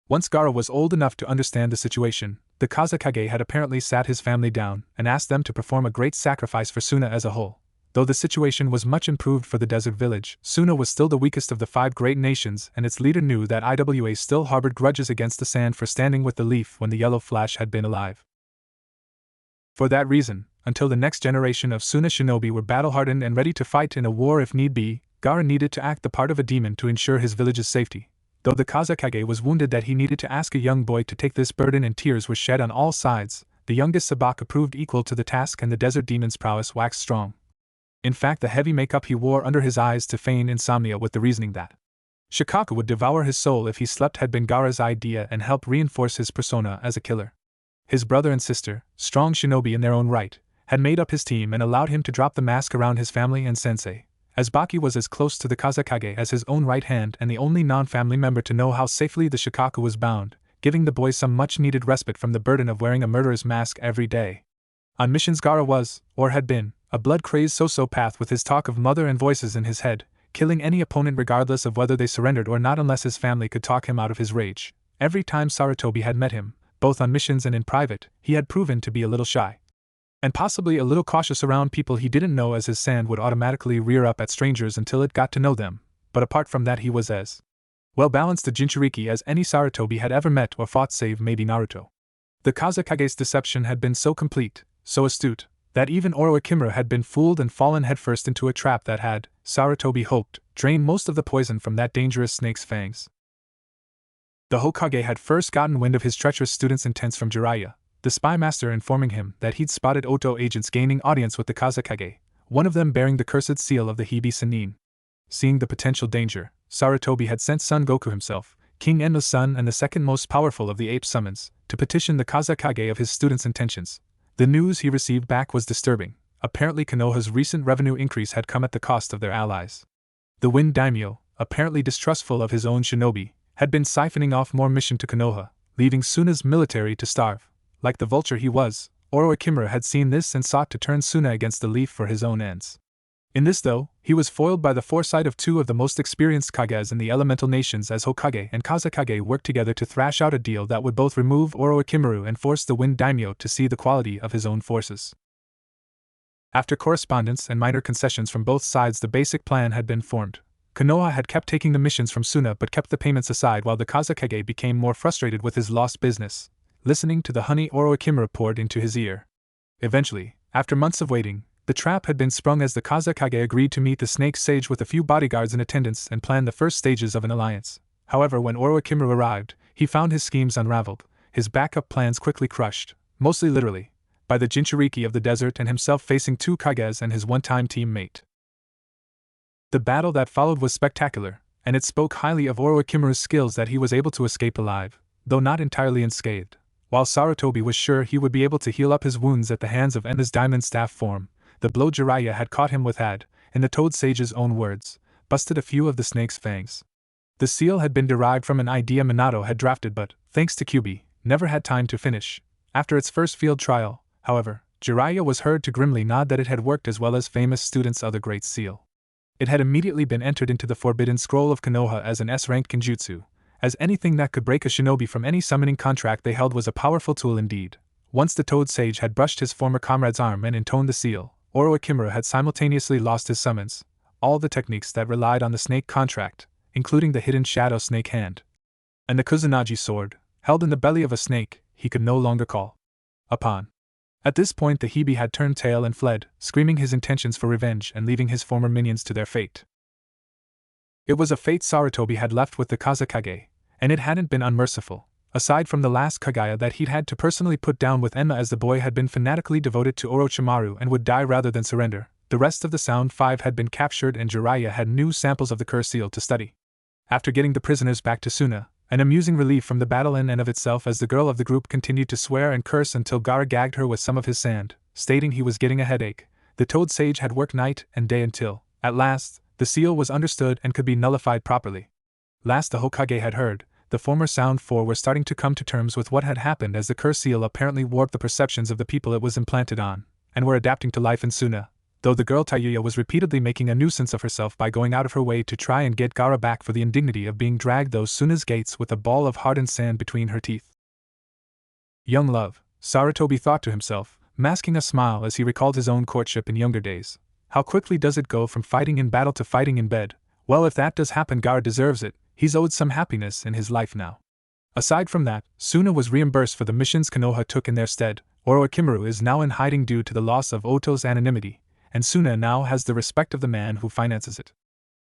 Once Gaara was old enough to understand the situation, the Kazekage had apparently sat his family down and asked them to perform a great sacrifice for Suna as a whole. Though the situation was much improved for the desert village, Suna was still the weakest of the 5 great nations and its leader knew that IWA still harbored grudges against the sand for standing with the leaf when the yellow flash had been alive. For that reason, until the next generation of Suna shinobi were battle-hardened and ready to fight in a war if need be, Gaara needed to act the part of a demon to ensure his village's safety. Though the Kazekage was wounded that he needed to ask a young boy to take this burden and tears were shed on all sides, the youngest Sabaka proved equal to the task and the desert demon's prowess waxed strong. In fact, the heavy makeup he wore under his eyes to feign insomnia with the reasoning that Shikaku would devour his soul if he slept had been Gaara's idea and helped reinforce his persona as a killer. His brother and sister, strong shinobi in their own right, had made up his team and allowed him to drop the mask around his family and sensei, as Baki was as close to the Kazekage as his own right hand and the only non-family member to know how safely the Shikaku was bound, giving the boy some much-needed respite from the burden of wearing a murderer's mask every day. On missions Gaara was, or had been, a blood-crazed sociopath with his talk of mother and voices in his head, killing any opponent regardless of whether they surrendered or not unless his family could talk him out of his rage. Every time Sarutobi had met him, both on missions and in private, he had proven to be a little shy. And possibly a little cautious around people he didn't know, as his sand would automatically rear up at strangers until it got to know them, but apart from that he was as well-balanced a Jinchuriki as any Sarutobi had ever met or fought save maybe Naruto. The Kazekage's deception had been so complete, so astute, that even Orochimaru had been fooled and fallen headfirst into a trap that had, Sarutobi hoped, drained most of the poison from that dangerous snake's fangs. The Hokage had first gotten wind of his treacherous student's intents from Jiraiya, the spy master informing him that he'd spotted Oto agents gaining audience with the Kazekage, one of them bearing the cursed seal of the Hibi Sannin. Seeing the potential danger, Sarutobi had sent Son Goku himself, King Enma's son and the second most powerful of the ape summons, to petition the Kazekage of his student's intentions. The news he received back was disturbing. Apparently Konoha's recent revenue increase had come at the cost of their allies. The Wind Daimyo, apparently distrustful of his own shinobi, had been siphoning off more mission to Konoha, leaving Suna's military to starve. Like the vulture he was, Orochimaru had seen this and sought to turn Suna against the leaf for his own ends. In this, though, he was foiled by the foresight of 2 of the most experienced Kages in the elemental nations, as Hokage and Kazekage worked together to thrash out a deal that would both remove Orochimaru and force the Wind Daimyo to see the quality of his own forces. After correspondence and minor concessions from both sides, the basic plan had been formed. Konoha had kept taking the missions from Suna but kept the payments aside while the Kazekage became more frustrated with his lost business, listening to the honey Orochimaru poured into his ear. Eventually, after months of waiting, the trap had been sprung as the Kazekage agreed to meet the Snake Sage with a few bodyguards in attendance and plan the first stages of an alliance. However, when Orochimaru arrived, he found his schemes unraveled, his backup plans quickly crushed, mostly literally, by the Jinchuriki of the desert and himself facing 2 Kages and his one-time teammate. The battle that followed was spectacular, and it spoke highly of Orochimaru's skills that he was able to escape alive. though not entirely unscathed. While Sarutobi was sure he would be able to heal up his wounds at the hands of Enna's diamond staff form, the blow Jiraiya had caught him with had, in the Toad Sage's own words, busted a few of the snake's fangs. The seal had been derived from an idea Minato had drafted but, thanks to Kyuubi, never had time to finish. After its first field trial, however, Jiraiya was heard to grimly nod that it had worked as well as famous students of the Great Seal. It had immediately been entered into the Forbidden Scroll of Konoha as an S-ranked kenjutsu, as anything that could break a shinobi from any summoning contract they held was a powerful tool indeed. Once the Toad Sage had brushed his former comrade's arm and intoned the seal, Oro Akimura had simultaneously lost his summons. All the techniques that relied on the snake contract, including the hidden shadow snake hand and the Kusanagi sword, held in the belly of a snake, he could no longer call upon. At this point the Hebe had turned tail and fled, screaming his intentions for revenge and leaving his former minions to their fate. It was a fate Sarutobi had left with the Kazekage, and it hadn't been unmerciful. Aside from the last Kagaya that he'd had to personally put down with Enma, as the boy had been fanatically devoted to Orochimaru and would die rather than surrender, the rest of the Sound Five had been captured and Jiraiya had new samples of the Curse Seal to study. After getting the prisoners back to Suna, an amusing relief from the battle in and of itself, as the girl of the group continued to swear and curse until Gaara gagged her with some of his sand, stating he was getting a headache, the Toad Sage had worked night and day until, at last, the seal was understood and could be nullified properly. Last the Hokage had heard, the former Sound Four were starting to come to terms with what had happened, as the Curse Seal apparently warped the perceptions of the people it was implanted on, and were adapting to life in Suna, though the girl Tayuya was repeatedly making a nuisance of herself by going out of her way to try and get Gaara back for the indignity of being dragged those Suna's gates with a ball of hardened sand between her teeth. Young love, Sarutobi thought to himself, masking a smile as he recalled his own courtship in younger days. How quickly does it go from fighting in battle to fighting in bed? Well, if that does happen, Gaara deserves it. He's owed some happiness in his life now. Aside from that, Suna was reimbursed for the missions Konoha took in their stead. Oro Akimaru is now in hiding due to the loss of Oto's anonymity, and Suna now has the respect of the man who finances it.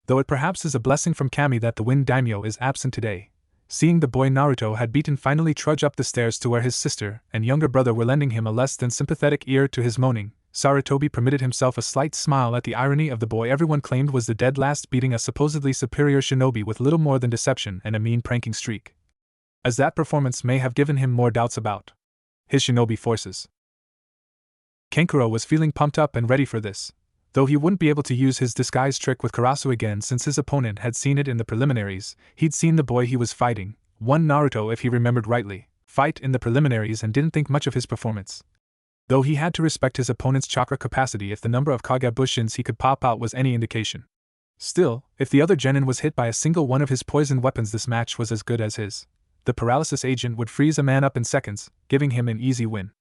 Though it perhaps is a blessing from Kami that the Wind Daimyo is absent today. Seeing the boy Naruto had beaten finally trudge up the stairs to where his sister and younger brother were lending him a less than sympathetic ear to his moaning, Sarutobi permitted himself a slight smile at the irony of the boy everyone claimed was the dead last beating a supposedly superior shinobi with little more than deception and a mean pranking streak. As that performance may have given him more doubts about his shinobi forces. Kankuro was feeling pumped up and ready for this, though he wouldn't be able to use his disguise trick with Karasu again since his opponent had seen it in the preliminaries. He'd seen the boy he was fighting, one Naruto if he remembered rightly, fight in the preliminaries and didn't think much of his performance. Though he had to respect his opponent's chakra capacity if the number of Kage Bushins he could pop out was any indication. Still, if the other genin was hit by a single one of his poison weapons, this match was as good as his. The paralysis agent would freeze a man up in seconds, giving him an easy win.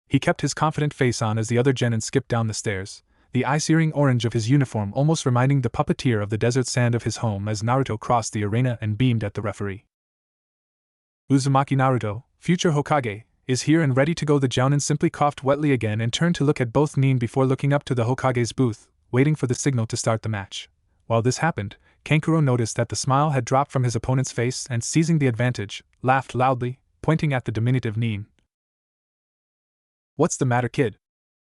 He kept his confident face on as the other genin skipped down the stairs, the eye-searing orange of his uniform almost reminding the puppeteer of the desert sand of his home as Naruto crossed the arena and beamed at the referee. Uzumaki Naruto, future Hokage, is here and ready to go. The Jounin simply coughed wetly again and turned to look at both Nin before looking up to the Hokage's booth, waiting for the signal to start the match. While this happened, Kankuro noticed that the smile had dropped from his opponent's face and, seizing the advantage, laughed loudly, pointing at the diminutive Nin. "What's the matter, kid?"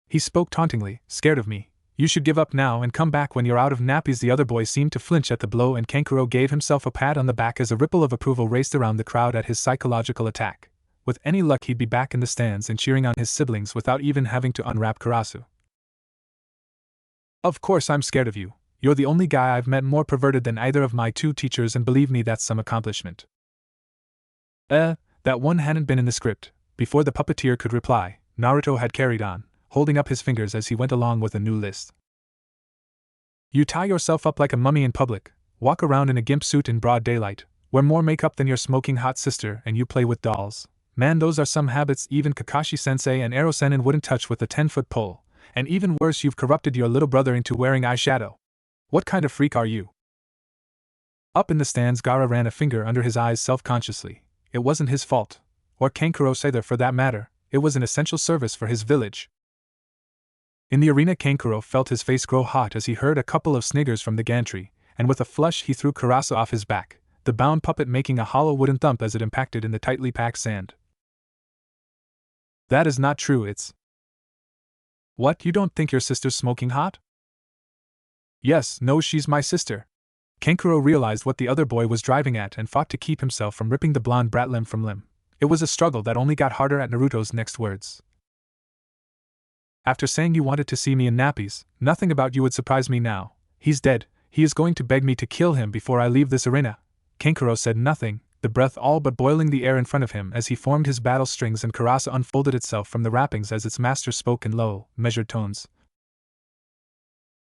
He spoke tauntingly. "Scared of me? You should give up now and come back when you're out of nappies." The other boy seemed to flinch at the blow and Kankuro gave himself a pat on the back as a ripple of approval raced around the crowd at his psychological attack. With any luck he'd be back in the stands and cheering on his siblings without even having to unwrap Karasu. "Of course I'm scared of you. You're the only guy I've met more perverted than either of my two teachers, and believe me, that's some accomplishment." That one hadn't been in the script. Before the puppeteer could reply, Naruto had carried on, holding up his fingers as he went along with a new list. "You tie yourself up like a mummy in public, walk around in a gimp suit in broad daylight, wear more makeup than your smoking hot sister, and you play with dolls. Man, those are some habits even Kakashi-sensei and Ero-senin wouldn't touch with a 10-foot pole, and even worse, you've corrupted your little brother into wearing eyeshadow. What kind of freak are you?" Up in the stands, Gaara ran a finger under his eyes self-consciously. It wasn't his fault, or Kankuro's either for that matter. It was an essential service for his village. In the arena, Kankuro felt his face grow hot as he heard a couple of sniggers from the gantry, and with a flush he threw Karasu off his back, the bound puppet making a hollow wooden thump as it impacted in the tightly packed sand. "That is not true, it's..." "What, you don't think your sister's smoking hot?" "Yes, no, she's my sister." Kankuro realized what the other boy was driving at and fought to keep himself from ripping the blonde brat limb from limb. It was a struggle that only got harder at Naruto's next words. After saying you wanted to see me in nappies, nothing about you would surprise me now. He's dead. He is going to beg me to kill him before I leave this arena. Kankuro said nothing, the breath all but boiling the air in front of him as he formed his battle strings, and Karasa unfolded itself from the wrappings as its master spoke in low, measured tones.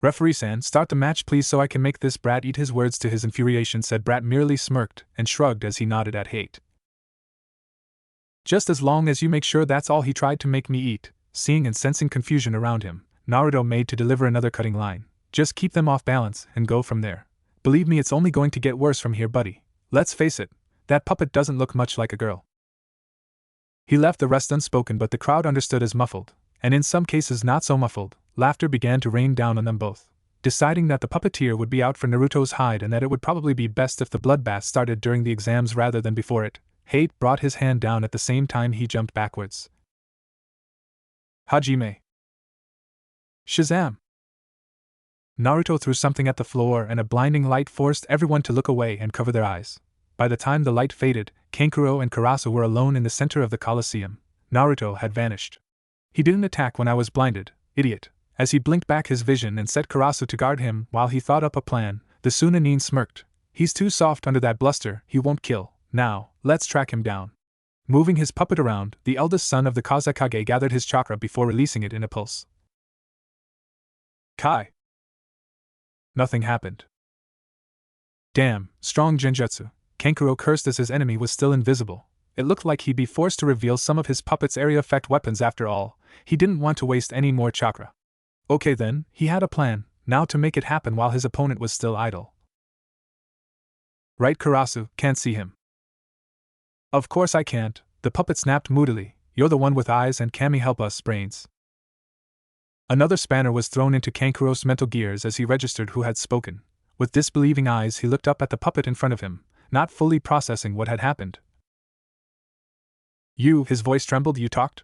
Referee-san, start the match please so I can make this brat eat his words. To his infuriation, said Brat merely smirked and shrugged as he nodded at hate. Just as long as you make sure that's all. He tried to make me eat. Seeing and sensing confusion around him, Naruto made to deliver another cutting line. Just keep them off balance and go from there. Believe me, it's only going to get worse from here, buddy. Let's face it, that puppet doesn't look much like a girl. He left the rest unspoken, but the crowd understood as muffled, and in some cases not so muffled. Laughter began to rain down on them both. Deciding that the puppeteer would be out for Naruto's hide and that it would probably be best if the bloodbath started during the exams rather than before it, Hate brought his hand down at the same time he jumped backwards. Hajime. Shazam! Naruto threw something at the floor and a blinding light forced everyone to look away and cover their eyes. By the time the light faded, Kankuro and Karasa were alone in the center of the Colosseum. Naruto had vanished. He didn't attack when I was blinded, idiot. As he blinked back his vision and set Karasu to guard him while he thought up a plan, the Sunanin smirked. He's too soft under that bluster, he won't kill. Now, let's track him down. Moving his puppet around, the eldest son of the Kazekage gathered his chakra before releasing it in a pulse. Kai! Nothing happened. Damn, strong genjutsu. Kankuro cursed as his enemy was still invisible. It looked like he'd be forced to reveal some of his puppet's area effect weapons after all. He didn't want to waste any more chakra. Okay then, he had a plan, now to make it happen while his opponent was still idle. Right, Karasu, can't see him. Of course I can't, the puppet snapped moodily. You're the one with eyes and Kami help us, brains. Another spanner was thrown into Kankuro's mental gears as he registered who had spoken. With disbelieving eyes he looked up at the puppet in front of him, not fully processing what had happened. You, his voice trembled, you talked?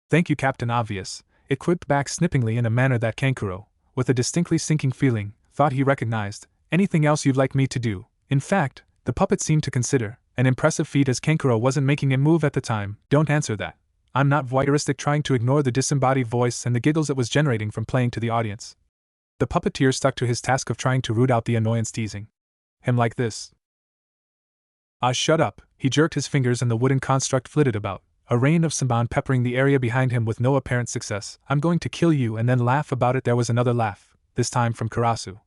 Thank you, Captain Obvious, it quipped back snippingly in a manner that Kankuro, with a distinctly sinking feeling, thought he recognized. Anything else you'd like me to do? In fact, the puppet seemed to consider, an impressive feat as Kankuro wasn't making a move at the time. Don't answer that. I'm not voyeuristic, trying to ignore the disembodied voice and the giggles it was generating from playing to the audience. The puppeteer stuck to his task of trying to root out the annoyance teasing him like this. Ah, shut up, he jerked his fingers and the wooden construct flitted about, a rain of samban peppering the area behind him with no apparent success. I'm going to kill you and then laugh about it. There was another laugh, this time from Karasu.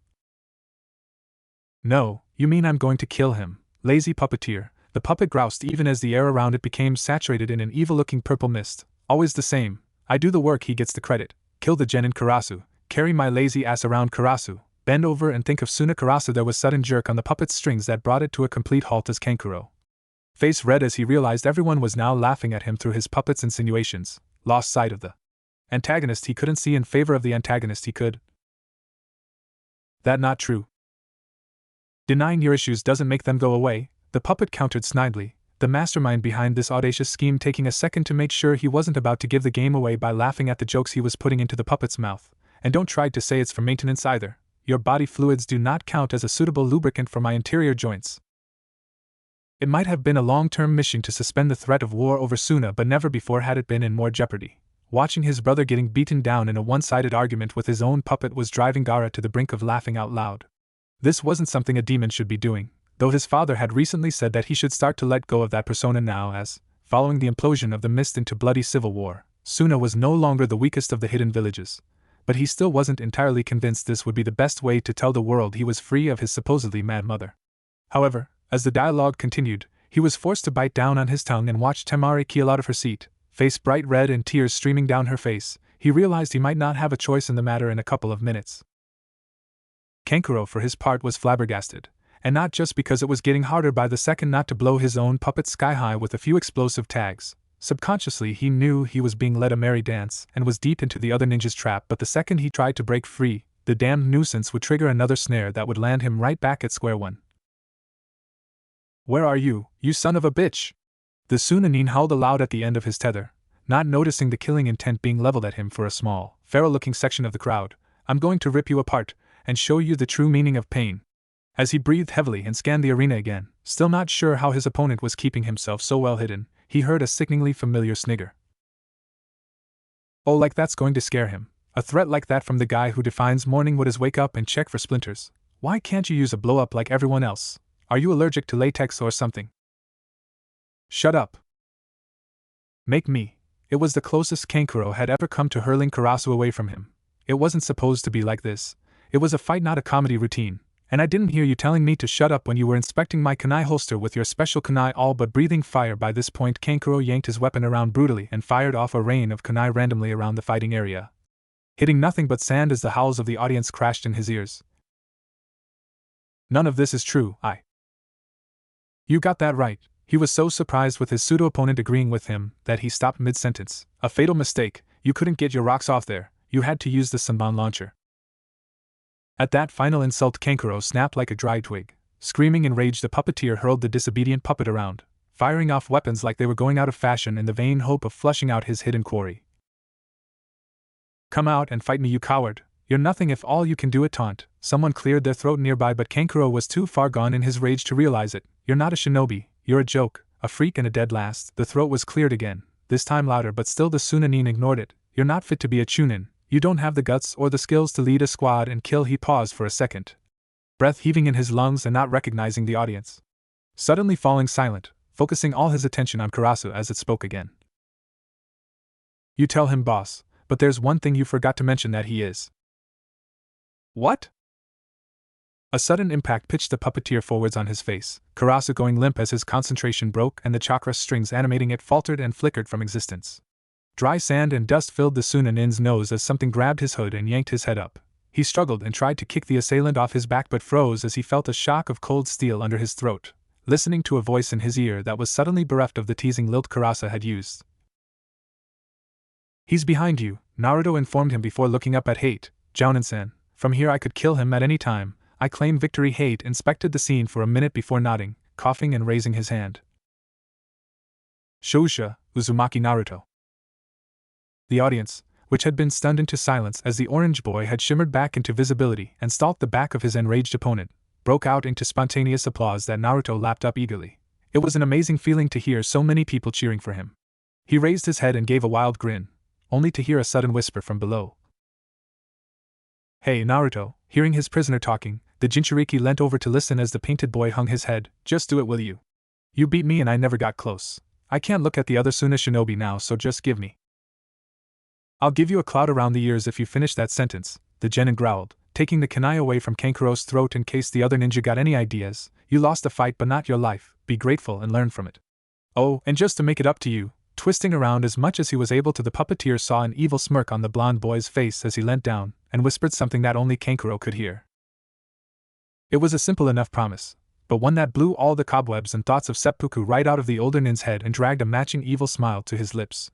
No, you mean I'm going to kill him, lazy puppeteer, the puppet groused even as the air around it became saturated in an evil-looking purple mist. Always the same, I do the work, he gets the credit. Kill the genin, Karasu, carry my lazy ass around, Karasu, bend over and think of Suna, Karasu. There was sudden jerk on the puppet's strings that brought it to a complete halt as Kankuro, face red as he realized everyone was now laughing at him through his puppet's insinuations, lost sight of the antagonist he couldn't see in favor of the antagonist he could. That not true. Denying your issues doesn't make them go away, the puppet countered snidely, the mastermind behind this audacious scheme taking a second to make sure he wasn't about to give the game away by laughing at the jokes he was putting into the puppet's mouth. And don't try to say it's for maintenance either. Your body fluids do not count as a suitable lubricant for my interior joints. It might have been a long-term mission to suspend the threat of war over Suna, but never before had it been in more jeopardy. Watching his brother getting beaten down in a one-sided argument with his own puppet was driving Gaara to the brink of laughing out loud. This wasn't something a demon should be doing, though his father had recently said that he should start to let go of that persona now as, following the implosion of the mist into bloody civil war, Suna was no longer the weakest of the hidden villages. But he still wasn't entirely convinced this would be the best way to tell the world he was free of his supposedly mad mother. However, as the dialogue continued, he was forced to bite down on his tongue and watch Temari keel out of her seat, face bright red and tears streaming down her face. He realized he might not have a choice in the matter in a couple of minutes. Kankuro, for his part, was flabbergasted, and not just because it was getting harder by the second not to blow his own puppet sky high with a few explosive tags. Subconsciously he knew he was being led a merry dance and was deep into the other ninja's trap, but the second he tried to break free, the damned nuisance would trigger another snare that would land him right back at square one. Where are you, you son of a bitch? The Sunanin howled aloud at the end of his tether, not noticing the killing intent being leveled at him for a small, feral-looking section of the crowd. I'm going to rip you apart, and show you the true meaning of pain. As he breathed heavily and scanned the arena again, still not sure how his opponent was keeping himself so well hidden, he heard a sickeningly familiar snigger. Oh, like that's going to scare him. A threat like that from the guy who defines morning wood is wake up and check for splinters. Why can't you use a blow-up like everyone else? Are you allergic to latex or something? Shut up. Make me. It was the closest Kankuro had ever come to hurling Karasu away from him. It wasn't supposed to be like this. It was a fight, not a comedy routine. And I didn't hear you telling me to shut up when you were inspecting my kunai holster with your special kunai, all but breathing fire. By this point, Kankuro yanked his weapon around brutally and fired off a rain of kunai randomly around the fighting area, hitting nothing but sand as the howls of the audience crashed in his ears. None of this is true, You got that right. He was so surprised with his pseudo-opponent agreeing with him that he stopped mid-sentence. A fatal mistake. You couldn't get your rocks off there. You had to use the Sanban launcher. At that final insult, Kankuro snapped like a dry twig. Screaming in rage, the puppeteer hurled the disobedient puppet around, firing off weapons like they were going out of fashion in the vain hope of flushing out his hidden quarry. Come out and fight me, you coward. You're nothing if all you can do is taunt. Someone cleared their throat nearby, but Kankuro was too far gone in his rage to realize it. You're not a shinobi, you're a joke, a freak and a dead last. The throat was cleared again, this time louder, but still the Sunanin ignored it. You're not fit to be a chunin. You don't have the guts or the skills to lead a squad and kill. He paused for a second, breath heaving in his lungs and not recognizing the audience. Suddenly falling silent, focusing all his attention on Karasu as it spoke again. You tell him, boss, but there's one thing you forgot to mention, that he is. What? A sudden impact pitched the puppeteer forwards on his face, Karasu going limp as his concentration broke and the chakra strings animating it faltered and flickered from existence. Dry sand and dust filled the Sunanin's nose as something grabbed his hood and yanked his head up. He struggled and tried to kick the assailant off his back but froze as he felt a shock of cold steel under his throat, listening to a voice in his ear that was suddenly bereft of the teasing lilt Karasu had used. He's behind you, Naruto informed him before looking up at Hate. Jounin-san, from here I could kill him at any time. I claim victory. Hate inspected the scene for a minute before nodding, coughing and raising his hand. Shosha, Uzumaki Naruto. The audience, which had been stunned into silence as the orange boy had shimmered back into visibility and stalked the back of his enraged opponent, broke out into spontaneous applause that Naruto lapped up eagerly. It was an amazing feeling to hear so many people cheering for him. He raised his head and gave a wild grin, only to hear a sudden whisper from below. Hey, Naruto. Hearing his prisoner talking, the Jinchuriki leant over to listen as the painted boy hung his head. Just do it, will you? You beat me and I never got close. I can't look at the other Suna shinobi now, so just give me. I'll give you a cloud around the ears if you finish that sentence, the genin growled, taking the kunai away from Kankuro's throat in case the other ninja got any ideas. You lost a fight but not your life. Be grateful and learn from it. Oh, and just to make it up to you, twisting around as much as he was able to, the puppeteer saw an evil smirk on the blonde boy's face as he leant down and whispered something that only Kankuro could hear. It was a simple enough promise, but one that blew all the cobwebs and thoughts of seppuku right out of the older nin's head and dragged a matching evil smile to his lips.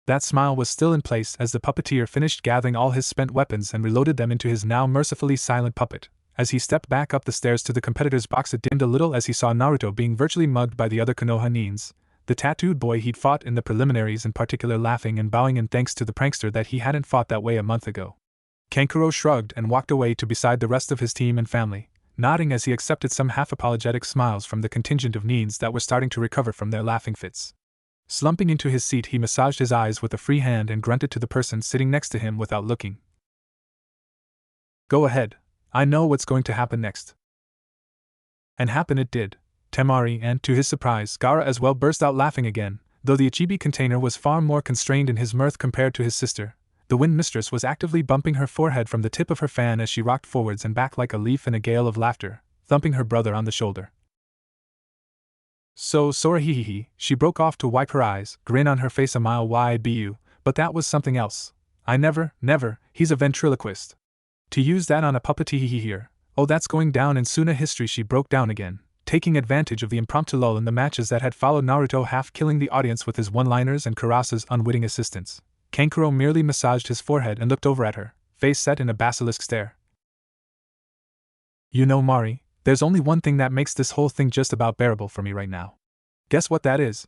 That smile was still in place as the puppeteer finished gathering all his spent weapons and reloaded them into his now mercifully silent puppet. As he stepped back up the stairs to the competitor's box, it dimmed a little as he saw Naruto being virtually mugged by the other Konoha nins, the tattooed boy he'd fought in the preliminaries in particular, laughing and bowing in thanks to the prankster that he hadn't fought that way a month ago. Kankuro shrugged and walked away to beside the rest of his team and family, nodding as he accepted some half-apologetic smiles from the contingent of nins that were starting to recover from their laughing fits. Slumping into his seat, he massaged his eyes with a free hand and grunted to the person sitting next to him without looking. Go ahead, I know what's going to happen next. And happen it did. Temari and, to his surprise, Gaara as well burst out laughing again, though the Ichibi container was far more constrained in his mirth compared to his sister. The wind mistress was actively bumping her forehead from the tip of her fan as she rocked forwards and back like a leaf in a gale of laughter, thumping her brother on the shoulder. So sorry, hee, she broke off to wipe her eyes, grin on her face a mile wide. Bu, but that was something else. I never, he's a ventriloquist. To use that on a puppet here. Oh, that's going down in Suna history. She broke down again, taking advantage of the impromptu lull in the matches that had followed, Naruto half killing the audience with his one-liners and Karasu's unwitting assistance. Kankuro merely massaged his forehead and looked over at her, face set in a basilisk stare. You know, Mari, there's only one thing that makes this whole thing just about bearable for me right now. Guess what that is?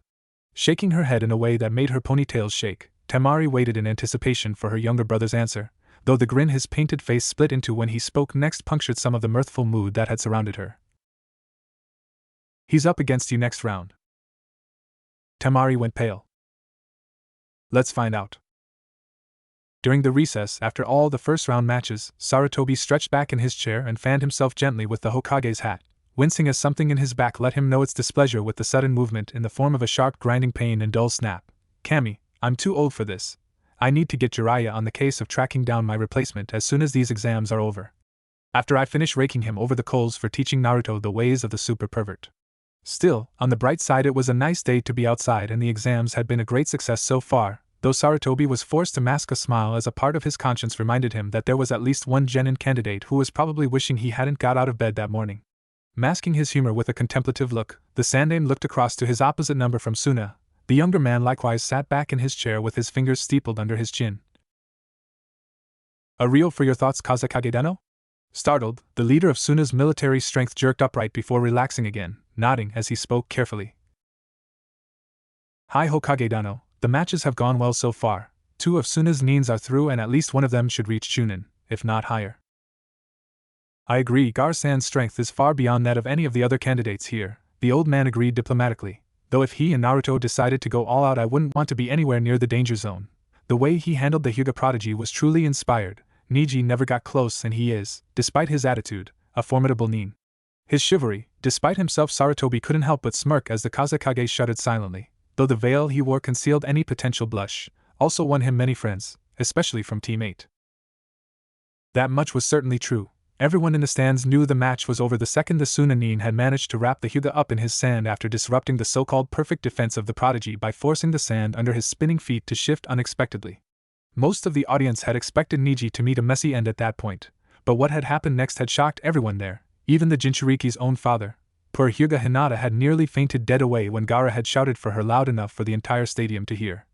Shaking her head in a way that made her ponytails shake, Temari waited in anticipation for her younger brother's answer, though the grin his painted face split into when he spoke next punctured some of the mirthful mood that had surrounded her. He's up against you next round. Temari went pale. Let's find out. During the recess after all the first-round matches, Sarutobi stretched back in his chair and fanned himself gently with the Hokage's hat, wincing as something in his back let him know its displeasure with the sudden movement in the form of a sharp grinding pain and dull snap. Kami, I'm too old for this. I need to get Jiraiya on the case of tracking down my replacement as soon as these exams are over. After I finish raking him over the coals for teaching Naruto the ways of the super pervert. Still, on the bright side, it was a nice day to be outside and the exams had been a great success so far, though Sarutobi was forced to mask a smile as a part of his conscience reminded him that there was at least one genin candidate who was probably wishing he hadn't got out of bed that morning. Masking his humor with a contemplative look, the Sandaime looked across to his opposite number from Suna. The younger man likewise sat back in his chair with his fingers steepled under his chin. A reel for your thoughts, Kazekage Deno? Startled, the leader of Suna's military strength jerked upright before relaxing again, nodding as he spoke carefully. Hi Hokage Dano, the matches have gone well so far. 2 of Suna's nins are through and at least one of them should reach Chunin, if not higher. I agree, Gar-san's strength is far beyond that of any of the other candidates here, the old man agreed diplomatically, though if he and Naruto decided to go all out I wouldn't want to be anywhere near the danger zone. The way he handled the Hyuga prodigy was truly inspired. Niji never got close and he is, despite his attitude, a formidable nin. His chivalry, despite himself Sarutobi couldn't help but smirk as the Kazekage shuddered silently, though the veil he wore concealed any potential blush, also won him many friends, especially from Team 8. That much was certainly true. Everyone in the stands knew the match was over the second the Suna nin had managed to wrap the Hyuga up in his sand after disrupting the so-called perfect defense of the prodigy by forcing the sand under his spinning feet to shift unexpectedly. Most of the audience had expected Niji to meet a messy end at that point, but what had happened next had shocked everyone there, even the Jinchuriki's own father. Poor Hyuga Hinata had nearly fainted dead away when Gaara had shouted for her loud enough for the entire stadium to hear.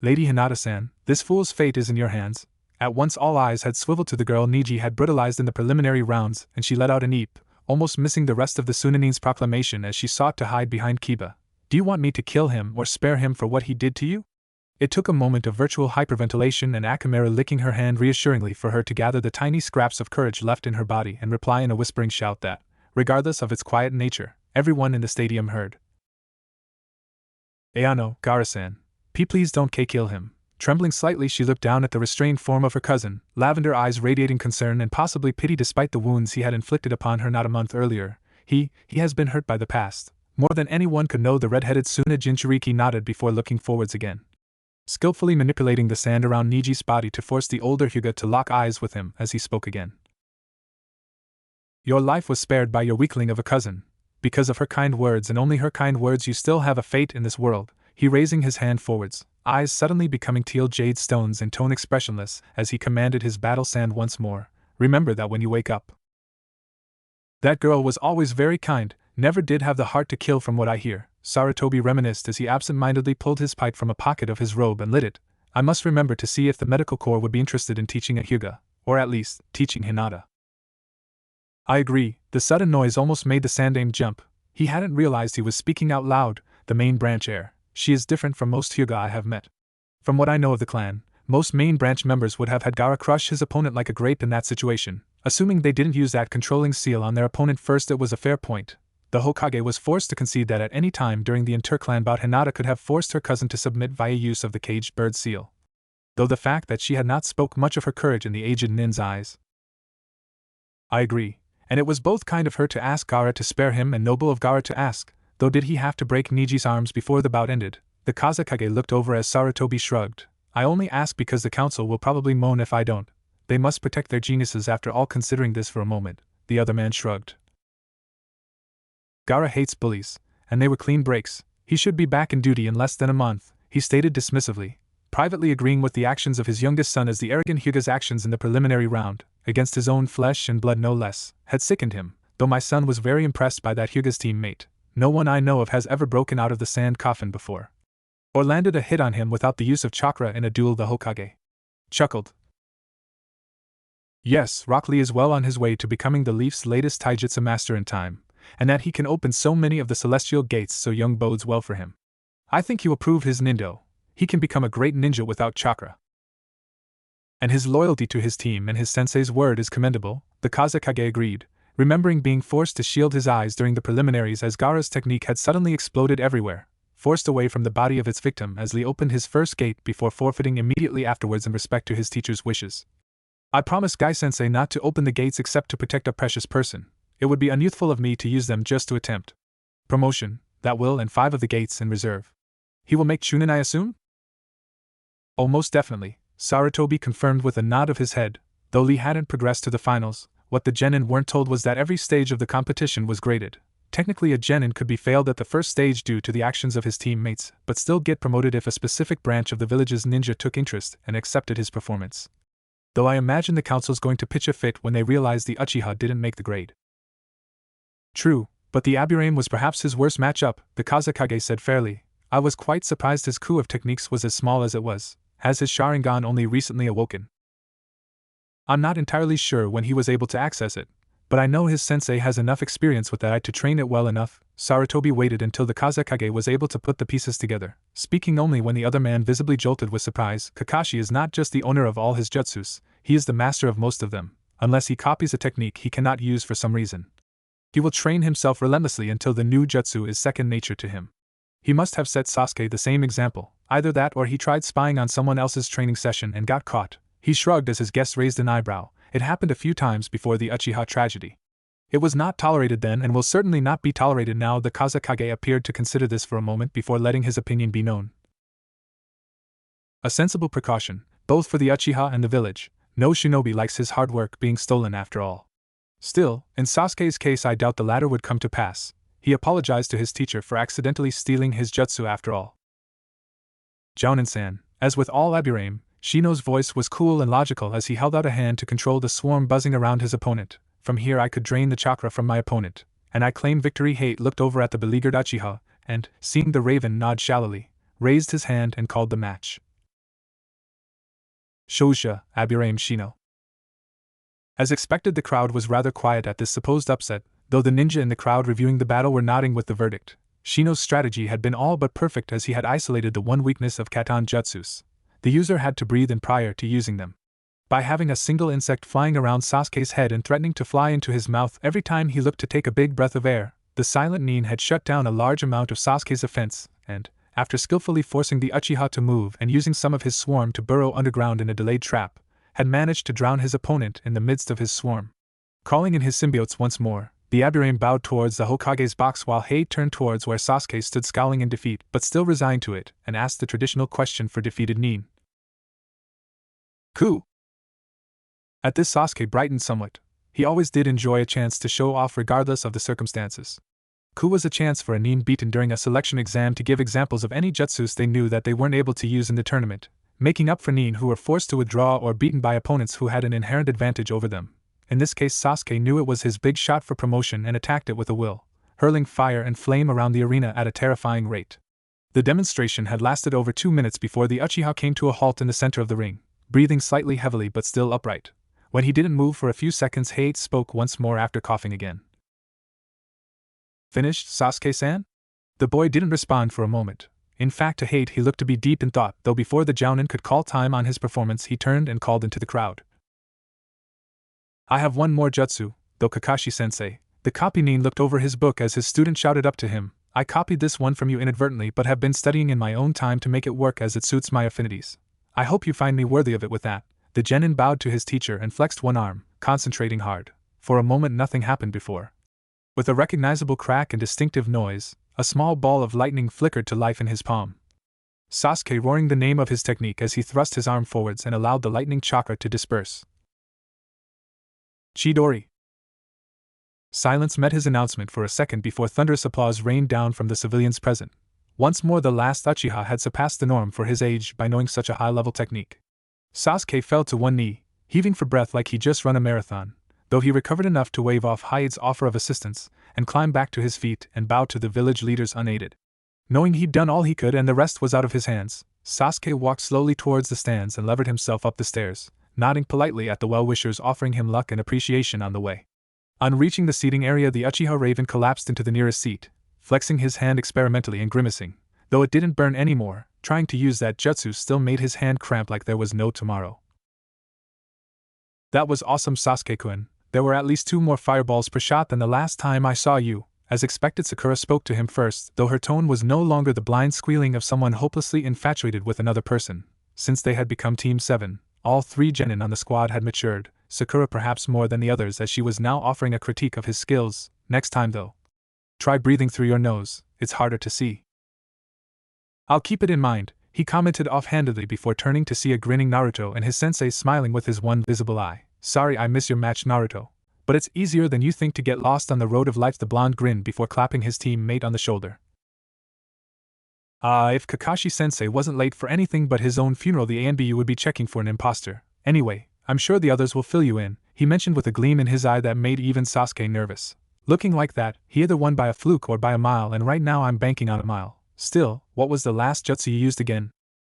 Lady Hinata-san, this fool's fate is in your hands. At once all eyes had swiveled to the girl Niji had brutalized in the preliminary rounds, and she let out an eep, almost missing the rest of the Sunanin's proclamation as she sought to hide behind Kiba. Do you want me to kill him or spare him for what he did to you? It took a moment of virtual hyperventilation and Akamera licking her hand reassuringly for her to gather the tiny scraps of courage left in her body and reply in a whispering shout that, regardless of its quiet nature, everyone in the stadium heard. Ayano, Gaara-san, please don't kill him. Trembling slightly, she looked down at the restrained form of her cousin, lavender eyes radiating concern and possibly pity despite the wounds he had inflicted upon her not a month earlier. He has been hurt by the past. More than anyone could know, the red-headed Suna Jinchuriki nodded before looking forwards again, skillfully manipulating the sand around Niji's body to force the older Hyuga to lock eyes with him as he spoke again. Your life was spared by your weakling of a cousin. Because of her kind words and only her kind words you still have a fate in this world. He raising his hand forwards, eyes suddenly becoming teal jade stones in tone expressionless as he commanded his battle sand once more. Remember that when you wake up. That girl was always very kind, never did have the heart to kill from what I hear, Sarutobi reminisced as he absent-mindedly pulled his pipe from a pocket of his robe and lit it. I must remember to see if the medical corps would be interested in teaching a Hyuga, or at least, teaching Hinata. I agree, the sudden noise almost made the Sandaime jump. He hadn't realized he was speaking out loud. The main branch heir. She is different from most Hyuga I have met. From what I know of the clan, most main branch members would have had Gaara crush his opponent like a grape in that situation. Assuming they didn't use that controlling seal on their opponent first, it was a fair point. The Hokage was forced to concede that at any time during the inter-clan bout Hinata could have forced her cousin to submit via use of the caged bird seal. Though the fact that she had not spoke much of her courage in the aged nin's eyes. I agree, and it was both kind of her to ask Gaara to spare him and noble of Gaara to ask. Though did he have to break Niji's arms before the bout ended? The Kazekage looked over as Sarutobi shrugged. I only ask because the council will probably moan if I don't. They must protect their geniuses after all. Considering this for a moment, the other man shrugged. Gaara hates bullies, and they were clean breaks. He should be back in duty in less than a month, he stated dismissively, privately agreeing with the actions of his youngest son as the arrogant Hyuga's actions in the preliminary round, against his own flesh and blood no less, had sickened him, though my son was very impressed by that Hyuga's teammate. No one I know of has ever broken out of the sand coffin before. Or landed a hit on him without the use of chakra in a duel. The Hokage chuckled. Yes, Rock Lee is well on his way to becoming the Leaf's latest taijutsu master in time, and that he can open so many of the celestial gates so young bodes well for him. I think he will prove his nindo. He can become a great ninja without chakra. And his loyalty to his team and his sensei's word is commendable, the Kazekage agreed, remembering being forced to shield his eyes during the preliminaries as Gaara's technique had suddenly exploded everywhere, forced away from the body of its victim as Lee opened his first gate before forfeiting immediately afterwards in respect to his teacher's wishes. I promised Gai-sensei not to open the gates except to protect a precious person. It would be unyouthful of me to use them just to attempt promotion, that will, and 5 of the gates in reserve. He will make Chunin, I assume? Oh, most definitely, Sarutobi confirmed with a nod of his head. Though Lee hadn't progressed to the finals, what the genin weren't told was that every stage of the competition was graded. Technically, a genin could be failed at the first stage due to the actions of his teammates, but still get promoted if a specific branch of the village's ninja took interest and accepted his performance. Though I imagine the council's going to pitch a fit when they realize the Uchiha didn't make the grade. True, but the Aburame was perhaps his worst matchup, the Kazekage said fairly. I was quite surprised his coup of techniques was as small as it was. Has his Sharingan only recently awoken? I'm not entirely sure when he was able to access it, but I know his sensei has enough experience with that to train it well enough. Sarutobi waited until the Kazekage was able to put the pieces together, speaking only when the other man visibly jolted with surprise. Kakashi is not just the owner of all his jutsus, he is the master of most of them, unless he copies a technique he cannot use for some reason. He will train himself relentlessly until the new jutsu is second nature to him. He must have set Sasuke the same example, either that or he tried spying on someone else's training session and got caught. He shrugged as his guest raised an eyebrow. It happened a few times before the Uchiha tragedy. It was not tolerated then and will certainly not be tolerated now. The Kazekage appeared to consider this for a moment before letting his opinion be known. A sensible precaution, both for the Uchiha and the village. No shinobi likes his hard work being stolen after all. Still, in Sasuke's case I doubt the latter would come to pass. He apologized to his teacher for accidentally stealing his jutsu after all. Jounin-san, as with all Aburame, Shino's voice was cool and logical as he held out a hand to control the swarm buzzing around his opponent. From here I could drain the chakra from my opponent, and I claim victory. Hate looked over at the beleaguered Uchiha, and, seeing the raven nod shallowly, raised his hand and called the match. Shosha, Aburame Shino. As expected, the crowd was rather quiet at this supposed upset, though the ninja in the crowd reviewing the battle were nodding with the verdict. Shino's strategy had been all but perfect as he had isolated the one weakness of Katan jutsus. The user had to breathe in prior to using them. By having a single insect flying around Sasuke's head and threatening to fly into his mouth every time he looked to take a big breath of air, the silent Nin had shut down a large amount of Sasuke's offense, and, after skillfully forcing the Uchiha to move and using some of his swarm to burrow underground in a delayed trap, had managed to drown his opponent in the midst of his swarm. Calling in his symbiotes once more, the Aburame bowed towards the Hokage's box while Hei turned towards where Sasuke stood scowling in defeat but still resigned to it, and asked the traditional question for defeated Nin. Coup! At this Sasuke brightened somewhat. He always did enjoy a chance to show off regardless of the circumstances. Coup was a chance for a Nin beaten during a selection exam to give examples of any jutsus they knew that they weren't able to use in the tournament, making up for Nin who were forced to withdraw or beaten by opponents who had an inherent advantage over them. In this case, Sasuke knew it was his big shot for promotion and attacked it with a will, hurling fire and flame around the arena at a terrifying rate. The demonstration had lasted over 2 minutes before the Uchiha came to a halt in the center of the ring, breathing slightly heavily but still upright. When he didn't move for a few seconds, Hei spoke once more after coughing again. Finished, Sasuke-san? The boy didn't respond for a moment. In fact, to Hei he looked to be deep in thought, though before the Jounin could call time on his performance he turned and called into the crowd. I have one more jutsu, though Kakashi-sensei. The copy Nin looked over his book as his student shouted up to him. I copied this one from you inadvertently but have been studying in my own time to make it work as it suits my affinities. I hope you find me worthy of it. With that, the genin bowed to his teacher and flexed one arm, concentrating hard. For a moment nothing happened before. With a recognizable crack and distinctive noise, a small ball of lightning flickered to life in his palm. Sasuke roaring the name of his technique as he thrust his arm forwards and allowed the lightning chakra to disperse. Chidori. Silence met his announcement for a second before thunderous applause rained down from the civilians present. Once more the last Uchiha had surpassed the norm for his age by knowing such a high-level technique. Sasuke fell to one knee, heaving for breath like he'd just run a marathon, though he recovered enough to wave off Haide's offer of assistance, and climb back to his feet and bow to the village leaders unaided. Knowing he'd done all he could and the rest was out of his hands, Sasuke walked slowly towards the stands and levered himself up the stairs, nodding politely at the well-wishers offering him luck and appreciation on the way. On reaching the seating area, the Uchiha Raven collapsed into the nearest seat, flexing his hand experimentally and grimacing. Though it didn't burn anymore, trying to use that jutsu still made his hand cramp like there was no tomorrow. That was awesome, Sasuke-kun. There were at least 2 more fireballs per shot than the last time I saw you. As expected, Sakura spoke to him first, though her tone was no longer the blind squealing of someone hopelessly infatuated with another person. Since they had become Team 7, all 3 genin on the squad had matured, Sakura perhaps more than the others, as she was now offering a critique of his skills. Next time though, try breathing through your nose, it's harder to see. I'll keep it in mind, he commented offhandedly before turning to see a grinning Naruto and his sensei smiling with his one visible eye. Sorry I miss your match, Naruto. But it's easier than you think to get lost on the road of life, the blonde grinned before clapping his teammate on the shoulder. If Kakashi-sensei wasn't late for anything but his own funeral, the ANBU would be checking for an imposter. Anyway, I'm sure the others will fill you in, he mentioned with a gleam in his eye that made even Sasuke nervous. Looking like that, he either won by a fluke or by a mile, and right now I'm banking on a mile. Still, what was the last jutsu you used again?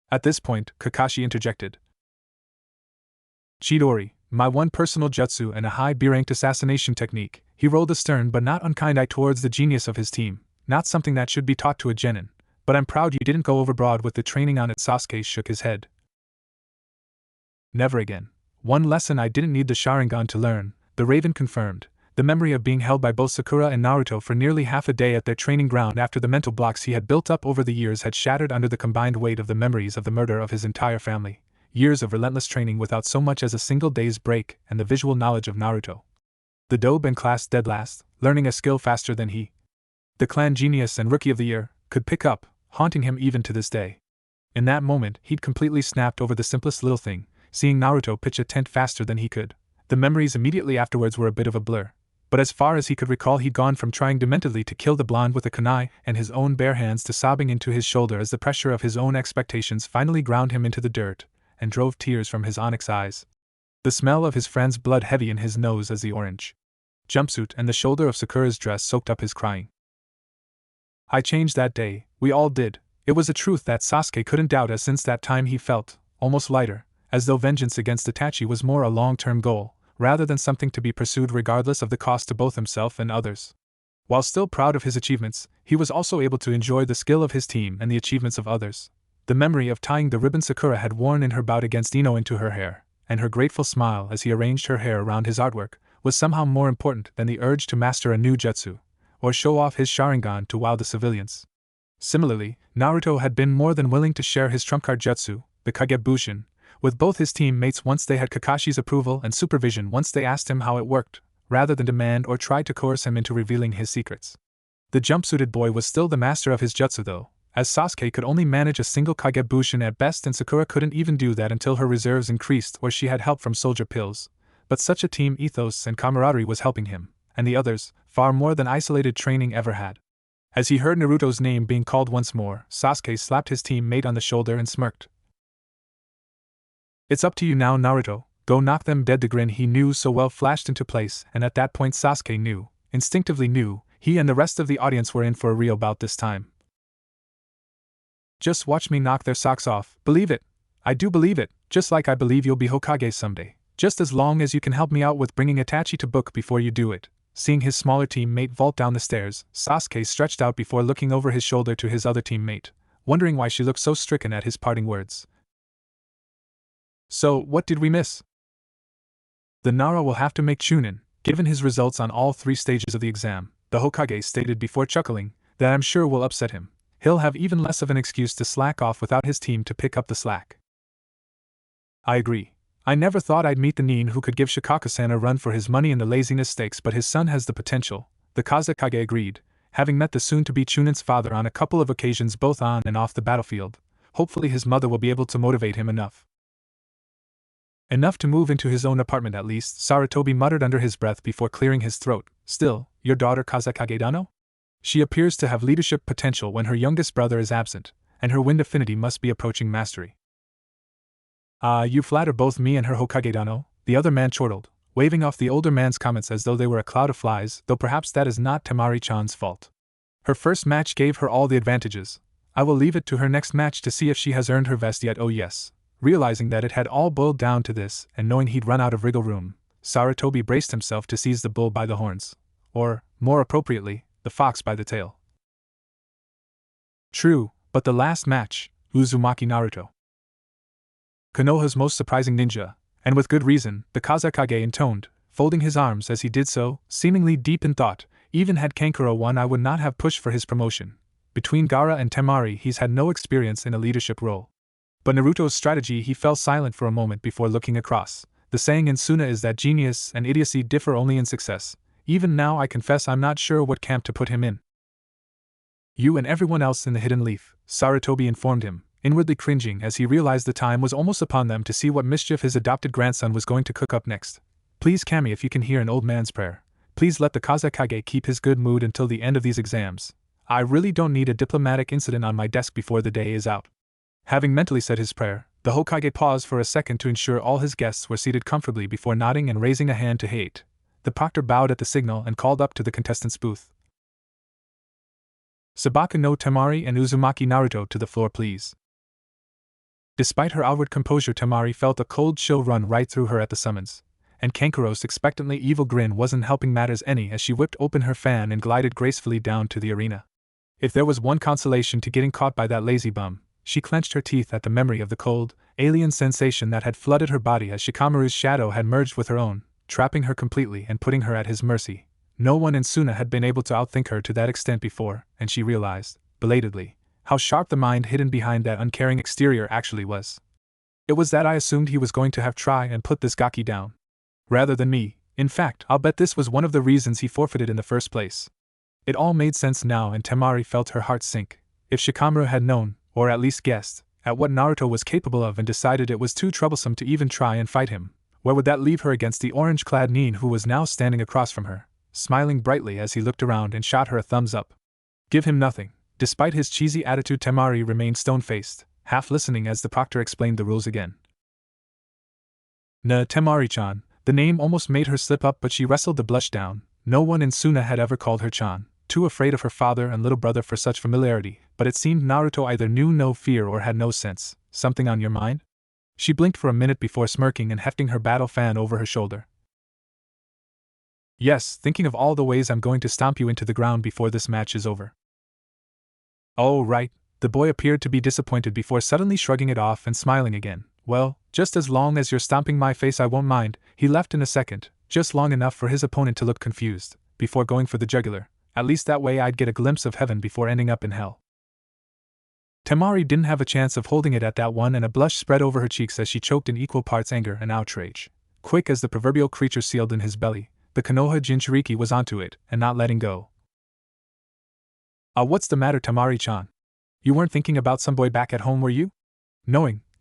At this point, Kakashi interjected. Chidori, my one personal jutsu and a high B-ranked assassination technique. He rolled a stern but not unkind eye towards the genius of his team. Not something that should be taught to a genin. But I'm proud you didn't go overboard with the training on it. Sasuke shook his head. Never again. One lesson I didn't need the Sharingan to learn, the Raven confirmed. The memory of being held by both Sakura and Naruto for nearly half a day at their training ground after the mental blocks he had built up over the years had shattered under the combined weight of the memories of the murder of his entire family. Years of relentless training without so much as a single day's break, and the visual knowledge of Naruto. The dobe and class dead last, learning a skill faster than he, the clan genius and rookie of the year, could pick up, haunting him even to this day. In that moment, he'd completely snapped over the simplest little thing, seeing Naruto pitch a tent faster than he could. The memories immediately afterwards were a bit of a blur. But as far as he could recall, he'd gone from trying dementedly to kill the blonde with a kunai and his own bare hands to sobbing into his shoulder as the pressure of his own expectations finally ground him into the dirt and drove tears from his onyx eyes. The smell of his friend's blood heavy in his nose as the orange jumpsuit and the shoulder of Sakura's dress soaked up his crying. I changed that day, we all did. It was a truth that Sasuke couldn't doubt, as since that time he felt almost lighter, as though vengeance against Itachi was more a long-term goal, rather than something to be pursued regardless of the cost to both himself and others. While still proud of his achievements, he was also able to enjoy the skill of his team and the achievements of others. The memory of tying the ribbon Sakura had worn in her bout against Ino into her hair, and her grateful smile as he arranged her hair around his artwork, was somehow more important than the urge to master a new jutsu, or show off his Sharingan to wow the civilians. Similarly, Naruto had been more than willing to share his trump card jutsu, the Kagebushin, with both his teammates once they had Kakashi's approval and supervision once they asked him how it worked, rather than demand or try to coerce him into revealing his secrets. The jumpsuited boy was still the master of his jutsu though, as Sasuke could only manage a single Kagebushin at best, and Sakura couldn't even do that until her reserves increased or she had help from soldier pills. But such a team ethos and camaraderie was helping him, and the others, far more than isolated training ever had. As he heard Naruto's name being called once more, Sasuke slapped his teammate on the shoulder and smirked. It's up to you now, Naruto, go knock them dead. The grin he knew so well flashed into place, and at that point Sasuke knew, instinctively knew, he and the rest of the audience were in for a real bout this time. Just watch me knock their socks off. Believe it. I do believe it, just like I believe you'll be Hokage someday. Just as long as you can help me out with bringing Itachi to book before you do it. Seeing his smaller teammate vault down the stairs, Sasuke stretched out before looking over his shoulder to his other teammate, wondering why she looked so stricken at his parting words. So, what did we miss? The Nara will have to make Chunin, given his results on all 3 stages of the exam, the Hokage stated before chuckling, that I'm sure will upset him. He'll have even less of an excuse to slack off without his team to pick up the slack. I agree. I never thought I'd meet the Nin who could give Shikaka-san a run for his money in the laziness stakes, but his son has the potential, the Kazekage agreed, having met the soon-to-be Chunin's father on a couple of occasions both on and off the battlefield. Hopefully his mother will be able to motivate him enough to move into his own apartment at least, Sarutobi muttered under his breath before clearing his throat. Still, your daughter Kazekage-dano? She appears to have leadership potential when her youngest brother is absent, and her wind affinity must be approaching mastery. You flatter both me and her, Hokage-dano, the other man chortled, waving off the older man's comments as though they were a cloud of flies, though perhaps that is not Temari-chan's fault. Her first match gave her all the advantages. I will leave it to her next match to see if she has earned her vest yet. Oh yes. Realizing that it had all boiled down to this, and knowing he'd run out of wriggle room, Sarutobi braced himself to seize the bull by the horns. Or, more appropriately, the fox by the tail. True, but the last match, Uzumaki Naruto, Konoha's most surprising ninja, And with good reason, the Kazekage intoned, folding his arms as he did so, seemingly deep in thought. Even had Kankuro won, I would not have pushed for his promotion. Between Gaara and Temari, he's had no experience in a leadership role. But Naruto's strategy, he fell silent for a moment before looking across. The saying in Suna is that genius and idiocy differ only in success. Even now I confess I'm not sure what camp to put him in. You and everyone else in the Hidden Leaf, Sarutobi informed him, inwardly cringing as he realized the time was almost upon them to see what mischief his adopted grandson was going to cook up next. Please, Kami, if you can hear an old man's prayer, please let the Kazekage keep his good mood until the end of these exams. I really don't need a diplomatic incident on my desk before the day is out. Having mentally said his prayer, the Hokage paused for a second to ensure all his guests were seated comfortably before nodding and raising a hand to Hate. The proctor bowed at the signal and called up to the contestants' booth. Sabaka no Temari and Uzumaki Naruto to the floor, please. Despite her outward composure, Temari felt a cold chill run right through her at the summons, and Kankuro's expectantly evil grin wasn't helping matters any as she whipped open her fan and glided gracefully down to the arena. If there was one consolation to getting caught by that lazy bum, she clenched her teeth at the memory of the cold, alien sensation that had flooded her body as Shikamaru's shadow had merged with her own, trapping her completely and putting her at his mercy. No one in Suna had been able to outthink her to that extent before, and she realized, belatedly, how sharp the mind hidden behind that uncaring exterior actually was. It was that I assumed he was going to have try and put this gaki down. Rather than me. In fact, I'll bet this was one of the reasons he forfeited in the first place. It all made sense now, and Temari felt her heart sink. If Shikamaru had known, or at least guessed, at what Naruto was capable of and decided it was too troublesome to even try and fight him, where would that leave her against the orange-clad Nin who was now standing across from her, smiling brightly as he looked around and shot her a thumbs up. Give him nothing. Despite his cheesy attitude, Temari remained stone-faced, half listening as the proctor explained the rules again. Temari-chan. The name almost made her slip up, but she wrestled the blush down. No one in Suna had ever called her Chan, too afraid of her father and little brother for such familiarity, but it seemed Naruto either knew no fear or had no sense. Something on your mind? She blinked for a minute before smirking and hefting her battle fan over her shoulder. Yes, thinking of all the ways I'm going to stomp you into the ground before this match is over. Oh, right. The boy appeared to be disappointed before suddenly shrugging it off and smiling again. Well, just as long as you're stomping my face I won't mind. He left in a second, just long enough for his opponent to look confused, before going for the jugular. At least that way I'd get a glimpse of heaven before ending up in hell. Temari didn't have a chance of holding it at that one, and a blush spread over her cheeks as she choked in equal parts anger and outrage. Quick as the proverbial creature sealed in his belly, the Konoha Jinchuriki was onto it, and not letting go. What's the matter, Temari-chan? You weren't thinking about some boy back at home, were you?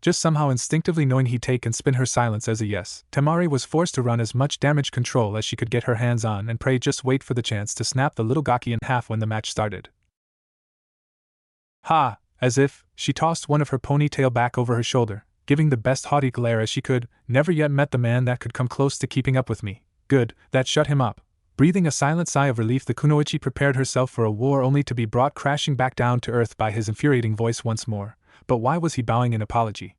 Just somehow instinctively knowing he'd take and spin her silence as a yes, Temari was forced to run as much damage control as she could get her hands on and pray just wait for the chance to snap the little gaki in half when the match started. Ha! As if, she tossed one of her ponytail back over her shoulder, giving the best haughty glare as she could. Never yet met the man that could come close to keeping up with me. Good, that shut him up. Breathing a silent sigh of relief, the kunoichi prepared herself for a war only to be brought crashing back down to earth by his infuriating voice once more. But why was he bowing in apology?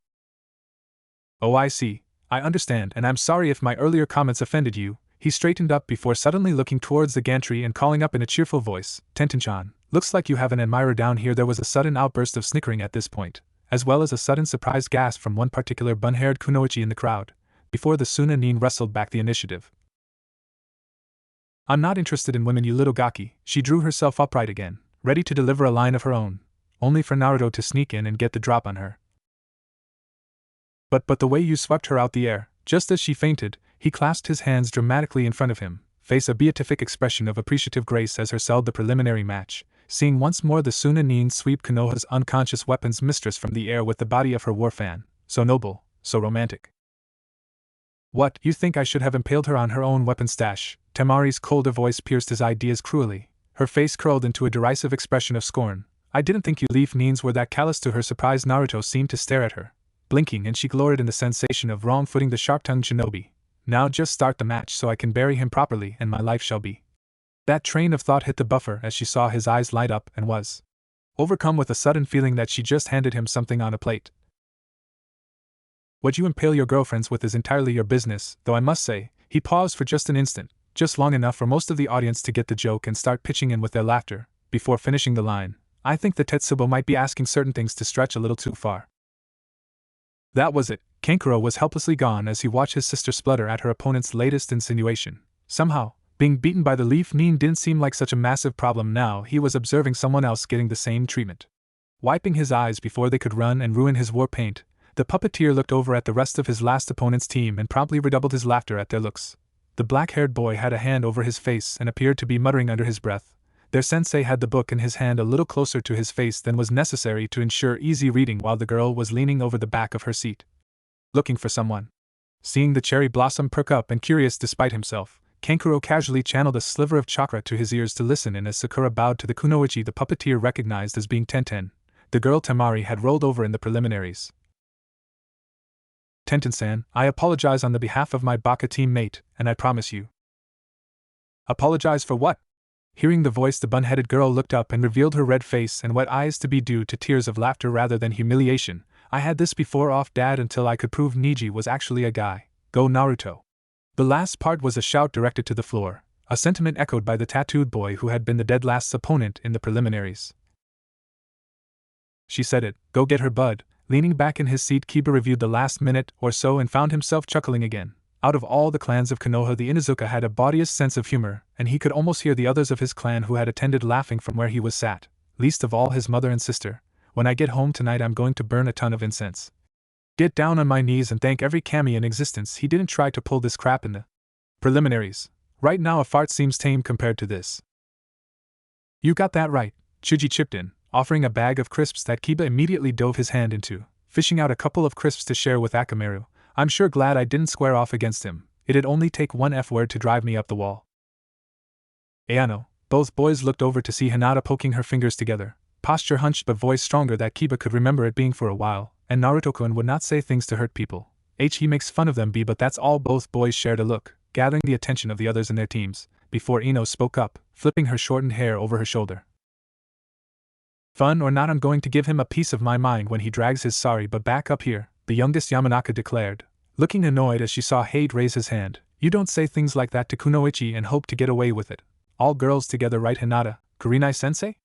Oh, I see. I understand, and I'm sorry if my earlier comments offended you. He straightened up before suddenly looking towards the gantry and calling up in a cheerful voice, Tenten-chan, looks like you have an admirer down here. There was a sudden outburst of snickering at this point, as well as a sudden surprised gasp from one particular bun-haired kunoichi in the crowd, before the Suna Nin wrestled back the initiative. I'm not interested in women, you little gaki. She drew herself upright again, ready to deliver a line of her own, only for Naruto to sneak in and get the drop on her. But the way you swept her out the air, just as she fainted, he clasped his hands dramatically in front of him, face a beatific expression of appreciative grace as herself the preliminary match, seeing once more the Suna Nin sweep Konoha's unconscious weapons mistress from the air with the body of her war fan, so noble, so romantic. What, you think I should have impaled her on her own weapon stash? Temari's colder voice pierced his ideas cruelly, her face curled into a derisive expression of scorn. I didn't think you leaf Nins were that callous. To her surprise, Naruto seemed to stare at her, blinking, and she gloried in the sensation of wrong-footing the sharp-tongued shinobi. Now just start the match so I can bury him properly and my life shall be. That train of thought hit the buffer as she saw his eyes light up and was overcome with a sudden feeling that she just handed him something on a plate. What you impale your girlfriends with is entirely your business, though I must say, he paused for just an instant, just long enough for most of the audience to get the joke and start pitching in with their laughter, before finishing the line. I think the Tetsubo might be asking certain things to stretch a little too far. That was it. Kankuro was helplessly gone as he watched his sister splutter at her opponent's latest insinuation. Somehow, being beaten by the leaf nin didn't seem like such a massive problem now he was observing someone else getting the same treatment. Wiping his eyes before they could run and ruin his war paint, the puppeteer looked over at the rest of his last opponent's team and promptly redoubled his laughter at their looks. The black-haired boy had a hand over his face and appeared to be muttering under his breath. Their sensei had the book in his hand a little closer to his face than was necessary to ensure easy reading while the girl was leaning over the back of her seat. Looking for someone. Seeing the cherry blossom perk up and curious despite himself, Kankuro casually channeled a sliver of chakra to his ears to listen, and as Sakura bowed to the kunoichi the puppeteer recognized as being Tenten, the girl Temari had rolled over in the preliminaries. Tenten-san, I apologize on the behalf of my Baka teammate, and I promise you. Apologize for what? Hearing the voice, the bun-headed girl looked up and revealed her red face and wet eyes to be due to tears of laughter rather than humiliation. I had this before off dad until I could prove Niji was actually a guy. Go Naruto. The last part was a shout directed to the floor, a sentiment echoed by the tattooed boy who had been the dead last's opponent in the preliminaries. She said it, go get her bud. Leaning back in his seat, Kiba reviewed the last minute or so and found himself chuckling again. Out of all the clans of Konoha, the Inuzuka had a bodiest sense of humor, and he could almost hear the others of his clan who had attended laughing from where he was sat, least of all his mother and sister. When I get home tonight, I'm going to burn a ton of incense. Get down on my knees and thank every kami in existence he didn't try to pull this crap in the preliminaries. Right now a fart seems tame compared to this. You got that right, Chuji chipped in, offering a bag of crisps that Kiba immediately dove his hand into, fishing out a couple of crisps to share with Akamaru. I'm sure glad I didn't square off against him. It'd only take one F-word to drive me up the wall. Ayano. Both boys looked over to see Hinata poking her fingers together, posture hunched but voice stronger that Kiba could remember it being for a while, and Naruto-kun would not say things to hurt people. He makes fun of them, but that's all. Both boys shared a look, gathering the attention of the others in their teams, before Ino spoke up, flipping her shortened hair over her shoulder. Fun or not, I'm going to give him a piece of my mind when he drags his sorry but back up here, the youngest Yamanaka declared, looking annoyed as she saw Hade raise his hand. You don't say things like that to Kunoichi and hope to get away with it. All girls together, right Hinata, Kurinai-sensei?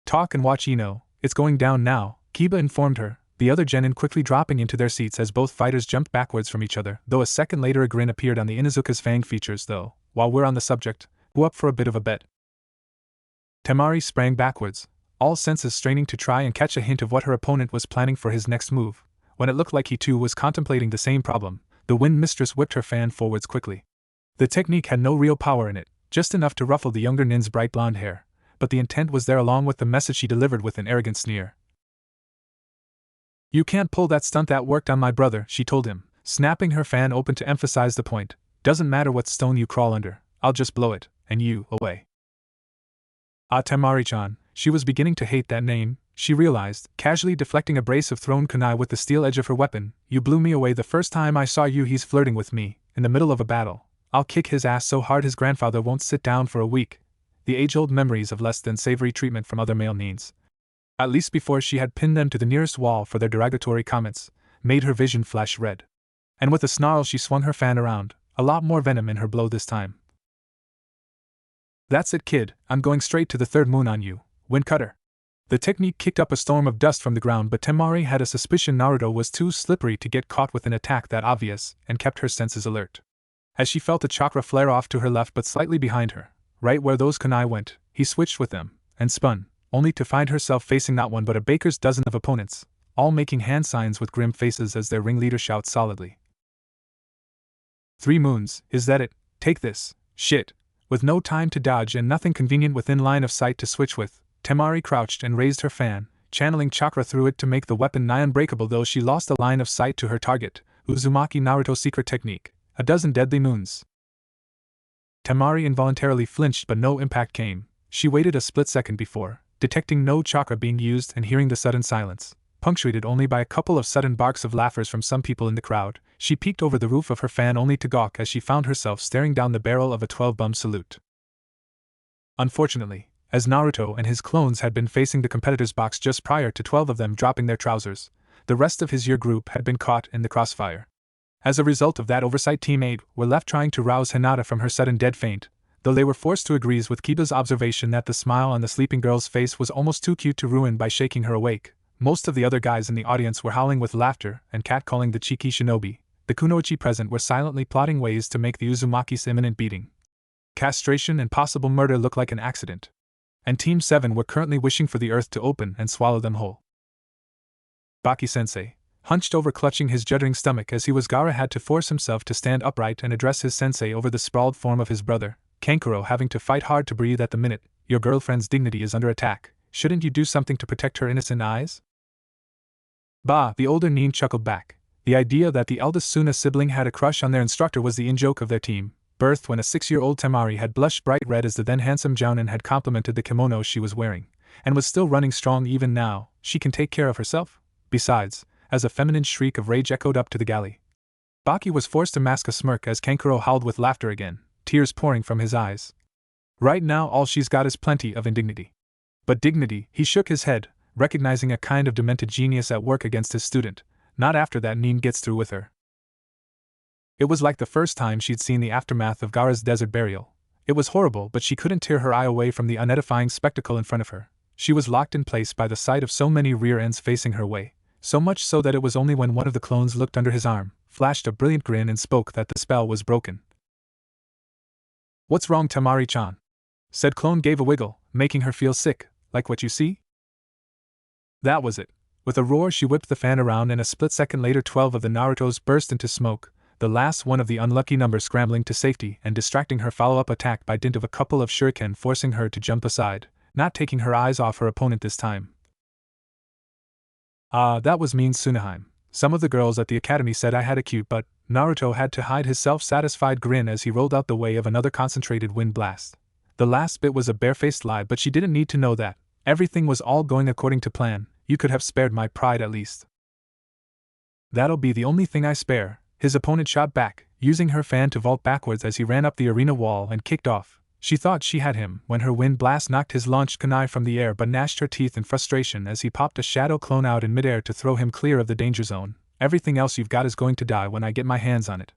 Talk and watch Ino, it's going down now, Kiba informed her, the other genin quickly dropping into their seats as both fighters jumped backwards from each other, though a second later a grin appeared on the Inuzuka's fang features. Though, while we're on the subject, who up for a bit of a bet? Temari sprang backwards, all senses straining to try and catch a hint of what her opponent was planning for his next move. When it looked like he too was contemplating the same problem, the wind mistress whipped her fan forwards quickly. The technique had no real power in it, just enough to ruffle the younger nin's bright blonde hair, but the intent was there along with the message she delivered with an arrogant sneer. You can't pull that stunt that worked on my brother, she told him, snapping her fan open to emphasize the point. Doesn't matter what stone you crawl under, I'll just blow it, and you, away. Ah, Temari-chan, she was beginning to hate that name, she realized, casually deflecting a brace of thrown kunai with the steel edge of her weapon. You blew me away the first time I saw you. He's flirting with me, in the middle of a battle. I'll kick his ass so hard his grandfather won't sit down for a week. The age-old memories of less than savory treatment from other male neens, at least before she had pinned them to the nearest wall for their derogatory comments, made her vision flash red. And with a snarl she swung her fan around, a lot more venom in her blow this time. That's it, kid, I'm going straight to the third moon on you, wind cutter. The technique kicked up a storm of dust from the ground, but Temari had a suspicion Naruto was too slippery to get caught with an attack that obvious, and kept her senses alert. As she felt a chakra flare off to her left but slightly behind her, right where those kunai went, he switched with them, and spun, only to find herself facing not one but a baker's dozen of opponents, all making hand signs with grim faces as their ringleader shouts solidly. 3 moons, is that it? Take this, shit. With no time to dodge and nothing convenient within line of sight to switch with, Temari crouched and raised her fan, channeling chakra through it to make the weapon nigh unbreakable, though she lost a line of sight to her target, Uzumaki Naruto's secret technique, a dozen deadly moons. Temari involuntarily flinched, but no impact came. She waited a split second before, detecting no chakra being used and hearing the sudden silence, punctuated only by a couple of sudden barks of laughers from some people in the crowd. She peeked over the roof of her fan only to gawk as she found herself staring down the barrel of a 12-bum salute. Unfortunately, as Naruto and his clones had been facing the competitor's box just prior to 12 of them dropping their trousers, the rest of his year group had been caught in the crossfire. As a result of that oversight, Team 8 were left trying to rouse Hinata from her sudden dead faint, though they were forced to agree with Kiba's observation that the smile on the sleeping girl's face was almost too cute to ruin by shaking her awake. Most of the other guys in the audience were howling with laughter and catcalling the cheeky shinobi. The kunoichi present were silently plotting ways to make the Uzumaki's imminent beating, castration, and possible murder look like an accident. And Team 7 were currently wishing for the earth to open and swallow them whole. Baki-sensei, hunched over clutching his juddering stomach as he was Gaara, had to force himself to stand upright and address his sensei over the sprawled form of his brother, Kankuro, having to fight hard to breathe at the minute. Your girlfriend's dignity is under attack. Shouldn't you do something to protect her innocent eyes? Bah, the older Nin chuckled back. The idea that the eldest Suna sibling had a crush on their instructor was the in-joke of their team, birthed when a 6-year-old Temari had blushed bright red as the then handsome Jounin had complimented the kimono she was wearing, and was still running strong even now. She can take care of herself. Besides, as a feminine shriek of rage echoed up to the galley, Baki was forced to mask a smirk as Kankuro howled with laughter again, tears pouring from his eyes. Right now all she's got is plenty of indignity. But dignity, he shook his head, recognizing a kind of demented genius at work against his student, not after that Nin gets through with her. It was like the first time she'd seen the aftermath of Gaara's desert burial. It was horrible, but she couldn't tear her eye away from the unedifying spectacle in front of her. She was locked in place by the sight of so many rear ends facing her way, so much so that it was only when one of the clones looked under his arm, flashed a brilliant grin and spoke that the spell was broken. "What's wrong, Temari-chan?" said Clone gave a wiggle, making her feel sick. "Like what you see?" That was it. With a roar she whipped the fan around and a split second later 12 of the Narutos burst into smoke, the last one of the unlucky number scrambling to safety and distracting her follow-up attack by dint of a couple of shuriken, forcing her to jump aside, not taking her eyes off her opponent this time. "Ah, that was mean, Sunaheim. Some of the girls at the academy said I had a cute butt." Naruto had to hide his self-satisfied grin as he rolled out the way of another concentrated wind blast. The last bit was a barefaced lie, but she didn't need to know that. Everything was all going according to plan. You could have spared my pride at least. "That'll be the only thing I spare," his opponent shot back, using her fan to vault backwards as he ran up the arena wall and kicked off. She thought she had him when her wind blast knocked his launched kunai from the air, but gnashed her teeth in frustration as he popped a shadow clone out in midair to throw him clear of the danger zone. "Everything else you've got is going to die when I get my hands on it."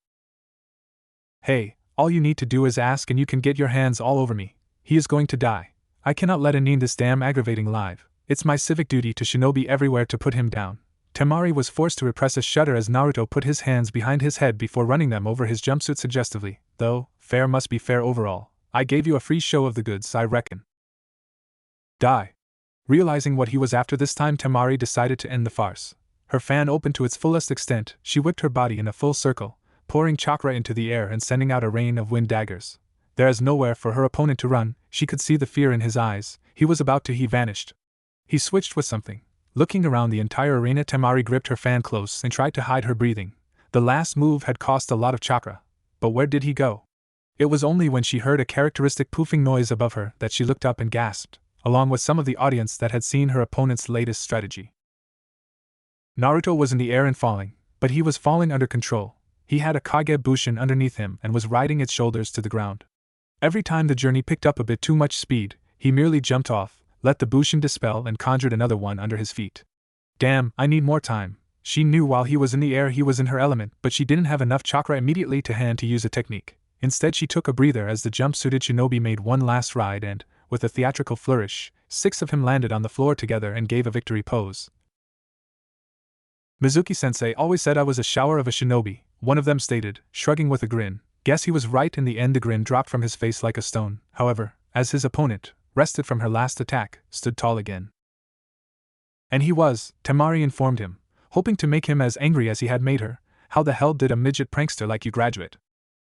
"Hey, all you need to do is ask and you can get your hands all over me. He is going to die. I cannot let him need this damn aggravating live. It's my civic duty to shinobi everywhere to put him down." Temari was forced to repress a shudder as Naruto put his hands behind his head before running them over his jumpsuit suggestively. "Though, fair must be fair overall. I gave you a free show of the goods, I reckon." Die. Realizing what he was after this time, Temari decided to end the farce. Her fan opened to its fullest extent, she whipped her body in a full circle, pouring chakra into the air and sending out a rain of wind daggers. There is nowhere for her opponent to run. She could see the fear in his eyes. He was about to. He vanished. He switched with something. Looking around the entire arena, Temari gripped her fan close and tried to hide her breathing. The last move had cost a lot of chakra. But where did he go? It was only when she heard a characteristic poofing noise above her that she looked up and gasped, along with some of the audience that had seen her opponent's latest strategy. Naruto was in the air and falling, but he was falling under control. He had a Kage Bushin underneath him and was riding its shoulders to the ground. Every time the journey picked up a bit too much speed, he merely jumped off, let the Bushin dispel and conjured another one under his feet. "Damn, I need more time." She knew while he was in the air he was in her element, but she didn't have enough chakra immediately to hand to use a technique. Instead she took a breather as the jumpsuited shinobi made one last ride and, with a theatrical flourish, 6 of him landed on the floor together and gave a victory pose. "Mizuki-sensei always said I was a shower of a shinobi," one of them stated, shrugging with a grin. Guess he was right. In the end the grin dropped from his face like a stone, however, as his opponent, rested from her last attack, stood tall again. And he was, Temari informed him, hoping to make him as angry as he had made her. "How the hell did a midget prankster like you graduate?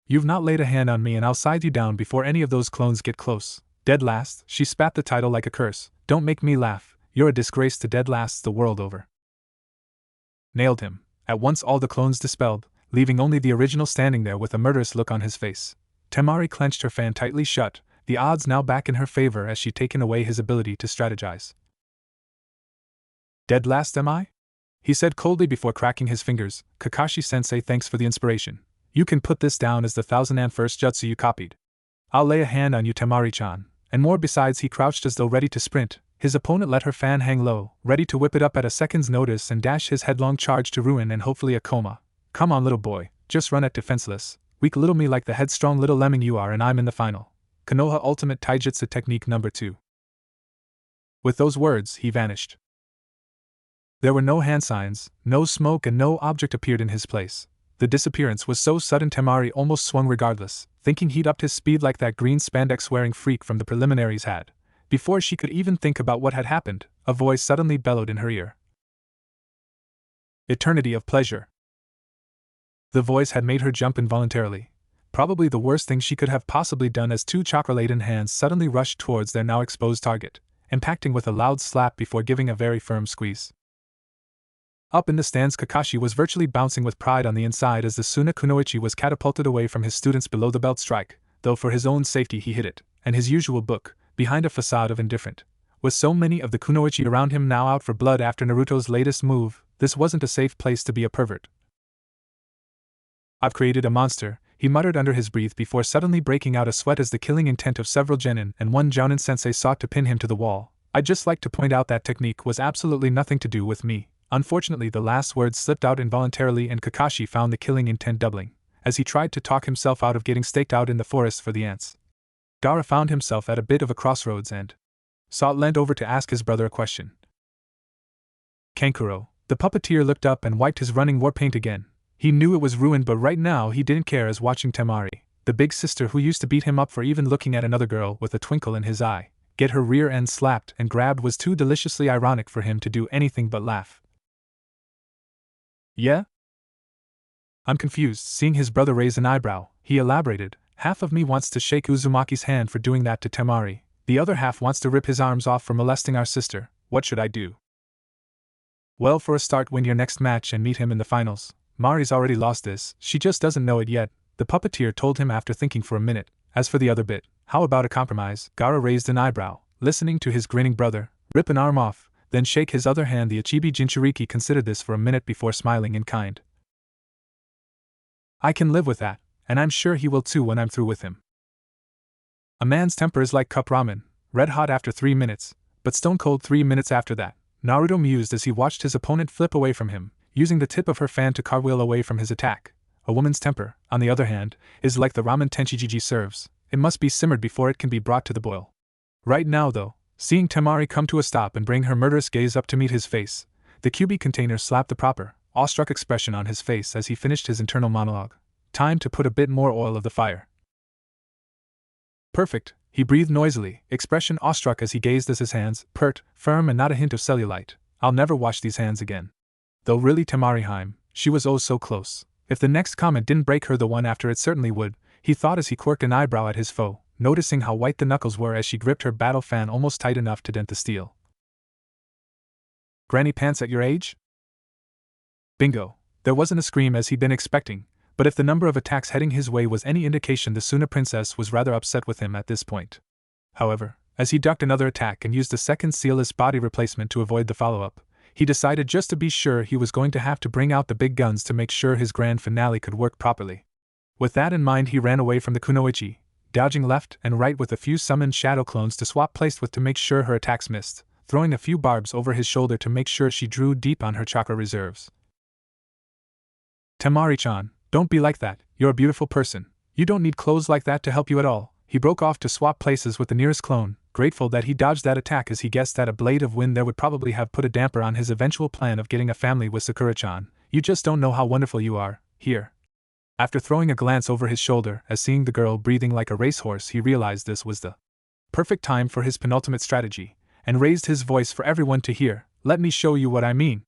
You've not laid a hand on me and I'll scythe you down before any of those clones get close." "Dead last," she spat the title like a curse. "Don't make me laugh, you're a disgrace to dead lasts the world over." Nailed him. At once all the clones dispelled, leaving only the original standing there with a murderous look on his face. Temari clenched her fan tightly shut, the odds now back in her favor as she'd taken away his ability to strategize. "Dead last, am I?" he said coldly before cracking his fingers. "Kakashi-sensei, thanks for the inspiration. You can put this down as the 1001st jutsu you copied. I'll lay a hand on you, Temari-chan." And more besides, he crouched as though ready to sprint. His opponent let her fan hang low, ready to whip it up at a second's notice and dash his headlong charge to ruin and hopefully a coma. "Come on, little boy, just run at defenseless. Weak little me like the headstrong little lemming you are, and I'm in the final. Konoha Ultimate Taijutsu Technique number 2. With those words, he vanished. There were no hand signs, no smoke, and no object appeared in his place. The disappearance was so sudden Temari almost swung regardless, thinking he'd upped his speed like that green spandex-wearing freak from the preliminaries had. Before she could even think about what had happened, a voice suddenly bellowed in her ear. Eternity of pleasure. The voice had made her jump involuntarily. Probably the worst thing she could have possibly done, as two chakra-laden hands suddenly rushed towards their now exposed target, impacting with a loud slap before giving a very firm squeeze. Up in the stands, Kakashi was virtually bouncing with pride on the inside as the Suna Kunoichi was catapulted away from his students below the belt strike, though for his own safety he hid it, and his usual book, behind a facade of indifferent. With so many of the Kunoichi around him now out for blood after Naruto's latest move, this wasn't a safe place to be a pervert. "I've created a monster," he muttered under his breath before suddenly breaking out a sweat as the killing intent of several genin and one jounin sensei sought to pin him to the wall. "I'd just like to point out that technique was absolutely nothing to do with me." Unfortunately, the last words slipped out involuntarily and Kakashi found the killing intent doubling, as he tried to talk himself out of getting staked out in the forest for the ants. Gaara found himself at a bit of a crossroads and leant over to ask his brother a question. Kankuro, the puppeteer, looked up and wiped his running war paint again. He knew it was ruined, but right now he didn't care, as watching Temari, the big sister who used to beat him up for even looking at another girl with a twinkle in his eye, get her rear end slapped and grabbed was too deliciously ironic for him to do anything but laugh. "Yeah?" I'm confused. Seeing his brother raise an eyebrow, he elaborated, "Half of me wants to shake Uzumaki's hand for doing that to Temari, the other half wants to rip his arms off for molesting our sister. What should I do?" "Well, for a start, win your next match and meet him in the finals. Mari's already lost this, she just doesn't know it yet," the puppeteer told him after thinking for a minute. "As for the other bit, how about a compromise?" Gaara raised an eyebrow, listening to his grinning brother. "Rip an arm off, then shake his other hand." The Ichibi Jinchuriki considered this for a minute before smiling in kind. "I can live with that, and I'm sure he will too when I'm through with him." A man's temper is like cup ramen, red hot after 3 minutes, but stone cold 3 minutes after that, Naruto mused as he watched his opponent flip away from him, using the tip of her fan to cartwheel away from his attack. A woman's temper, on the other hand, is like the ramen Tenchijiji serves, it must be simmered before it can be brought to the boil. Right now, though, seeing Temari come to a stop and bring her murderous gaze up to meet his face, the QB container slapped the proper, awestruck expression on his face as he finished his internal monologue. Time to put a bit more oil of the fire. "Perfect," he breathed noisily, expression awestruck as he gazed as his hands, pert, firm and not a hint of cellulite. "I'll never wash these hands again." Though really Temari-heim, she was oh so close. If the next comment didn't break her, the one after it certainly would, he thought as he quirked an eyebrow at his foe, noticing how white the knuckles were as she gripped her battle fan almost tight enough to dent the steel. "Granny pants at your age?" Bingo. There wasn't a scream as he'd been expecting, but if the number of attacks heading his way was any indication, the Suna princess was rather upset with him at this point. However, as he ducked another attack and used a second sealless body replacement to avoid the follow-up, he decided just to be sure he was going to have to bring out the big guns to make sure his grand finale could work properly. With that in mind, he ran away from the Kunoichi, dodging left and right with a few summoned shadow clones to swap place with to make sure her attacks missed, throwing a few barbs over his shoulder to make sure she drew deep on her chakra reserves. "Temari-chan, don't be like that, you're a beautiful person. You don't need clothes like that to help you at all." He broke off to swap places with the nearest clone, grateful that he dodged that attack as he guessed that a blade of wind there would probably have put a damper on his eventual plan of getting a family with Sakura-chan. "You just don't know how wonderful you are, here." After throwing a glance over his shoulder as seeing the girl breathing like a racehorse, he realized this was the perfect time for his penultimate strategy, and raised his voice for everyone to hear. "Let me show you what I mean."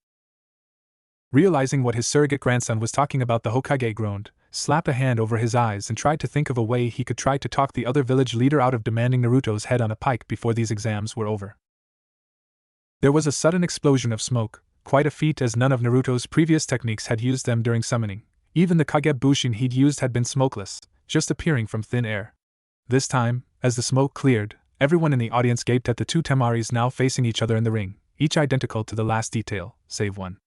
Realizing what his surrogate grandson was talking about, the Hokage groaned, slapped a hand over his eyes and tried to think of a way he could try to talk the other village leader out of demanding Naruto's head on a pike before these exams were over. There was a sudden explosion of smoke, quite a feat as none of Naruto's previous techniques had used them during summoning. Even the Kagebushin he'd used had been smokeless, just appearing from thin air. This time, as the smoke cleared, everyone in the audience gaped at the two Temaris now facing each other in the ring, each identical to the last detail, save one.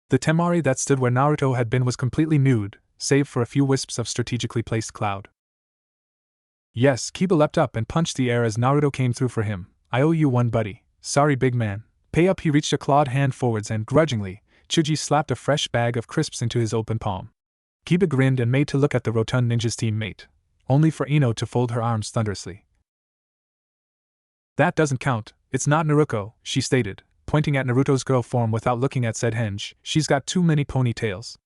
The Temari that stood where Naruto had been was completely nude, save for a few wisps of strategically placed cloud. "Yes," Kiba leapt up and punched the air as Naruto came through for him. "I owe you one, buddy. Sorry, big man. Pay up." He reached a clawed hand forwards and, grudgingly, Chuji slapped a fresh bag of crisps into his open palm. Kiba grinned and made to look at the rotund ninja's teammate, only for Ino to fold her arms thunderously. "That doesn't count, it's not Naruto," she stated, pointing at Naruto's girl form without looking at said henge. She's got too many ponytails.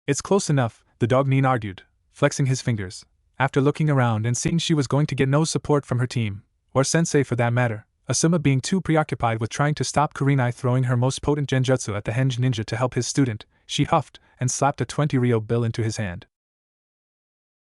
It's close enough, the dog Nin argued, flexing his fingers, after looking around and seeing she was going to get no support from her team, or sensei for that matter, Asuma being too preoccupied with trying to stop Kurenai throwing her most potent genjutsu at the henge ninja to help his student. She huffed and slapped a 20 ryo bill into his hand.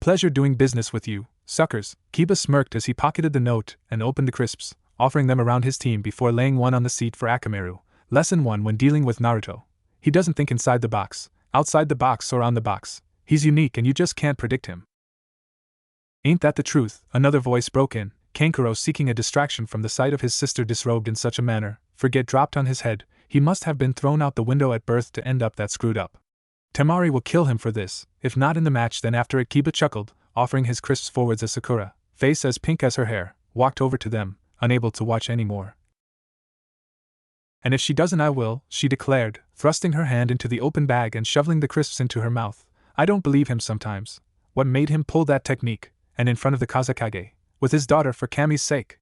Pleasure doing business with you, suckers. Kiba smirked as he pocketed the note and opened the crisps, offering them around his team before laying one on the seat for Akamaru. Lesson 1 when dealing with Naruto. He doesn't think inside the box, outside the box or on the box. He's unique and you just can't predict him. Ain't that the truth? Another voice broke in, Kankuro seeking a distraction from the sight of his sister disrobed in such a manner. Forget dropped on his head. He must have been thrown out the window at birth to end up that screwed up. Temari will kill him for this, if not in the match then after it. Kiba chuckled, offering his crisps forwards as Sakura, face as pink as her hair, walked over to them, unable to watch any more. And if she doesn't I will, she declared, thrusting her hand into the open bag and shoveling the crisps into her mouth. I don't believe him sometimes. What made him pull that technique, and in front of the Kazekage, with his daughter for Kami's sake?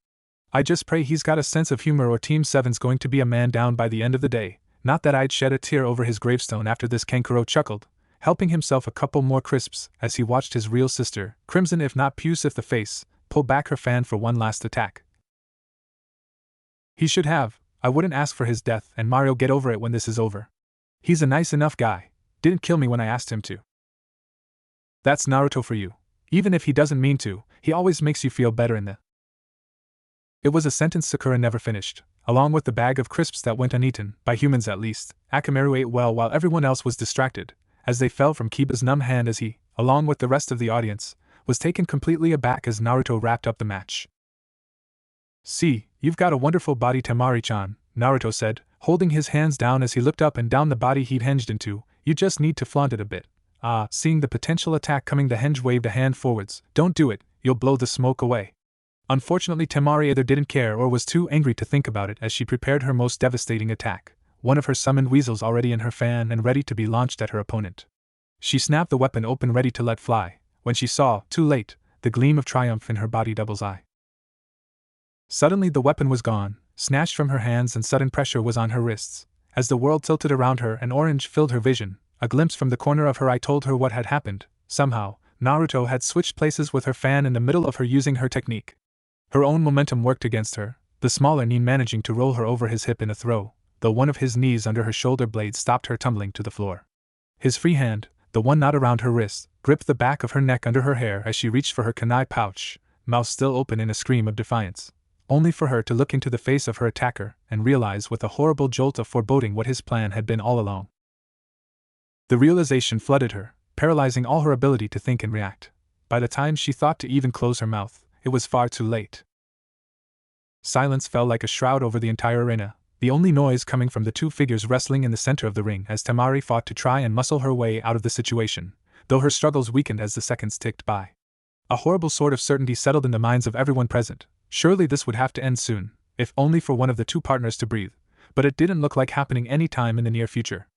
I just pray he's got a sense of humor or Team 7's going to be a man down by the end of the day. Not that I'd shed a tear over his gravestone after this. Kankuro chuckled, helping himself a couple more crisps as he watched his real sister, crimson if not puce if the face, pull back her fan for one last attack. He should have. I wouldn't ask for his death, and Mario get over it when this is over. He's a nice enough guy. Didn't kill me when I asked him to. That's Naruto for you. Even if he doesn't mean to, he always makes you feel better in the... It was a sentence Sakura never finished. Along with the bag of crisps that went uneaten, by humans at least, Akamaru ate well while everyone else was distracted, as they fell from Kiba's numb hand as he, along with the rest of the audience, was taken completely aback as Naruto wrapped up the match. See, you've got a wonderful body Temari-chan, Naruto said, holding his hands down as he looked up and down the body he'd henged into. You just need to flaunt it a bit. Seeing the potential attack coming, the henge waved a hand forwards. Don't do it, you'll blow the smoke away. Unfortunately, Temari either didn't care or was too angry to think about it as she prepared her most devastating attack, one of her summoned weasels already in her fan and ready to be launched at her opponent. She snapped the weapon open ready to let fly, when she saw, too late, the gleam of triumph in her body double's eye. Suddenly the weapon was gone, snatched from her hands, and sudden pressure was on her wrists. As the world tilted around her and orange filled her vision, a glimpse from the corner of her eye told her what had happened. Somehow, Naruto had switched places with her fan in the middle of her using her technique. Her own momentum worked against her, the smaller Nin managing to roll her over his hip in a throw, though one of his knees under her shoulder blade stopped her tumbling to the floor. His free hand, the one not around her wrist, gripped the back of her neck under her hair as she reached for her kunai pouch, mouth still open in a scream of defiance, only for her to look into the face of her attacker and realize with a horrible jolt of foreboding what his plan had been all along. The realization flooded her, paralyzing all her ability to think and react. By the time she thought to even close her mouth, it was far too late. Silence fell like a shroud over the entire arena, the only noise coming from the two figures wrestling in the center of the ring as Temari fought to try and muscle her way out of the situation, though her struggles weakened as the seconds ticked by. A horrible sort of certainty settled in the minds of everyone present. Surely this would have to end soon, if only for one of the two partners to breathe, but it didn't look like happening any time in the near future.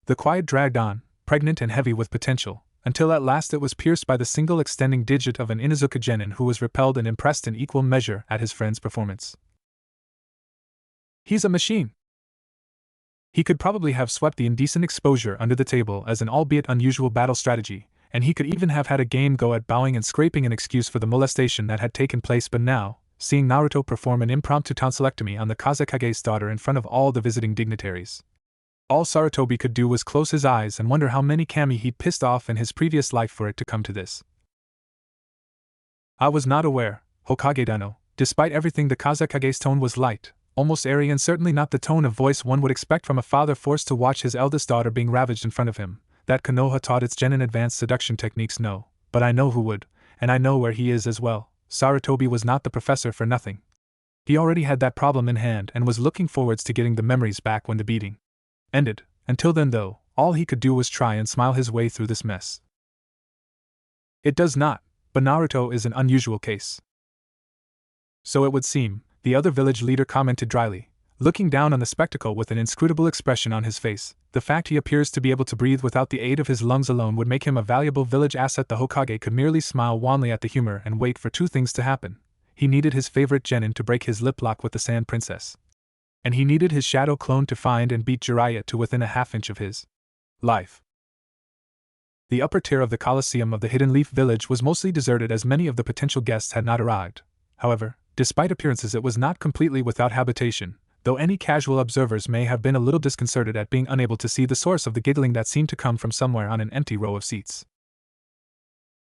The quiet dragged on, pregnant and heavy with potential, until at last it was pierced by the single extending digit of an Inuzuka genin who was repelled and impressed in equal measure at his friend's performance. He's a machine. He could probably have swept the indecent exposure under the table as an albeit unusual battle strategy, and he could even have had a game go at bowing and scraping an excuse for the molestation that had taken place, but now, seeing Naruto perform an impromptu tonsillectomy on the Kazekage's daughter in front of all the visiting dignitaries, all Sarutobi could do was close his eyes and wonder how many kami he'd pissed off in his previous life for it to come to this. I was not aware, Hokage-dano. Despite everything, the Kazekage's tone was light, almost airy, and certainly not the tone of voice one would expect from a father forced to watch his eldest daughter being ravaged in front of him. That Konoha taught its genin advanced seduction techniques, no, but I know who would, and I know where he is as well. Sarutobi was not the professor for nothing. He already had that problem in hand and was looking forwards to getting the memories back when the beating ended. Until then, though, all he could do was try and smile his way through this mess. It does not, but Naruto is an unusual case. So it would seem, the other village leader commented dryly, looking down on the spectacle with an inscrutable expression on his face. The fact he appears to be able to breathe without the aid of his lungs alone would make him a valuable village asset. The Hokage could merely smile wanly at the humor and wait for two things to happen. He needed his favorite genin to break his lip lock with the Sand Princess, And he needed his shadow clone to find and beat Jiraiya to within a half-inch of his life. The upper tier of the Colosseum of the Hidden Leaf Village was mostly deserted as many of the potential guests had not arrived. However, despite appearances it was not completely without habitation, though any casual observers may have been a little disconcerted at being unable to see the source of the giggling that seemed to come from somewhere on an empty row of seats.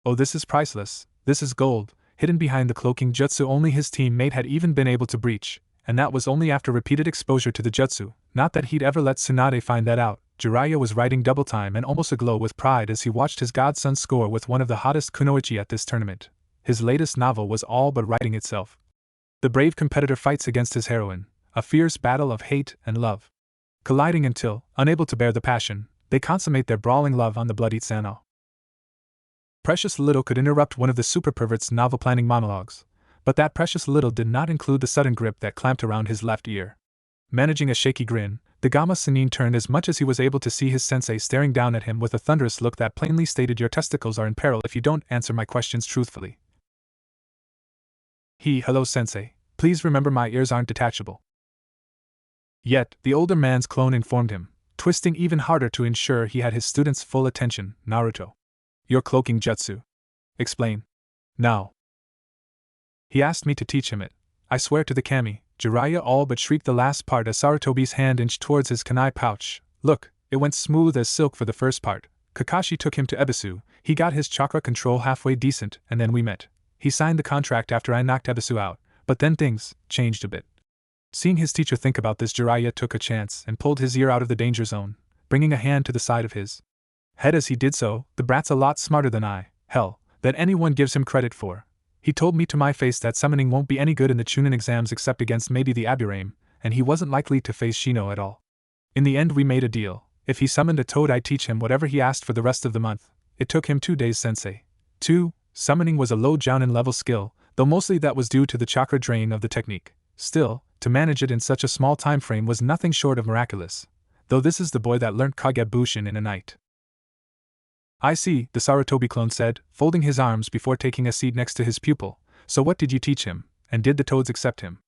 Oh, this is priceless, this is gold, hidden behind the cloaking jutsu only his teammate had even been able to breach, and that was only after repeated exposure to the jutsu, not that he'd ever let Tsunade find that out. Jiraiya was riding double time and almost aglow with pride as he watched his godson score with one of the hottest kunoichi at this tournament. His latest novel was all but writing itself. The brave competitor fights against his heroine, a fierce battle of hate and love. Colliding until, unable to bear the passion, they consummate their brawling love on the bloodied sano. Precious little could interrupt one of the super pervert's novel-planning monologues, but that precious little did not include the sudden grip that clamped around his left ear. Managing a shaky grin, the Gamma Sennin turned as much as he was able to see his sensei staring down at him with a thunderous look that plainly stated, "Your testicles are in peril if you don't answer my questions truthfully." Hello sensei, please remember my ears aren't detachable. Yet, the older man's clone informed him, twisting even harder to ensure he had his student's full attention. Naruto. Your cloaking jutsu. Explain. Now. He asked me to teach him it. I swear to the kami. Jiraiya all but shrieked the last part as Sarutobi's hand inched towards his kunai pouch. Look, it went smooth as silk for the first part. Kakashi took him to Ebisu, he got his chakra control halfway decent, and then we met. He signed the contract after I knocked Ebisu out, but then things changed a bit. Seeing his teacher think about this, Jiraiya took a chance and pulled his ear out of the danger zone, bringing a hand to the side of his head as he did so. The brat's a lot smarter than than anyone gives him credit for. He told me to my face that summoning won't be any good in the Chunin exams except against maybe the Aburame, and he wasn't likely to face Shino at all. In the end we made a deal. If he summoned a toad I'd teach him whatever he asked for the rest of the month. It took him 2 days, sensei. 2. Summoning was a low jounin level skill, though mostly that was due to the chakra drain of the technique. Still, to manage it in such a small time frame was nothing short of miraculous. Though this is the boy that learnt Kagebushin in a night. I see, the Sarutobi clone said, folding his arms before taking a seat next to his pupil. So what did you teach him, and did the toads accept him?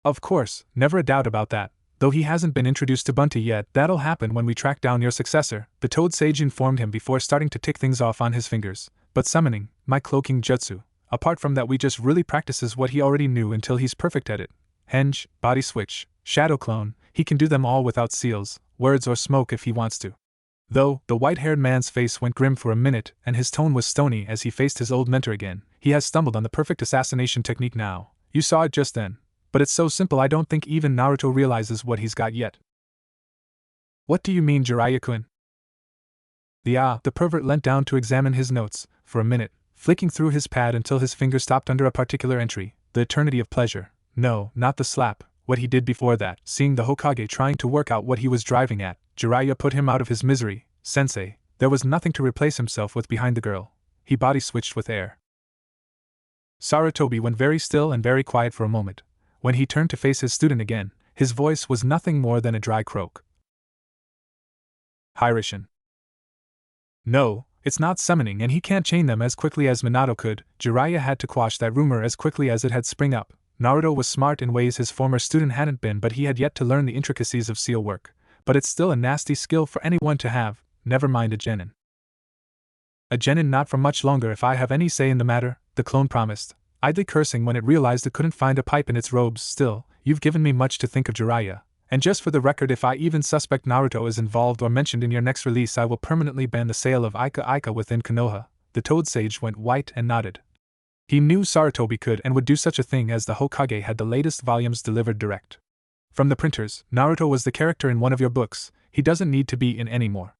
Of course, never a doubt about that. Though he hasn't been introduced to Bunty yet, that'll happen when we track down your successor, the toad sage informed him before starting to tick things off on his fingers. But summoning, my cloaking jutsu, apart from that we just really practices what he already knew until he's perfect at it. Henge, body switch, shadow clone, he can do them all without seals, words or smoke if he wants to. Though, the white-haired man's face went grim for a minute and his tone was stony as he faced his old mentor again. He has stumbled on the perfect assassination technique now. You saw it just then. But it's so simple I don't think even Naruto realizes what he's got yet. What do you mean, Jiraiya-kun? The pervert leant down to examine his notes, for a minute, flicking through his pad until his finger stopped under a particular entry, the eternity of pleasure. No, not the slap, what he did before that. Seeing the Hokage trying to work out what he was driving at, Jiraiya put him out of his misery. Sensei, there was nothing to replace himself with behind the girl. He body switched with air. Sarutobi went very still and very quiet for a moment. When he turned to face his student again, his voice was nothing more than a dry croak. Hirishin. No, it's not summoning and he can't chain them as quickly as Minato could. Jiraiya had to quash that rumor as quickly as it had sprung up. Naruto was smart in ways his former student hadn't been, but he had yet to learn the intricacies of seal work. But it's still a nasty skill for anyone to have, never mind a genin. A genin not for much longer if I have any say in the matter, the clone promised, idly cursing when it realized it couldn't find a pipe in its robes. Still, you've given me much to think of, Jiraiya, and just for the record, if I even suspect Naruto is involved or mentioned in your next release, I will permanently ban the sale of Ika within Konoha. The Toad Sage went white and nodded. He knew Sarutobi could and would do such a thing as the Hokage had the latest volumes delivered direct from the printers. Naruto was the character in one of your books, he doesn't need to be in any more.